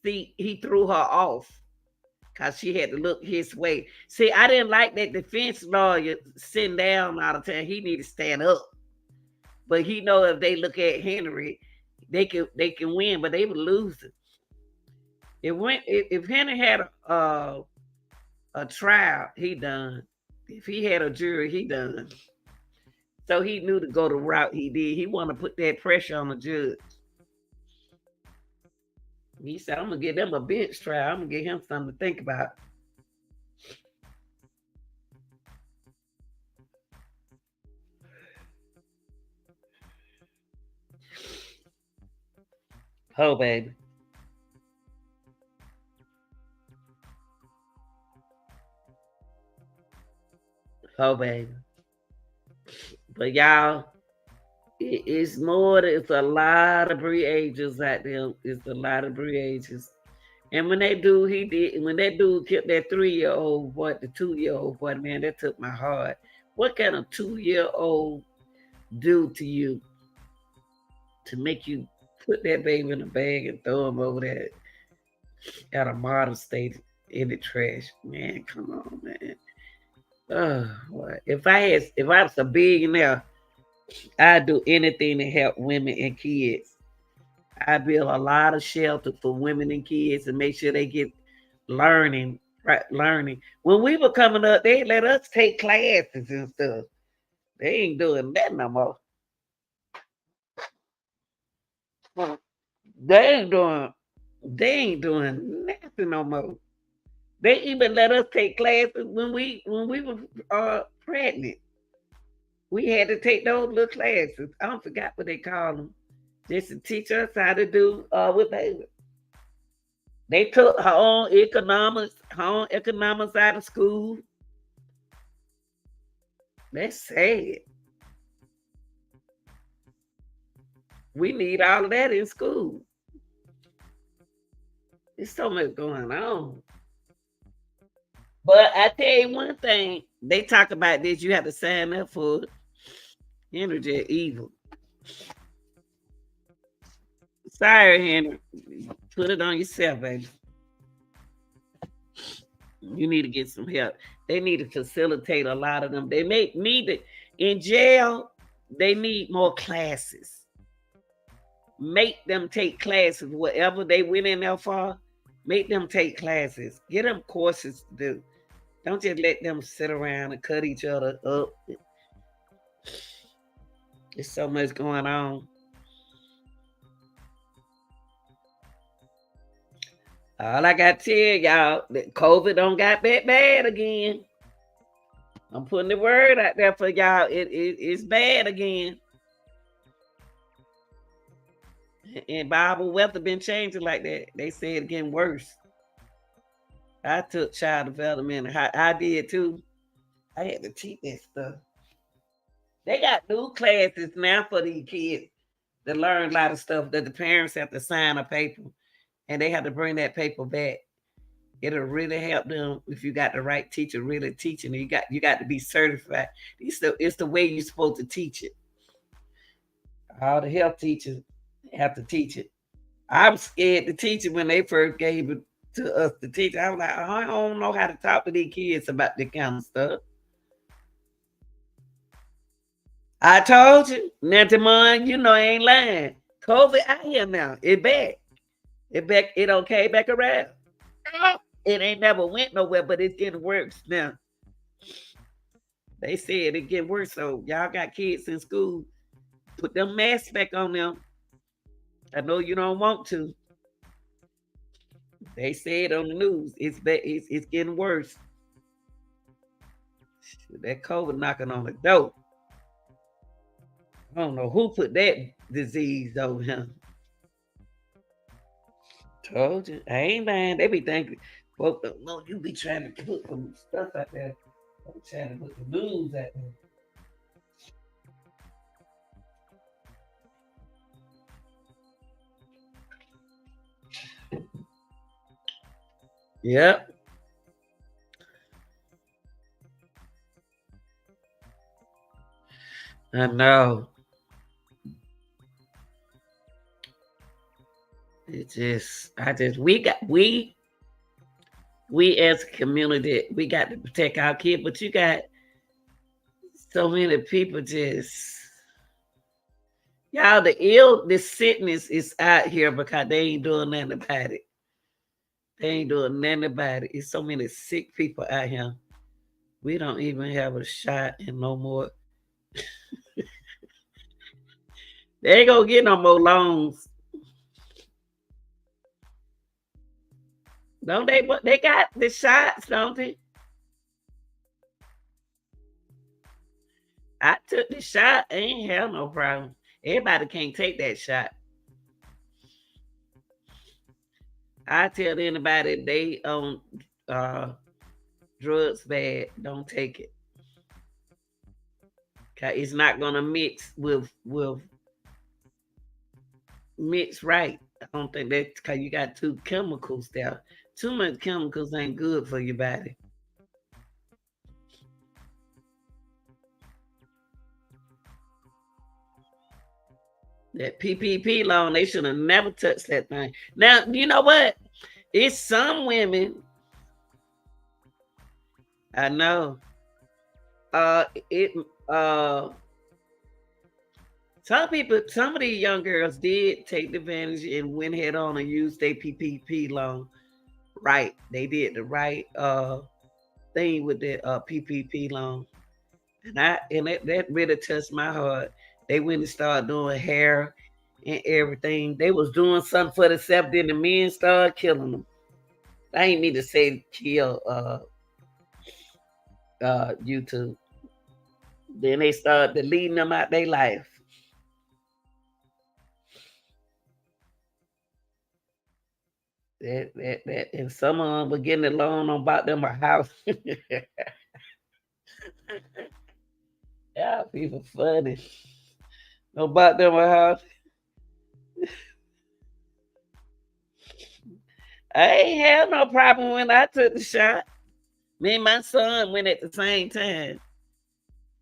seat. He threw her off because she had to look his way. See, I didn't like that defense lawyer sitting down all the time. He need to stand up. But he know if they look at Henry, they can win, but they would lose it. If Henry had a trial, he done. If he had a jury, he done. So he knew to go the route he did. He wanted to put that pressure on the judge. He said, I'm gonna get them a bench trial. I'm gonna get him something to think about. Oh, baby. Oh, baby. But y'all, it's more. It's a lot of ages out there. It's a lot of ages. And when that dude, when that dude killed that 3-year-old boy, the 2-year-old boy, man, that took my heart. What can a 2-year-old do to you to make you put that baby in a bag and throw him over there at a model state in the trash? Man, come on, man. Oh, boy. If I was a billionaire, I'd do anything to help women and kids. I build a lot of shelter for women and kids and make sure they get learning, right? Learning. When we were coming up, they let us take classes and stuff. They ain't doing that no more. They ain't doing nothing no more. They even let us take classes when we were pregnant. We had to take those little classes. I don't forgot what they call them. Just to teach us how to do with baby. They took her own economics out of school. That's sad. We need all of that in school. There's so much going on. But I tell you one thing, they talk about this, you have to sign up for it. Henry just evil. Sorry, Henry. Put it on yourself, baby. You need to get some help. They need to facilitate a lot of them. They need it in jail. They need more classes. Make them take classes, whatever they went in there for. Make them take classes. Get them courses to do. Don't just let them sit around and cut each other up. There's so much going on. All I got to tell y'all, that COVID don't got that bad again. I'm putting the word out there for y'all. It's bad again. And Bible weather been changing like that. They say it getting worse. I took child development. I did too. I had to teach that stuff. They got new classes now for these kids to learn a lot of stuff that the parents have to sign a paper. And they have to bring that paper back. It'll really help them if you got the right teacher really teaching. You got to be certified. It's the way you're supposed to teach it. All the health teachers have to teach it. I was scared to teach it when they first gave it to us to teach. I was like, I don't know how to talk to these kids about that kind of stuff. I told you, Nantamon, you know I ain't lying. COVID out here now. It back. It okay back around. It ain't never went nowhere, but it's getting worse now. They said it get worse, so y'all got kids in school. Put them masks back on them. I know you don't want to. They said on the news, it's getting worse. That COVID knocking on the door. I don't know who put that disease over him. Told you. I ain't lying. They be thinking, well, no, you be trying to put some stuff out there. I'm trying to put the news out there. Yep. I know. We as a community, we got to protect our kids, but you got so many people y'all, the sickness is out here because they ain't doing nothing about it. They ain't doing nothing about it. It's so many sick people out here. We don't even have a shot and no more. They ain't gonna get no more loans. Don't they? But they got the shots, don't they? I took the shot. I ain't have no problem. Everybody can't take that shot. I tell anybody if they on drugs bad, don't take it. Cause it's not gonna mix mix right. I don't think that's because you got two chemicals there. Too much chemicals ain't good for your body. That PPP loan, they should have never touched that thing. Now, you know what? It's some women. I know. Some people, some of these young girls did take advantage and went head on and used their PPP loan. Right. They did the right thing with the PPP loan. And that really touched my heart. They went and started doing hair and everything. They was doing something for themselves, then the men started killing them. I ain't need to say kill YouTube. Then they started deleting them out their life. That and some of them were getting a loan on bought them a house. Yeah, people funny. No bought them a house. I ain't had no problem when I took the shot. Me and my son went at the same time.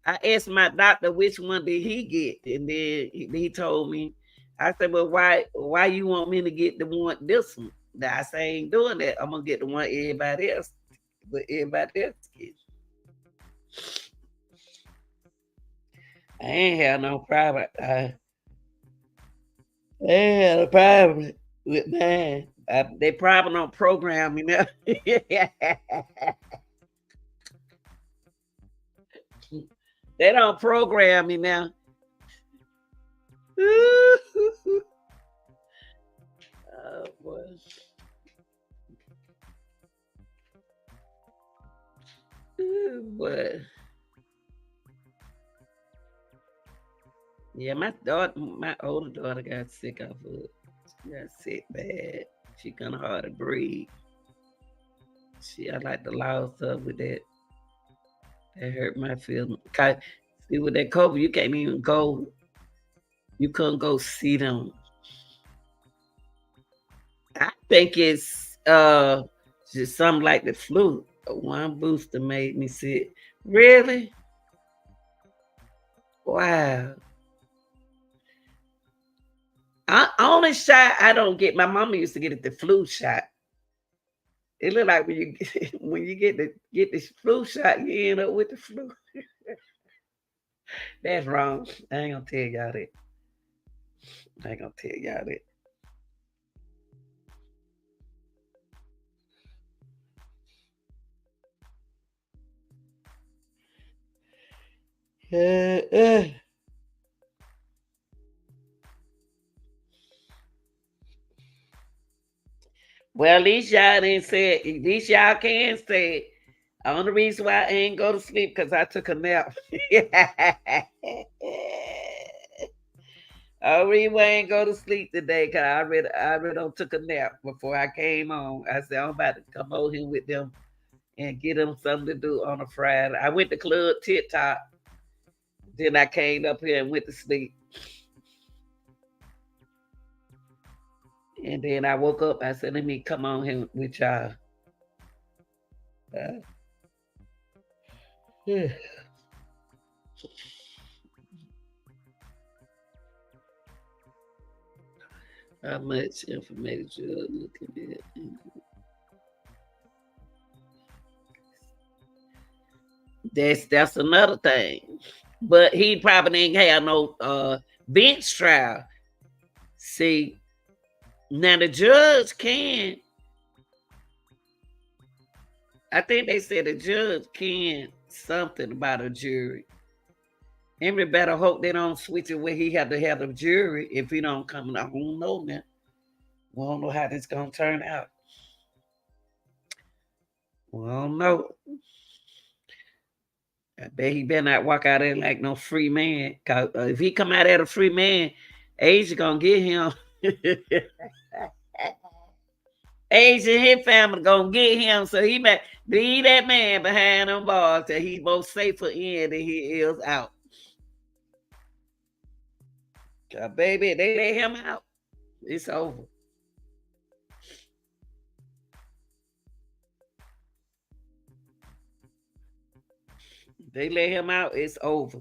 I asked my doctor which one did he get, and then he told me. I said, "Well, why you want me to get this one?" I said, "I ain't doing that. I'm gonna get the one everybody else, but everybody else gets." I ain't had no problem. I ain't had a problem with mine. They probably don't program me now. They don't program me now. Oh boy. But yeah, my older daughter got sick off of it. She got sick bad. She kind of hard to breathe. I like to loud stuff with that. That hurt my feelings. See, with that COVID, you can't even go. You couldn't go see them. I think it's just something like the flu. One booster made me sick. Really? Wow. Only shot I don't get. My mama used to get it the flu shot. It look like when you get the flu shot, you end up with the flu. That's wrong. I ain't gonna tell y'all that. I ain't gonna tell y'all that. Well, at least y'all didn't say it. At least y'all can say it. The only reason why I ain't go to sleep because I took a nap. I reason why I ain't go to sleep today because I already done took a nap before I came on. I said I'm about to come over here with them and get them something to do on a Friday. I went to Club TikTok. Then I came up here and went to sleep. And then I woke up. I said, let me come on here with y'all. How much information you're looking at? That's another thing. But he probably ain't have no bench trial. See, now the judge can. I think they said the judge can something about a jury. Henry better hope they don't switch it where he had to have a jury if he don't come. I don't know now. We don't know how this gonna turn out. Well, I don't know. I bet he better not walk out there like no free man. Cause if he come out there a free man, Asia gonna get him. Asia and his family gonna get him, so he might leave that man behind them bars till he's more safer in than he is out. Baby, they let him out. It's over. They let him out, it's over.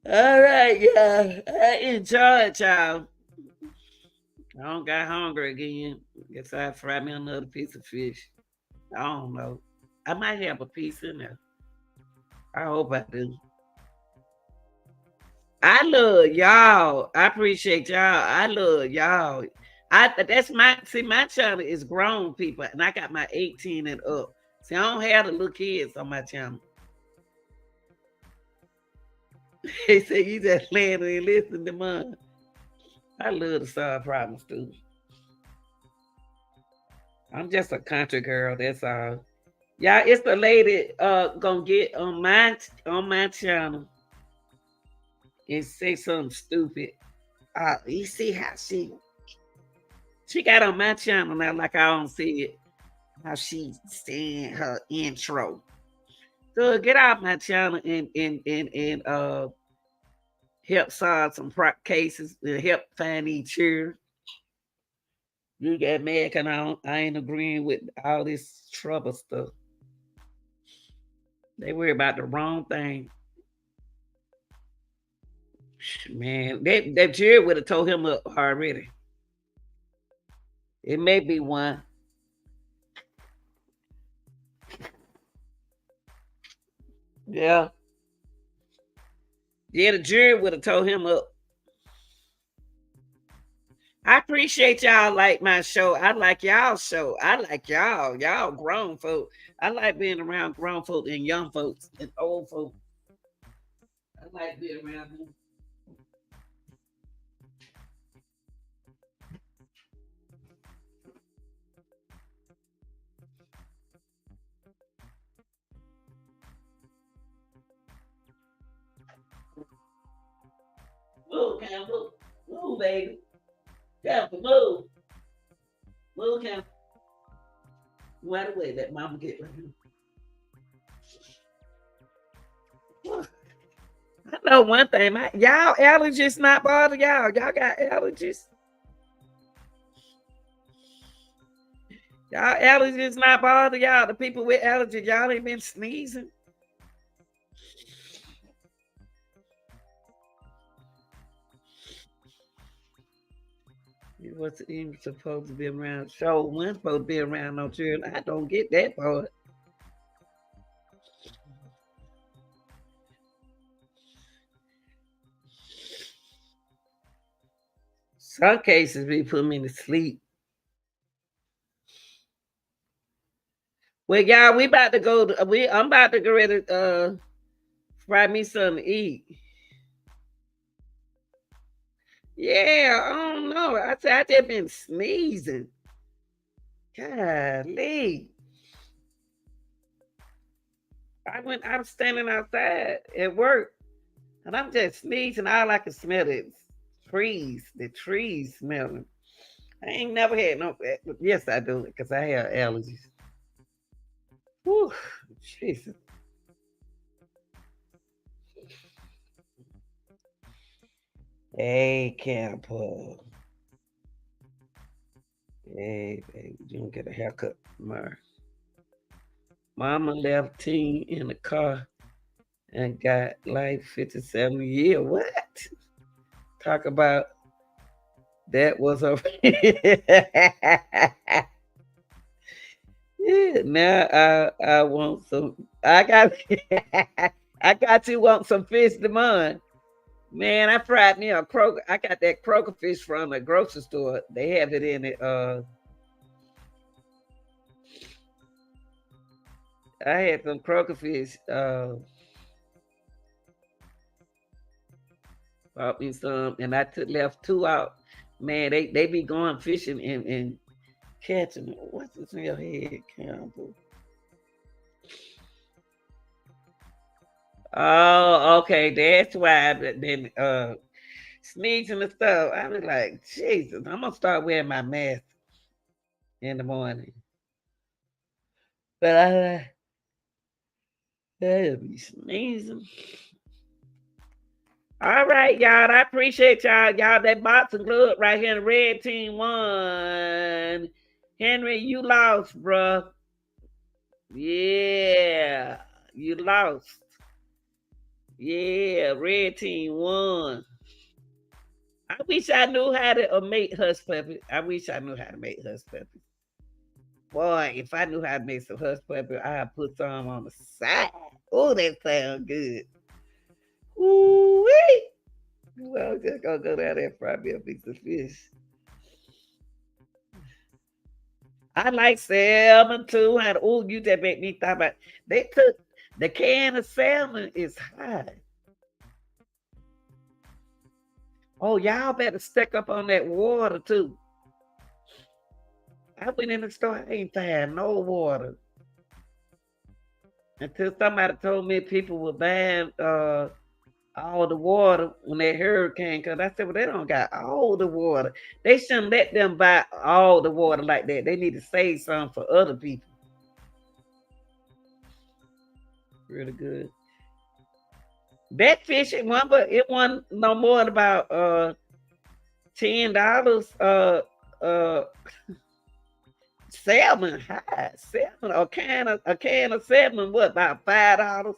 All right, yeah. I enjoyed y'all. I don't got hungry again. Guess I fry me another piece of fish. I don't know. I might have a piece in there. I hope I do. I love y'all. I appreciate y'all. I love y'all. That's my channel is grown people, and I got my 18 and up. See, I don't have the little kids on my channel. They say you just land and listen to mine. I love to solve problems too. I'm just a country girl, that's all. Yeah, it's the lady gonna get on my channel and say something stupid. You see how she got on my channel now, like I don't see it. How she's saying her intro. So get off my channel and help solve some cases, help find each other. You get mad because I ain't agreeing with all this trouble stuff. They worry about the wrong thing. Man, that jury would have told him up already. It may be one. Yeah. Yeah, the jury would have told him up. I appreciate y'all like my show. I like y'all show. I like y'all. Y'all grown folk. I like being around grown folk and young folks and old folk. I like being around them. Move, Cam, move. Move, baby. Cam, move. Move, Cam. Right away, let mama get right here. I know one thing, y'all allergies not bother y'all. Y'all got allergies. Y'all allergies not bother y'all. The people with allergies, y'all ain't been sneezing. It wasn't even supposed to be around. So one supposed to be around no children. I don't get that part. Some cases be putting me to sleep. Well, y'all, we about to go. I'm about to get ready to fry me something to eat. Yeah, I don't know. I just been sneezing. Golly. I'm standing outside at work, and I'm just sneezing. All I can smell is trees. The trees smelling. I ain't never had no. Yes, I do, because I have allergies. Whew, Jesus. Hey, Camper. Hey, baby, you don't get a haircut tomorrow. Mama left teen in the car and got like 57 years. What? Talk about that was a yeah, now I want some. I got I got to want some fish demand. Man, I fried me a croaker. I got that croaker fish from the grocery store. They have it in it. I had some croaker fish. Bought me some, and I left 2 out. Man, they be going fishing and catching. What's this in your head, Campbell? Oh, okay. That's why then sneezing and stuff. I was like, Jesus, I'm gonna start wearing my mask in the morning. But I'll be sneezing. All right, y'all. I appreciate y'all. Y'all, that boxing glove right here, the red team won. Henry, you lost, bruh. Yeah, you lost. Yeah, red team won. I wish I knew how to make hush puppy. I wish I knew how to make hush puppy. Boy, if I knew how to make some hush puppy, I'd put some on the side. Oh, that sounds good. Ooh-wee. Well, I'm just gonna go down there and fry me a piece of fish. I like salmon too. And oh, you just make me think about. They took the can of salmon is high. Oh, y'all better stick up on that water too. I went in the store, I ain't find no water. Until somebody told me people were buying all the water when that hurricane comes. I said, well, they don't got all the water. They shouldn't let them buy all the water like that. They need to save some for other people. Really good. That fish it won, but it won no more than about $10. Salmon high. Salmon, a can of salmon, what, about $5?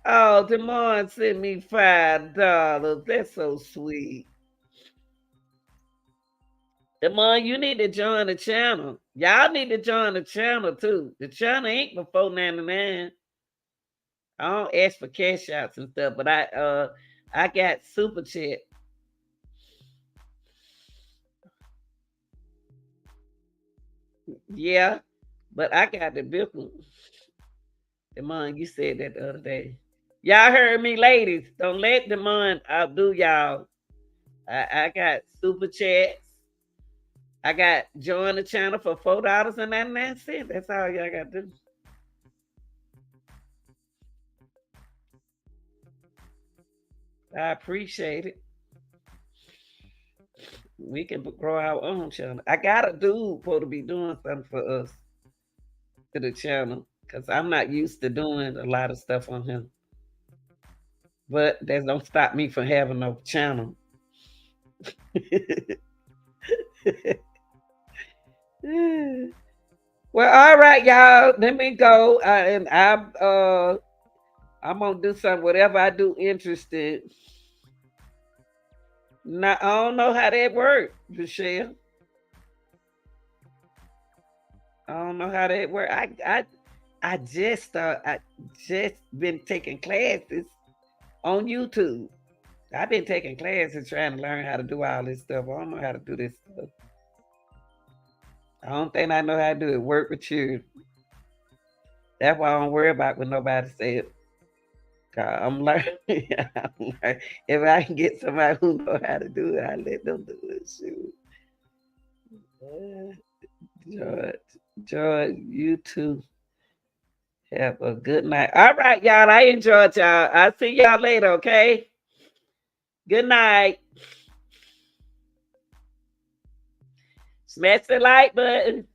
Oh, Demond sent me $5. That's so sweet. Demond, you need to join the channel. Y'all need to join the channel too. The channel ain't for $4.99. I don't ask for cash outs and stuff, but I got super chat. Yeah, but I got the big one. Demond, you said that the other day. Y'all heard me, ladies. Don't let Demond outdo y'all. I got super chats. I got join the channel for $4.99. That's all y'all got to do. I appreciate it. We can grow our own channel. I got a dude supposed to be doing something for us to the channel because I'm not used to doing a lot of stuff on him. But that don't stop me from having no channel. Well, all right, y'all. Let me go. And I'm gonna do something, whatever I do interested. Now, I don't know how that works, Michelle. I don't know how that works. I just been taking classes on YouTube. I've been taking classes trying to learn how to do all this stuff. I don't know how to do this stuff. I don't think I know how to do it. Work with you. That's why I don't worry about what nobody said. I'm learning. If I can get somebody who know how to do it, I let them do it. Shoot. George, you too. Have a good night. All right, y'all. I enjoyed y'all. I'll see y'all later, okay? Good night. Smash the like button.